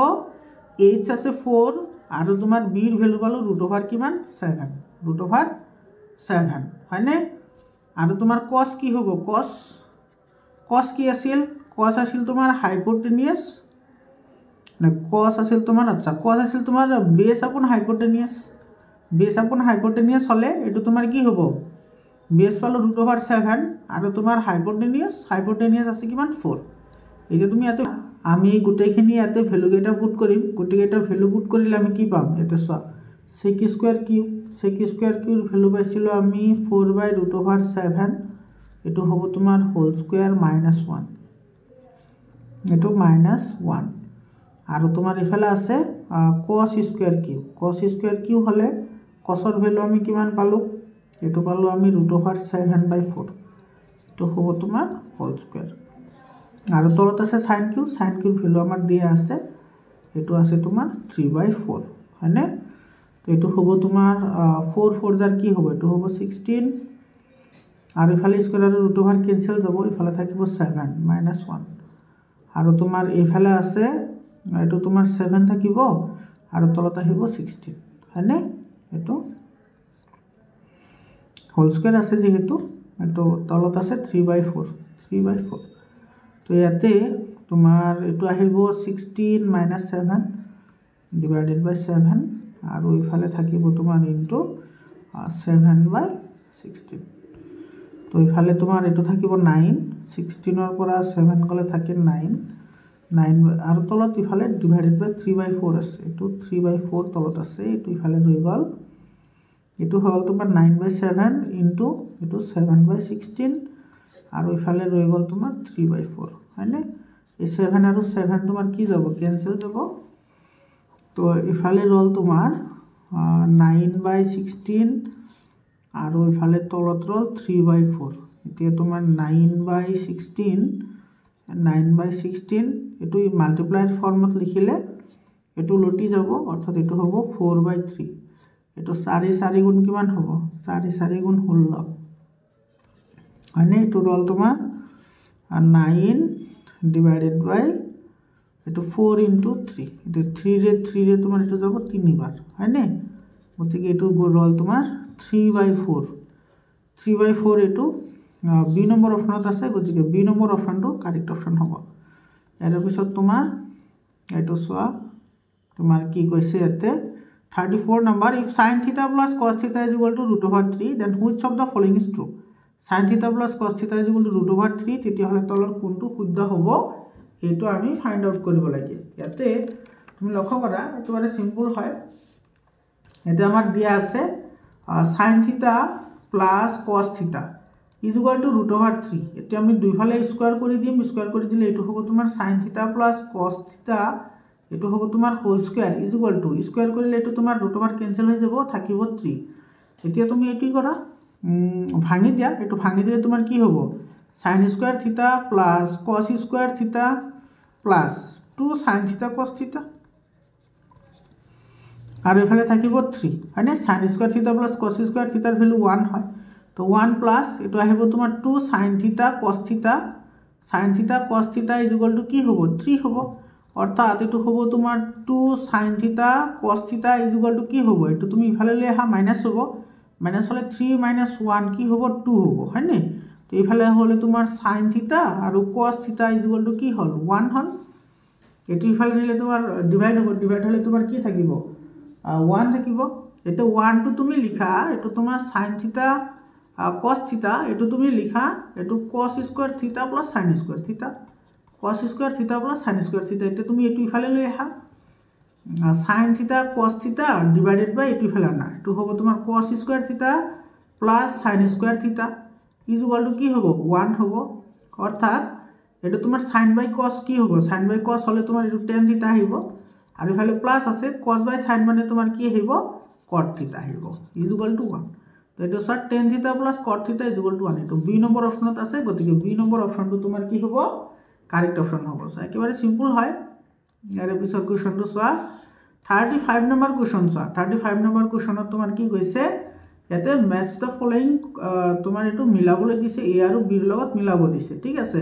h আছে 4 আৰু তোমাৰ b ৰ ভ্যালু পালো √7 কিমান 7 হয়নে আৰু তোমাৰ cos কি হ'ব cos কি আছিল cos আছিল তোমাৰ হাইপোটেনিয়াস না cos আছিল তোমাৰ আচ্ছা cos আছিল তোমাৰ বেস আপন হাইপোটেনিয়াস হলে এটো তোমাৰ কি হ'ব বেস পালো √7 আৰু তোমাৰ হাইপোটেনিয়াস আছে কিমান 4 এটা তুমি ইয়াতে আমি গুটেখিনি ইয়াতে ভ্যালু কেটা পুট কৰিম গুটেকেটা ভ্যালু পুট কৰিলে আমি কি পাম এতে চোৱা sec square q ৰ ভ্যালু পাইছিলো আমি 4/√7 এটো হ'ব তোমাৰ হোল স্কয়াৰ -1 এটো -1 আৰু তোমাৰ ইফালে আছে cos square q হলে cos ৰ ভ্যালু আমি কিমান পালো এটো পালো আমি √7/4 এটো হ'ব তোমাৰ হোল স্কয়াৰ আৰু তলত আছে sin q ৰ ভ্যালু আমাৰ দিয়া আছে এটো আছে তোমাৰ 3/4 হয়নে তো এটো হ'ব তোমাৰ 4 4 জাৰ কি হ'ব এটো হ'ব 16 আৰু ইফালে স্কয়াৰ আৰু √7 ক্যান্সেল যাব ইফালে থাকিব 7 -1 আৰু তোমাৰ ইফালে আছে এটো তোমাৰ 7 থাকিব আৰু তলত আহিব 16 হয়নে এটো হোল স্কয়াৰ আছে যেহেতু এটো তলত আছে 3/4 তো ইয়াতে তোমাৰ এটো আহিব 16 - 7 divided by 7 আৰু ইফালে থাকিব তোমাৰ ইনটু 7/16 তো ইফালে তোমাৰ এটো থাকিব 9 16 ৰ পৰা 7 গলে থাকে 9 আৰু তলত ইফালে divided by 3/4 আছে এটো 3/4 তলত আছে এটো ইফালে ৰৈ গল এটো হল তোমাৰ 9/7 ইনটু এটো 7/16 আৰু ইফালে ৰৈ গল তোমাৰ 3/4 হয়নে এই 7 আৰু 7 তোমাৰ কি যাব ক্যান্সেল যাব তো ইফালে ৰল তোমাৰ 9/16 আৰু ইফালে তলত ৰল 3/4 এতিয়া তোমাৰ 9/16 এটো মাল্টিপ্লাইড ফৰ্মত লিখিলে এইটো লটি যাব অৰ্থাৎ এইটো হ'ব 4/3 এইটো 4 গুণ কিমান হ'ব 4 গুণ 16 হয়নে এইটো ৰল তোমাৰ 9 ডিভাইডেড বাই এইটো 4 × 3 এইটো 3 ৰে তোমাৰ এইটো যাব 3 বাৰ হয়নে গতিকে এইটো ৰল তোমাৰ 3/4 এইটো বি নম্বৰ অপশ্যনত আছে গতিকে বি নম্বৰ অপশ্যনটো কাৰেক্ট অপশ্যন হ'ব ইয়াৰ পিছত তোমাৰ এইটো চোৱা তোমাৰ কি কৈছে ইয়াতে 34 number if sin theta plus cos theta is equal to √3 then which of the following is true sin theta plus cos theta is equal to √3 তেতিয়া হলে তলৰ কোনটো শুদ্ধ হ'ব এইটো আমি ফাইন্ড আউট কৰিব লাগে ইয়াতে তুমি লক্ষ্য কৰা এটো মানে সিম্পল হয় এটা আমাৰ দিয়া আছে sin theta plus cos theta is equal to √3 এটা আমি দুইফালে স্কয়ার কৰি দিম স্কয়াৰ কৰি দিলে এটো হ'ব তোমাৰ sin theta plus cos theta এটো হ'ব তোমাৰ whole square is equal to square কৰিলে এটো তোমাৰ √3 ক্যান্সেল হৈ যাব থাকিব 3 এতিয়া তুমি এটি কৰা ভাঙি দিয়া এটো ভাঙি দিলে তোমাৰ কি হ'ব sin স্কয়ার থিটা প্লাস cos স্কয়ার থিটা প্লাস 2 sin থিটা cos থিটা আর এফালে থাকিব 3 মানে sin স্কয়ার থিটা প্লাস cos স্কয়ার থিটাৰ ভ্যালু 1 হয় তো 1 প্লাস এটো আহিব তোমাৰ 2 sin থিটা cos থিটা ইজ ইকুয়াল টু কি হ'ব 3 হ'ব অর্থাৎ এটো হ'ব তোমাৰ 2 sin থিটা cos থিটা ইজ ইকুয়াল টু কি হ'ব এটো তুমি ইফালে লৈ আহা মাইনাস হ'ব মাইনাস হলে 3 - 1 কি হ'ব 2 হ'ব হয়নে তো ইফালে হলে তোমাৰ sin থিটা আৰু cos থিটা ইজ ইকুয়াল টু কি হল 1 হল এটো ইফালে নিলে তোমাৰ ডিভাইড হ'ব ডিভাইড হলে তোমাৰ কি থাকিব 1 থাকিব এটো 1 টো তুমি লিখা এটো তোমাৰ sin থিটা cos থিটা এটো তুমি লিখা এটো cos স্কয়ার থিটা প্লাস sin স্কয়ার থিটা cos স্কয়ার থিটা প্লাস sin স্কয়ার থিটা এটা তুমি এটো ইফালে লৈ আহা sin থিটা cos থিটা ডিভাইডেড বাই এটো ইফালে না এটো হ'ব তোমাৰ cos স্কয়ার থিটা প্লাস sin স্কয়ার থিটা ইজ ইকুয়াল টু কি হ'ব 1 হ'ব অর্থাৎ এটা তোমাৰ sin বাই cos কি হ'ব sin বাই cos হলে তোমাৰ এটো tan থিটা আহিব আৰ ইফালে প্লাস আছে cos বাই sin মানে তোমাৰ কি আহিব cot থিটা আহিব ইজ ইকুয়াল টু 1 তো এটা সর tan থিটা প্লাস cot থিটা ইজ ইকুয়াল টু 1 এটো বি নম্বৰ অপচনত আছে গতিকে বি নম্বৰ অপচনটো তোমাৰ কি হ'ব কাৰেক্ট অপশন হ'ব সো একেবাৰে সিম্পল হয় ইয়াৰ পিছত কোৱেশ্চনটো চোৱা 35 নম্বৰ কোৱেশ্চন চোৱা 35 নম্বৰ কোৱেশ্চনত তোমাৰ কি কৈছে ইয়াতে ম্যাচ দ্য ফলোইং তোমাৰ এটো মিলাবলৈ দিছে এ আৰু বি ৰ লগত মিলাব দিছে ঠিক আছে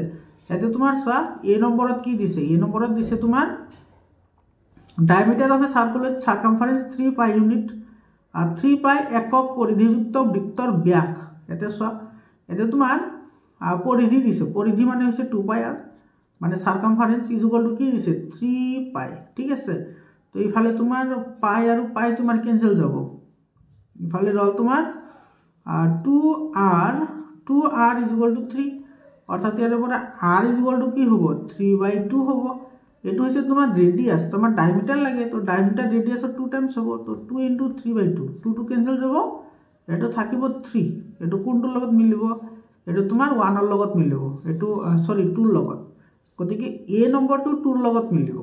ইয়াতে তোমাৰ চোৱা এ নম্বৰত কি দিছে এ নম্বৰত দিছে তোমাৰ ডায়ামিটাৰ অফ এ সাৰ্কেল উইথ সাৰ্কামফাৰেন্স 3 পাই ইউনিট আৰ 3 পাই একক পৰিধিযুক্ত বৃত্তৰ ব্যাস ইয়াতে চোৱা এতে তোমাৰ পরিধি দিছে পরিধি মানে হৈছে 2 পাই আর মানে সার্কামফারেন্স ইজ ইকুয়াল টু কি দিছে 3 পাই ঠিক আছে তো ইফালে তোমাৰ পাই আৰু পাই তোমাৰ ক্যান্সেল যাব ইফালে ৰল তোমাৰ 2r ইজ ইকুয়াল টু 3 অৰ্থাৎ ইয়াৰ পৰা r ইজ ইকুয়াল টু কি হ'ব 3/2 হ'ব এটো হৈছে তোমাৰ ৰেডিয়াস তোমাৰ ডায়ামিটাৰ লাগে তো ডায়ামিটাৰ ৰেডিয়াসৰ 2 টাইমস হ'ব তো 2 * 3/2 2 টু ক্যান্সেল যাব এটো থাকিব 3 এটো কোনটোৰ লগত মিলিব এটো তোমাৰ 1 ৰ লগত মিলিব এটো সৰি 2 ৰ লগত গতিকে এ নম্বৰটো 2 ৰ লগত মিলিব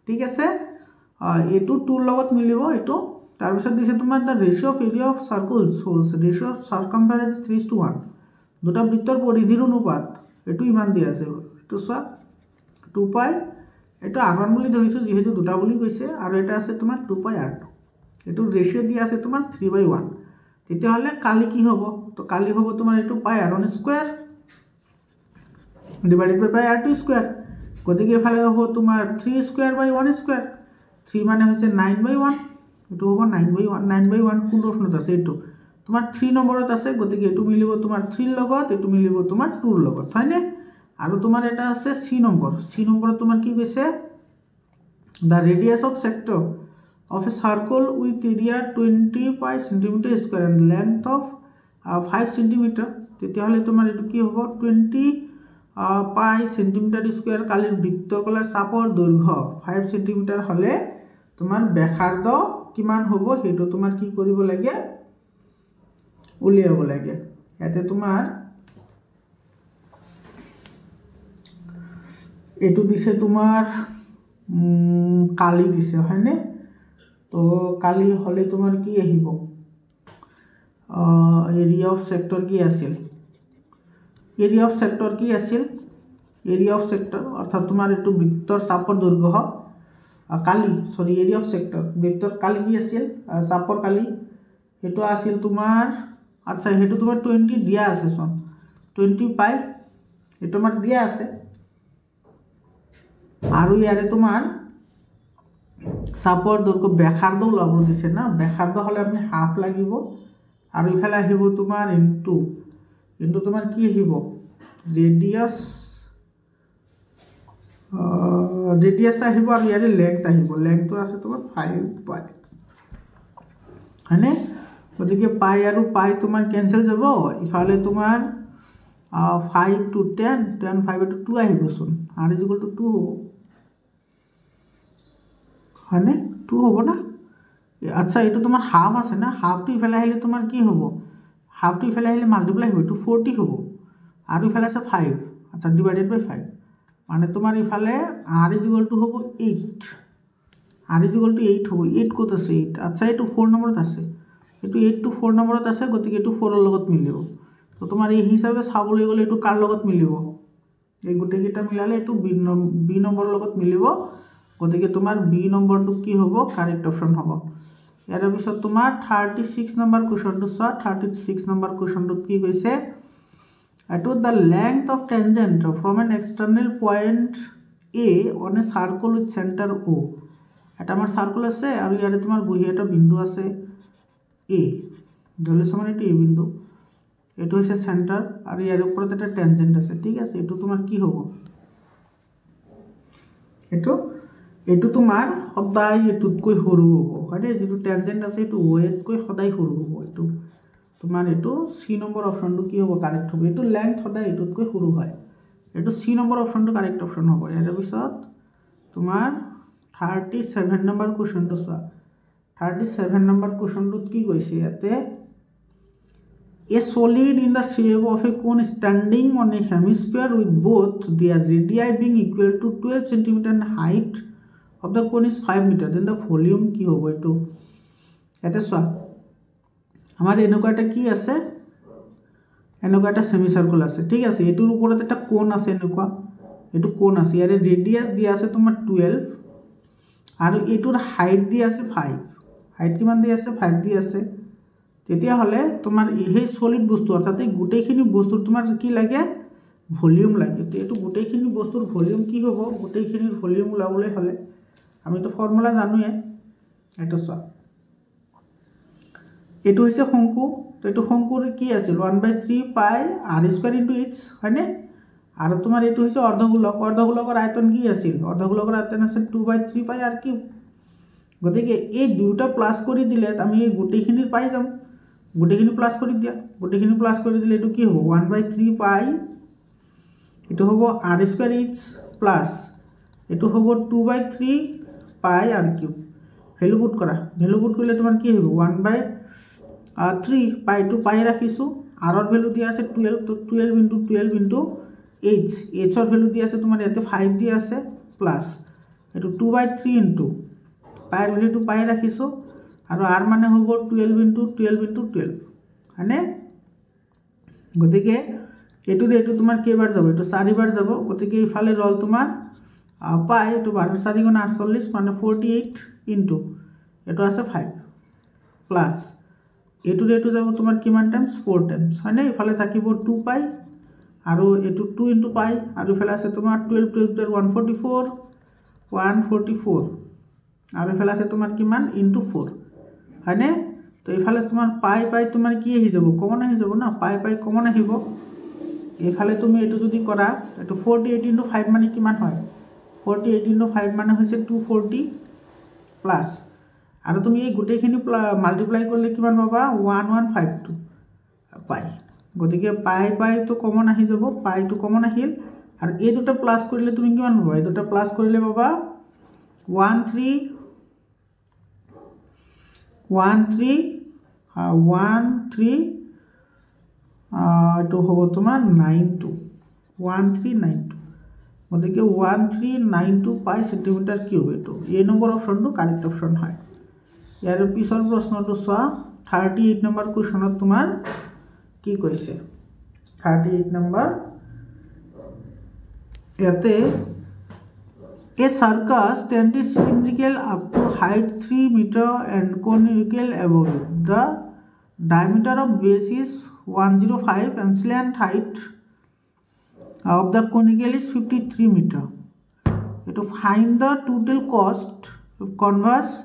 ঠিক আছে এটো 2 ৰ লগত মিলিব এটো তাৰ পিছত দিছে তোমাৰ the ratio of area of circles whose ratio of circumference 3:1 দুটা বৃত্তৰ পৰিধিৰ অনুপাত এটো ইমান দিয়া আছে এটো চোৱা 2 পাই এটা r1 বুলি ধৰিছো যেহেতু দুটা বুলি কৈছে আৰু এটা আছে তোমাৰ 2 পাই r2 এটো ৰেশিও দিয়া আছে তোমাৰ 3/1 তেতিয়া হলে কালি কি হ'ব তো কালি হ'ব তোমাৰ এটো পাই r1 square divided by pi r2 square গতিকে এফালে হ'ব তোমাৰ 3 স্কয়ার বাই 1 স্কয়ার 3 মানে হৈছে 9/1 এটো হ'ব 9/1 কোন অপচনত আছে এটো তোমাৰ 3 নম্বৰত আছে গতিকে এটো মিলিব তোমাৰ 3 ৰ লগত এটো মিলিব তোমাৰ 2 ৰ লগত হয়নে আৰু তোমাৰ এটা আছে সি নম্বৰত তোমাৰ কি কৈছে the radius of sector of a circle with area 25 centimetre square and length of 5 centimetre তেতিয়া হলে তোমাৰ এটো কি হ'ব 25 সেন্টিমিটাৰ স্কয়াৰ কালিৰ বৃত্তৰ কলাৰ চাপৰ দৈৰ্ঘ্য 5 সেন্টিমিটাৰ হলে তোমাৰ ব্যাসাৰ্ধ কিমান হ'ব হেটো তোমাৰ কি কৰিব লাগে উলিয়াব লাগে ইয়াতে তোমাৰ এটো দিছে তোমাৰ কালি দিছে হয়নে তো কালি হলে তোমাৰ কি আহিব এৰিয়া অফ সেক্টৰ কি আছিল এৰিয়া অফ সেক্টৰ অৰ্থাৎ তোমাৰ এটো বৃত্তৰ চাপৰ দৈৰ্ঘ্য কালি সৰি এৰিয়া অফ সেক্টৰ বৃত্তৰ কালি কি আছিল চাপৰ কালি এটো আছিল তোমাৰ আচ্ছা হেতু তোমাৰ 20 দিয়া আছে সন 20 পাই এটো মাৰ দিয়া আছে আৰু ইয়াৰে তোমাৰ চাপৰ দৈৰ্ঘ্য ব্যাসাৰ্ধ ওলাব দিছে না ব্যাসাৰ্ধ হলে আমি হাফ লাগিব আৰু ইফালে আহিব তোমাৰ ইনটু তোমাৰ কি আহিব ৰেডিয়াস আহিব আৰু ইয়াৰে লেংথ আহিব লেংথটো আছে তোমাৰ 5 পাই হয়নে গতিকে পাই আৰু পাই তোমাৰ কেনসেল যাব ইফালে তোমাৰ 5 to 10 10 5 to 2 আহিবচোন r = 2 হ'ব হয়নে 2 হ'ব না আচ্ছা এটো তোমাৰ হাফ আছে না হাফটো ইফালে আহিলে তোমাৰ কি হ'ব হাফটো ইফালে আহিলে মাল্টিপ্লাই হ'ব তো 40 হ'ব আৰু ইফালে আছে 5 আচ্ছা ডিভাইডেড বাই 5 মানে তোমাৰ ইফালে r = হ'ব 8 r = 8 হ'ব 8 কত আছে 8 আচ্ছা এটো 4 নম্বৰত আছে এটো 8 to 4 নম্বৰত আছে গতিকে এটো 4 ৰ লগত মিলিব তো তোমাৰ এই হিচাপে চাবলৈ গলে এটো কাৰ লগত মিলিব এই গুটে কিটা মিলালে এটো বি নম্বৰৰ লগত মিলিব গতিকে তোমাৰ বি নম্বৰটো কি হ'ব কাৰেক্ট অপচন হ'ব ইয়াৰ পিছত তোমাৰ 36 নম্বৰ কোৱেশ্চনটো চোৱা 36 নম্বৰ কোৱেশ্চনটো কি কৈছে এটো the length of tangent from an external point A on a circle with center O এটা আমাৰ সাৰ্কেল আছে আৰু ইয়াৰে তোমাৰ বহি এটা বিন্দু আছে A ধৰিলে সমান এটো A বিন্দু এটো হৈছে সেন্টাৰ আৰু ইয়াৰ ওপৰত এটা টেনজেন্ট আছে ঠিক আছে এটো তোমাৰ কি হ'ব এটো তোমাৰ সদায় এটুতকৈ সৰু হ'ব হয়নে যেটো টেনজেন্ট আছে এটো O তকৈ সদায় সৰু হ'ব এটো তোমাৰ এটো সি নম্বৰ অপচনটো কি হ'ব কাৰেক্ট হ'ব এটো লেংথ সদায় এটুতকৈ সৰু হয় এটো সি নম্বৰ অপচনটো কাৰেক্ট অপচন হ'ব ইয়াৰ পিছত তোমাৰ 37 নম্বৰ কোৱেশ্চনটো চোৱা 37 নম্বৰ কোৱেশ্চনটোত কি কৈছে ইয়াতে A solid in the shape of a cone standing on a hemisphere with both their radii being equal to 12 cm and height of the cone is 5 meter then the volume কি হ'ব এটো এতে চোৱা আমাৰ এনেকুৱা এটা কি আছে এনেকুৱা এটা সেমি সাৰ্কেল আছে ঠিক আছে এটোৰ ওপৰত এটা কোণ আছে এনেকুৱা এটো কোণ আছে ইয়াৰে ৰেডিয়াস দিয়া আছে তোমাৰ 12 আৰু এটোৰ হাইট দি আছে 5 হাইট কিমান দি আছে 5 দি আছে তেতিয়া হলে তোমাৰ এই সলিড বস্তু অৰ্থাৎ এই গুটেখিনি বস্তু তোমাৰ কি লাগে ভলিউম লাগে তো এটো গুটেখিনি বস্তুৰ ভলিউম কি হ'ব গুটেখিনিৰ ভলিউম উলাবলৈ হলে আমি তো ফৰ্মুলা জানোয়ে এটো চোৱা এটো হৈছে শঙ্কু তো এটো শঙ্কুৰ কি আছিল 1/3 পাই r² * h হয়নে আৰু তোমাৰ এটো হৈছে অৰ্ধগোলকৰ আয়তন কি আছিল অৰ্ধগোলকৰ আয়তন আছে 2/3 পাই r³ গতিকে এই দুটা প্লাস কৰি দিলে আমি এই গুটেখিনিৰ পাই যাম গুটেখিনি প্লাস কৰি দিয়া গুটেখিনি প্লাস কৰি দিলে এটো কি হ'ব 1/3 পাই এটো হ'ব r² h প্লাস এটো হ'ব 2/3 পাই r³ ভ্যালু পুট কৰিলে তোমাৰ কি হ'ব 1/3 পাই টু পাই ৰাখিছো r ৰ ভ্যালু দিয়া আছে 12 তো 12 * 12 * h ৰ ভ্যালু দিয়া আছে তোমাৰ ইয়াতে 5 দিয়া আছে প্লাস এটো 2/3 পাই ভ্যালুটো পাই ৰাখিছো আৰু r মানে হ'ব 12 * 12 * 12 হয়নে গতিকে এটো তোমাৰ কেইবাৰ যাব এটো 4 বাৰ যাব গতিকে ইফালে ৰল তোমাৰ পাই এটো 12 * 4 = 48 মানে 48 ইনটু এটো আছে 5 প্লাস এটো যাব তোমাৰ কিমান টাইমস 4 টাইমস হয়নে ইফালে থাকিব 2 পাই আৰু এটো 2 ইনটু পাই আৰু ইফালে আছে তোমাৰ 12 * 12 144 আৰু ইফালে আছে তোমাৰ কিমান ইনটু 4 হয়নে তো ইফালে তোমাৰ পাই তোমাৰ কি আহি যাব কমন আহি যাব না পাই কমন আহিব ইফালে তুমি এটো যদি কৰা এটো 48 * 5 মানে কিমান হয় 48 * 5 মানে হৈছে 240 প্লাস আৰু তুমি এই গুটেখিনি মাল্টিপ্লাই কৰিলে কিমান পাবা 1152 পাই গতিকে পাই তো কমন আহি যাব পাই তো কমন আহিল আৰু এই দুটা প্লাস কৰিলে তুমি কিমান পাবা এই দুটা প্লাস কৰিলে পাবা 13 এটো হ'ব তোমাৰ 92 1392 গতিকে 1392 পাই সেন্টিমিটাৰ কিউব এটো এই নম্বৰ অপশনটো কাৰেক্ট অপশন হয় ইয়াৰ পিছৰ প্ৰশ্নটো চোৱা 38 নম্বৰ কোৱেশ্চনত তোমাৰ কি কৈছে 38 নম্বৰ ইয়াতে A circus tent is cylindrical up to height 3 meter and conical above it. The diameter of base is 105 and slant height of the conical is 53 meter. To find the total cost of converse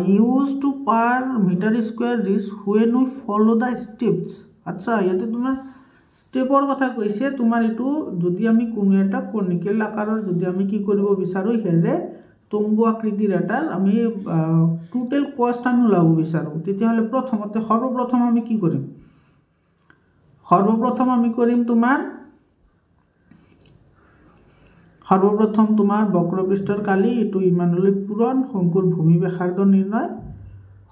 used to per meter square is when we follow the steps. আচ্ছা ইয়াতে তোমাৰ স্টেপৰ কথা কৈছে তোমাৰ এটো যদি আমি কোনো এটা কনিকেল আকাৰৰ যদি আমি কি কৰিব বিচাৰো হেৰে তম্বু আকৃতিৰ এটা আমি টোটাল কষ্ট আমি লাভ বিচাৰো তেতিয়া হলে প্ৰথমতে সৰ্বপ্ৰথম আমি কি কৰিম সর্বপ্রথম তোমার বক্রপৃষ্ঠের কালি এটু ইমানুলি পূরণ শঙ্কুর ভূমি ব্যাসার্ধ নির্ণয়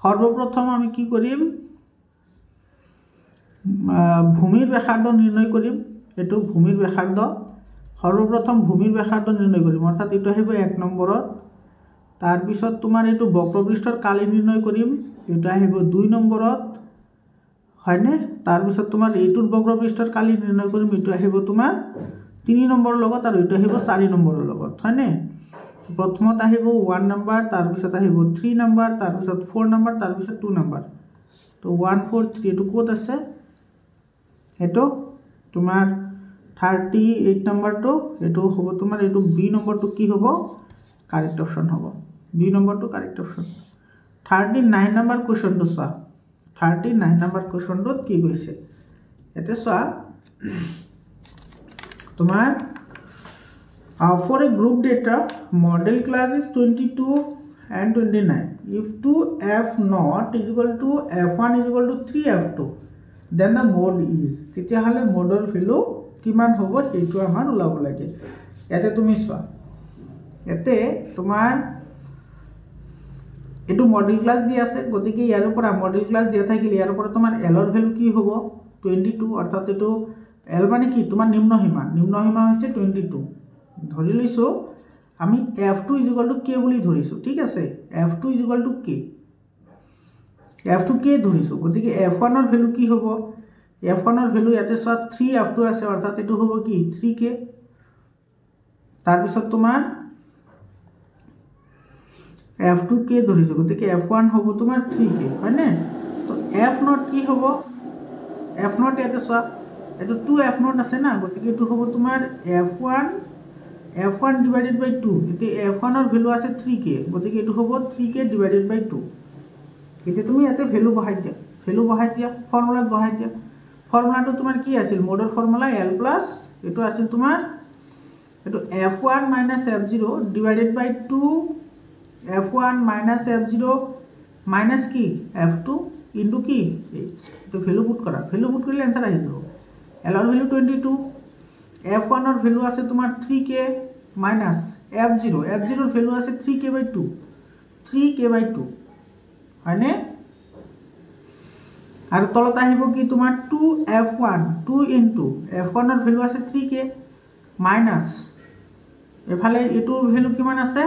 সর্বপ্রথম আমি কি করিম ভূমির ব্যাসার্ধ নির্ণয় করিম এটু ভূমির ব্যাসার্ধ সর্বপ্রথম ভূমির ব্যাসার্ধ নির্ণয় করিম অর্থাৎ এটু আহিব 1 নম্বরত তার পিছত তোমার এটু বক্রপৃষ্ঠের কালি নির্ণয় করিম এটা আহিব 2 নম্বরত হয়নে তার পিছত তোমার এটুর বক্রপৃষ্ঠের কালি নির্ণয় করিম এটু আহিব তোমার 3 নম্বৰ লগত আৰু এটা আহিব 4 নম্বৰৰ লগত হয়নে প্ৰথমত আহিব 1 নম্বৰ তাৰ পিছত আহিব 3 নম্বৰ তাৰ পিছত 4 নম্বৰ তাৰ পিছত 2 নম্বৰ তো 1 4 3 এটো কোড আছে এটো তোমাৰ 38 নম্বৰটো এটো হ'ব তোমাৰ এটো বি নম্বৰটো কি হ'ব কাৰেক্ট অপশন হ'ব বি নম্বৰটো কাৰেক্ট অপশন 39 নম্বৰ কোৱেশ্চনটো চোৱা 39 নম্বৰ কোৱেশ্চনটোত কি কৈছে এতে চোৱা তোমার for a group data model class is 22 and 29 if 2f naught is equal to f1 is equal to 3f2 then the mode is তেতিয়া হলে মোডৰ ভ্যালু কিমান হ'ব সেইটো আমাৰ ওলাব লাগে এতে তুমি চোৱা এতে তোমাৰ এটো মডেল ক্লাস দি আছে গতিকে ইয়াৰ পৰা মডেল ক্লাস দিয়া থাকিলে ইয়াৰ পৰা তোমাৰ l ৰ ভ্যালু কি হ'ব 22 অৰ্থাৎ এটো L মানে কি তোমাৰ নিম্ন সীমা হইছে 22 ধৰি লৈছো আমি f2 = k বুলি ধৰিছো ঠিক আছে f2 = k f2 k ধৰিছো গতিকে f1 ৰ ভ্যালু কি হ'ব f1 ৰ ভ্যালু ইয়াতে সব 3f2 আছে অৰ্থাৎ এটো হ'ব কি 3k তাৰ পিছত তোমাৰ f2 k ধৰিছো গতিকে f1 হ'ব তোমাৰ 3k হয়নে তো f0 কি হ'ব f0 ইয়াতে সব এটো 2f নট আছে না গতিকে এটো হ'ব তোমাৰ f1 ডিভাইডেড বাই 2 এতে f1 ৰ ভ্যালু আছে 3k গতিকে এটো হ'ব 3k ডিভাইডেড বাই 2 এতে তুমি এতে ভ্যালু বহাই দিয়া ফর্মুলা বহাই দিয়া ফর্মুলাটো তোমাৰ কি আছিল মোডৰ ফৰ্মুলা l প্লাস এটো আছিল তোমাৰ এটো f1 f0 ডিভাইডেড বাই 2 f1 f0 মাইনাস কি f2 ইনটু কি h তো ভ্যালু পুট কৰিলে आंसर আহি যাব L ৰ ভ্যালু 22 f1 ৰ ভ্যালু আছে তোমাৰ 3k মাইনাস f0 ৰ ভ্যালু আছে 3k বাই 2 হয়নে আৰু তলত আহিব কি তোমাৰ 2f1 2 ইনটু f1 ৰ ভ্যালু আছে 3k মাইনাস এফালে এটোৰ ভ্যালু কিমান আছে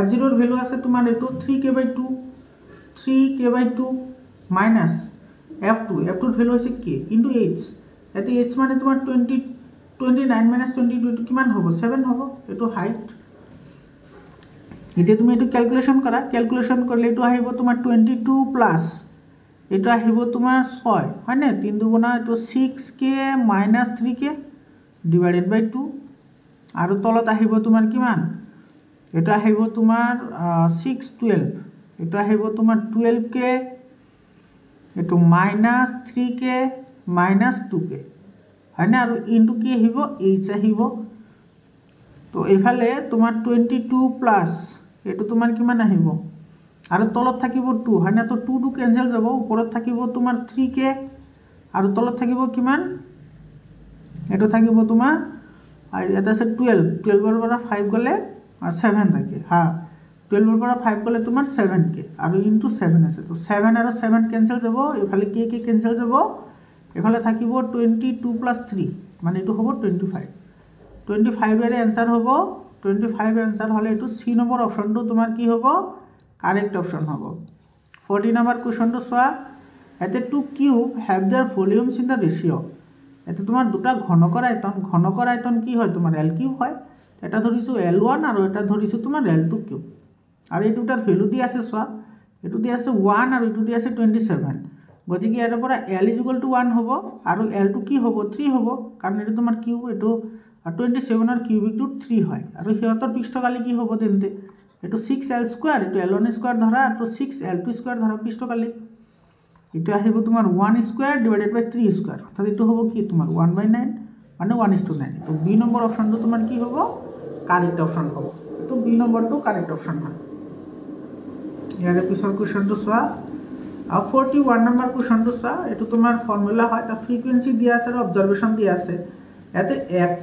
f0 ৰ ভ্যালু আছে তোমাৰ এটো 3k বাই 2 মাইনাস f2 ৰ ভ্যালু আছে k ইনটু h এতে h মানে তোমাৰ 29 minus 22 কিমান হ'ব 7 হ'ব এটো হাইট ইতে তুমি এটো ক্যালকুলেশন কৰিলে এটো আহিব তোমাৰ 22 প্লাস এটো আহিব তোমাৰ 6 হয়নে 3 দুগুণা এটো 6k minus 3k ডিভাইডেড বাই 2 আৰু তলত আহিব তোমাৰ কিমান এটা আহিব তোমাৰ 612 এটা আহিব তোমাৰ 12k এটো minus 3k minus 2k হয়নে আৰু ইনটু কি আহিব h আহিব তো এফালে তোমাৰ 22 প্লাস এটো তোমাৰ কিমান আহিব আৰু তলত থাকিব 2 হয়নে তো 2 টু ক্যান্সেল যাব ওপৰত থাকিব তোমাৰ 3k আৰু তলত থাকিব কিমান এটো থাকিব তোমাৰ আৰু এটা আছে 12 ৰ পৰা 5 গলে 7 থাকে হা 12 ৰ পৰা 5 গলে তোমাৰ 7k আৰু ইনটু 7 আছে তো 7 আৰু 7 ক্যান্সেল যাব এফালে k ক্যান্সেল যাব এফালে থাকিব 22 প্লাস 3 মানে এটো হ'ব 25 এর आंसर হ'ব 25 आंसर হলে এটো সি নম্বৰ অপশনটো তোমাৰ কি হ'ব কাৰেক্ট অপশন হ'ব 40 নম্বৰ কোৱেশ্চনটো সোয়া এতে two cube have their volumes in the ratio এতে তোমাৰ দুটা ঘনকৰ আয়তন কি হয় তোমাৰ l কিউব হয় এটা ধৰিছোঁ L1 আৰু এটা ধৰিছোঁ তোমাৰ L2 কিউব আৰু এই দুটাৰ ভেলু দি আছে চোৱা এইটো দি আছে 1 আৰু এইটো দি আছে 27 গতিকে ইয়াৰ পৰা L = 1 হ'ব আৰু L2 কি হ'ব 3 হ'ব কাৰণ এইটো তোমাৰ কিউব এইটো 27 ৰ কিউবিক ৰুট 3 হয় আৰু সিহঁতৰ পৃষ্ঠকালি কি হ'ব তেন্তে এইটো 6L² এইটো L1² ধৰা আৰু 6L2² ধৰা পৃষ্ঠকালি এইটো আহিব তোমাৰ 1² ডিভাইডেড বাই 3² অৰ্থাৎ এইটো হ'ব কি তোমাৰ 1/9 মানে 1:9 তো বি নম্বৰ অপশ্যনটো তোমাৰ কি হ'ব কাৰেক্ট অপশ্যন হ'ব এইটো বি নম্বৰটো কাৰেক্ট অপশ্যন হয় ইয়াৰে পিছৰ কুৱেশ্যনটো চোৱা 41 নম্বৰ কুৱেশ্যনটো চোৱা এইটো তোমাৰ ফৰ্মুলা হয় এটা ফ্ৰিকুৱেন্সি দিয়া আছে আৰু অবজাৰভেশ্যন দিয়া আছে ইয়াতে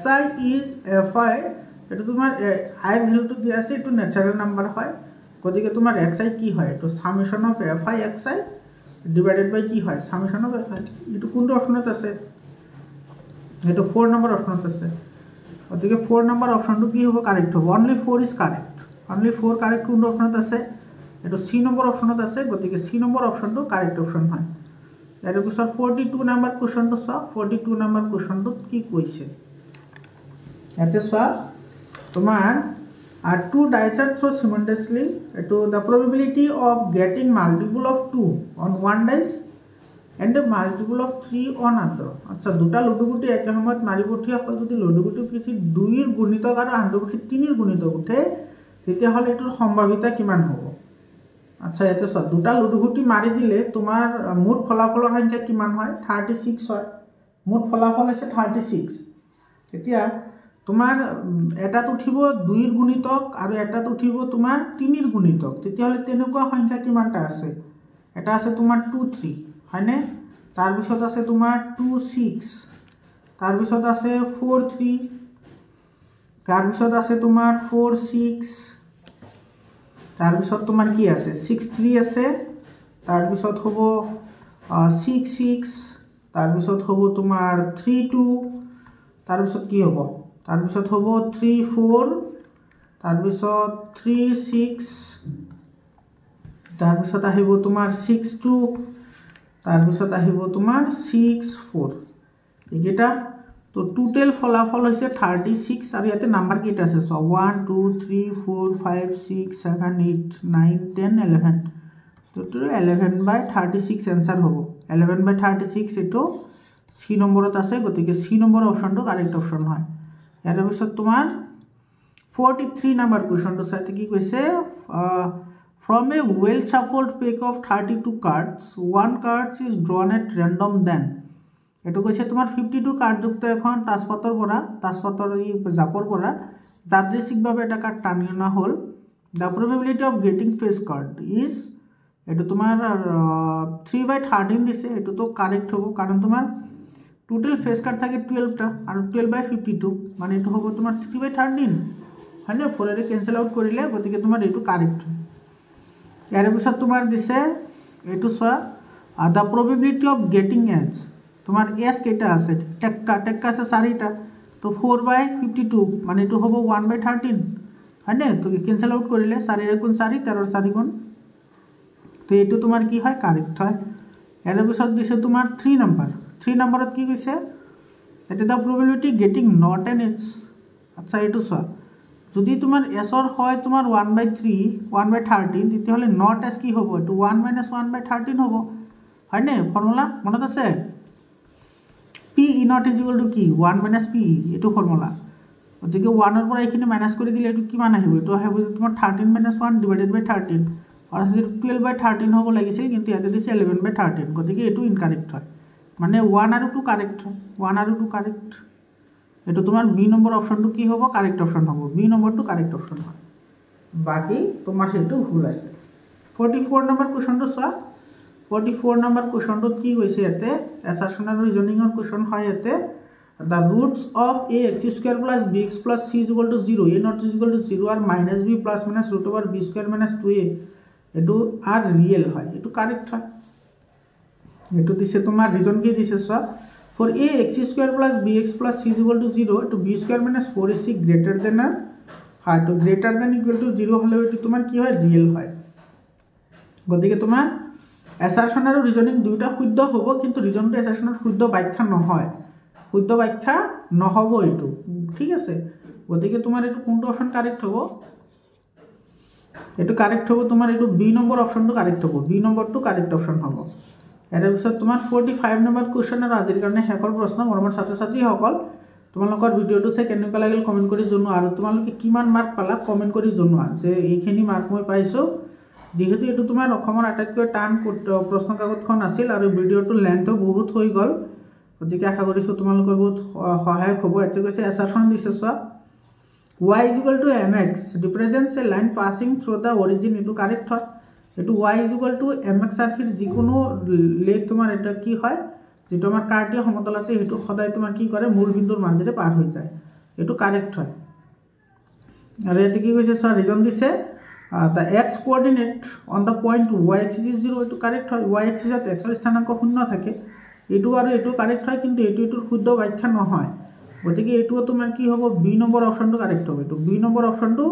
xi ইজ fi এইটো তোমাৰ আই ভ্যালুটো দিয়া আছে এইটো ন্যাচাৰাল নাম্বাৰ হয় গতিকে তোমাৰ xi কি হয় এইটো summation of fi xi divided by কি হয় সামেশন অফ fi এইটো কোনটো অপচনত আছে এইটো 4 নম্বৰ অপচনত আছে গতিকে 4 নম্বৰ অপচনটো কি হ'ব কাৰেক্ট হ'ব only 4 is correct only 4 correct কোনটো অপচনত আছে এইটো সি নম্বৰ অপচনত আছে গতিকে সি নম্বৰ অপচনটো কাৰেক্ট অপচন হয় ইয়াৰ পিছত 42 নম্বৰ কোৱেশ্যনটো চোৱা 42 নম্বৰ কোৱেশ্যনটোত কি কৈছে ইয়াতে চোৱা তোমাৰ two dice are thrown simultaneously to the probability of getting multiple of 2 on one dice and a multiple of 3 on other আচ্ছা দুটা লুডু গুটি একে সময়ত মাৰি পঠিয়া হ'ল যদি লুডু গুটি পিঠি 2 ৰ গুণিতক আৰু আনটো পিঠি 3 ৰ গুণিতক উঠে তেতিয়া হলে এটোৰ সম্ভাৱিতা কিমান হ'ব আচ্ছা এতে চোৱা দুটা লুডু গুটি মাৰি দিলে তোমাৰ মুঠ ফলাফলৰ সংখ্যা কিমান হয় 36 হয় মুঠ ফলাফল হৈছে 36 এতিয়া তোমাৰ এটাত উঠিব 2 ৰ গুণিতক আৰু এটাত উঠিব তোমাৰ 3 ৰ গুণিতক তেতিয়া হলে তেনেকুৱা সংখ্যা কিমানটা আছে এটা আছে তোমাৰ 2 3 হয়নে তাৰ পিছত আছে তোমাৰ 2 6 তাৰ পিছত আছে 4 3 তাৰ পিছত আছে তোমাৰ 4 6 তাৰ পিছত তোমাৰ কি আছে 6 3 আছে তাৰ পিছত হ'ব 6 6 তাৰ পিছত হ'ব তোমাৰ 3 2 তাৰ পিছত কি হ'ব তাৰ পিছত হ'ব 3 4 তাৰ পিছত 3 6 তাৰ পিছত আহিব তোমাৰ 6 2 তাৰ পিছত আহিব তোমাৰ 6 4 এইকেইটা তো টোটাল ফলাফল হৈছে 36 আৰু ইয়াতে নাম্বাৰ কেইটা আছে সো 1 2 3 4 5 6 7 8 9 10 11 তো 11/36 आंसर হ'ব 11/36 এটো সি নম্বৰত আছে গতিকে সি নম্বৰ অপচনটো কাৰেক্ট অপচন হয় ইয়াৰ পিছত তোমাৰ 43 নম্বৰ কোৱেশ্যনটো চাইতে কি কৈছে from a well shuffled pack of 32 cards one card is drawn at random then এটো কৈছে তোমাৰ 52 কাৰ্ড যুক্ত এখন তাছপাতৰ জাপৰ পৰা যাদৃচ্ছিকভাৱে এটা কাৰ্ড টানি অনা হ'ল the probability of getting face card is এটো তোমাৰ 3/13 দিছে এটো তো কাৰেক্ট হ'ব কাৰণ তোমাৰ টোটাল ফেস কাৰ্ড থাকে 12 টা আৰু 12/52 মানে এটো হ'ব তোমাৰ 3/13 হয়নে 4 এৰে ক্যান্সেল আউট কৰিলে গতিকে তোমাৰ এটো কাৰেক্ট ইয়াৰ পিছত তোমাৰ দিছে এটো চোৱা the probability of getting edge তোমার এস কেটা আছে টেক্কা আছে 4টা তো 4/52 মানে এটো হ'ব 1/13 হয়নে তো ক্যান্সেল আউট কৰিলে 4 এৰ গুণ 4 13 4 গুণ তো এটো তোমাৰ কি হয় কাৰেক্ট হয় এৰ পিছত দিছে তোমাৰ 3 নম্বৰত কি কৈছে এটা দা probability getting not an edge আচ্ছা এটো চোৱা যদি তোমার এস এর হয় তোমার 1/3 1/13 তেতিয়া হলে not as কি হ'ব এটো 1 - 1/13 হ'ব হয়নে ফর্মুলা মনত আছে p e not is equal to কি 1 - p এটো ফর্মুলা গতিকে 1 এর পৰা এখানে মাইনাস কৰি দিলে এটো কিমান আহিব এটো আহিব তোমাৰ 13 - 1 ডিভাইডেড বাই 13 আর 12/13 হ'ব লাগিছিল কিন্তু ইয়াতে দিছে 11/13 গতিকে এটো ইনকারেক্ট হয় মানে 1 আৰু 2 কাৰেক্ট হয় 1 আৰু 2 কাৰেক্ট এটো তোমাৰ বি নম্বৰ অপচনটো কি হ'ব কাৰেক্ট অপচন হ'ব বি নম্বৰটো কাৰেক্ট অপচন হয় বাকি তোমাৰ হেতু ভুল আছে 44 নম্বৰ কোৱেশ্যনটো চোৱা 44 নম্বৰ কোৱেশ্যনটোত কি কৈছে ইয়াতে এছাৰশন আৰু ৰিজনিংৰ কোৱেশ্যন হয় ইয়াতে the roots of ax square plus bx plus c is equal to 0 a not is equal to 0 are minus b plus minus root over b square minus 2a এটো আর real হয় এটো correct হয় এটো দিছে তোমার reason কি দিছে so for a x square plus bx plus c is equal to 0 to b square minus 4ac greater than or হয় তো greater than equal to 0 হলে এটো তোমার কি হয় রিয়েল হয় গতিকে তোমার এছাৰশন আৰু ৰিজনিং দুইটা শুদ্ধ হ'ব কিন্তু ৰিজনটো এছাৰশনৰ শুদ্ধ ব্যাখ্যা নহয় শুদ্ধ ব্যাখ্যা নহব এটো ঠিক আছে গতিকে তোমাৰ এইটো কোনটো অপশ্যন কাৰেক্ট হ'ব এইটো কাৰেক্ট হ'ব তোমাৰ এইটো বি নম্বৰ অপশ্যনটো কাৰেক্ট হ'ব বি নম্বৰটো কাৰেক্ট অপশ্যন হ'ব ইয়াৰ পিছত তোমাৰ 45 নম্বৰ কুৱেশ্যন আৰু আজিৰ কাৰণে শেষৰ প্ৰশ্ন মৰমৰ ছাত্ৰ ছাত্ৰীসকল তোমালোকৰ ভিডিঅ'টো চাই কেনেকুৱা লাগিল কমেণ্ট কৰি জনোৱা আৰু তোমালোকে কিমান মাৰ্ক পালা কমেণ্ট কৰি জনোৱা যে এইখিনি মাৰ্ক মই পাইছোঁ যেহেতু এইটো তোমাৰ অসমৰ আটাইতকৈ টান প্ৰশ্ন কাকতখন আছিল আৰু ভিডিঅ'টোৰ লেন্থো বহুত হৈ গ'ল গতিকে আশা কৰিছোঁ তোমালোকৰ বহুত সহায়ক হ'ব এতিয়া কৈছে এছাৰখন দিছে চোৱা y is equal to mx represents a line passing through the origin এইটো কাৰেক্ট হয় এইটো y is equal to mx আৰ্কিৰ যিকোনো লেগ তোমাৰ এটা কি হয় যেটো আমাৰ কাৰ্টীয় সমতল আছে সেইটো সদায় তোমাৰ কি কৰে মূল বিন্দুৰ মাজেৰে পাৰ হৈ যায় এইটো কাৰেক্ট হয় আৰু এতে কি কৈছে চোৱা ৰিজন দিছে the x coordinate on the point y axis is 0 এইটো কারেক্ট হয় y axis ত x এর স্থানাঙ্ক শূন্য থাকে এটু আৰু এটু কাৰেক্ট হয় কিন্তু এটুৰ শুদ্ধ ব্যাখ্যা নহয় গতিকে এটু তোমাৰ কি হ'ব বি নম্বৰ অপচনটো কাৰেক্ট হ'ব এটু বি নম্বৰ অপচনটো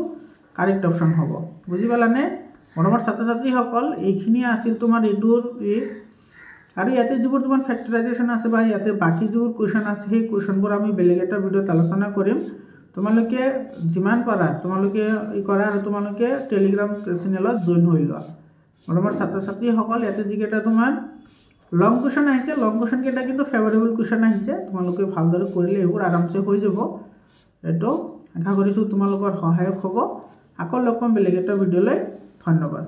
কাৰেক্ট অপচন হ'ব বুজি পালানে মৰমৰ ছাত্ৰ ছাত্ৰী সকল এইখিনি আছিল তোমাৰ এটুৰ আৰু ইয়াতে যিবোৰ তোমাৰ ফ্যাক্টৰাইজেশন আছে বা ইয়াতে বাকি যিবোৰ কোৱেশ্চন আছে সেই কোৱেশ্চনবোৰ আমি বেলেগ এটা ভিডিঅ'ত আলোচনা কৰিম তোমালোকে যিমান পাৰা তোমালোকে ই কৰা আৰু তোমালোকে টেলিগ্ৰাম চেনেলত জয়েন হৈ লোৱা মৰমৰ ছাত্ৰ ছাত্ৰী সকল ইয়াতে যিকেইটা তোমাৰ লং কোৱেশ্চন আহিছে লং কোৱেশ্চন কেইটা কিন্তু ফেভাৰেবল কোৱেশ্চন আহিছে তোমালোকে ভালদৰে কৰিলে এইবোৰ আৰামসে হৈ যাব এটো আশা কৰিছো তোমালোকৰ সহায়ক হ'ব আকৌ লগ পাম বেলেগ এটা ভিডিঅ'লৈ ধন্যবাদ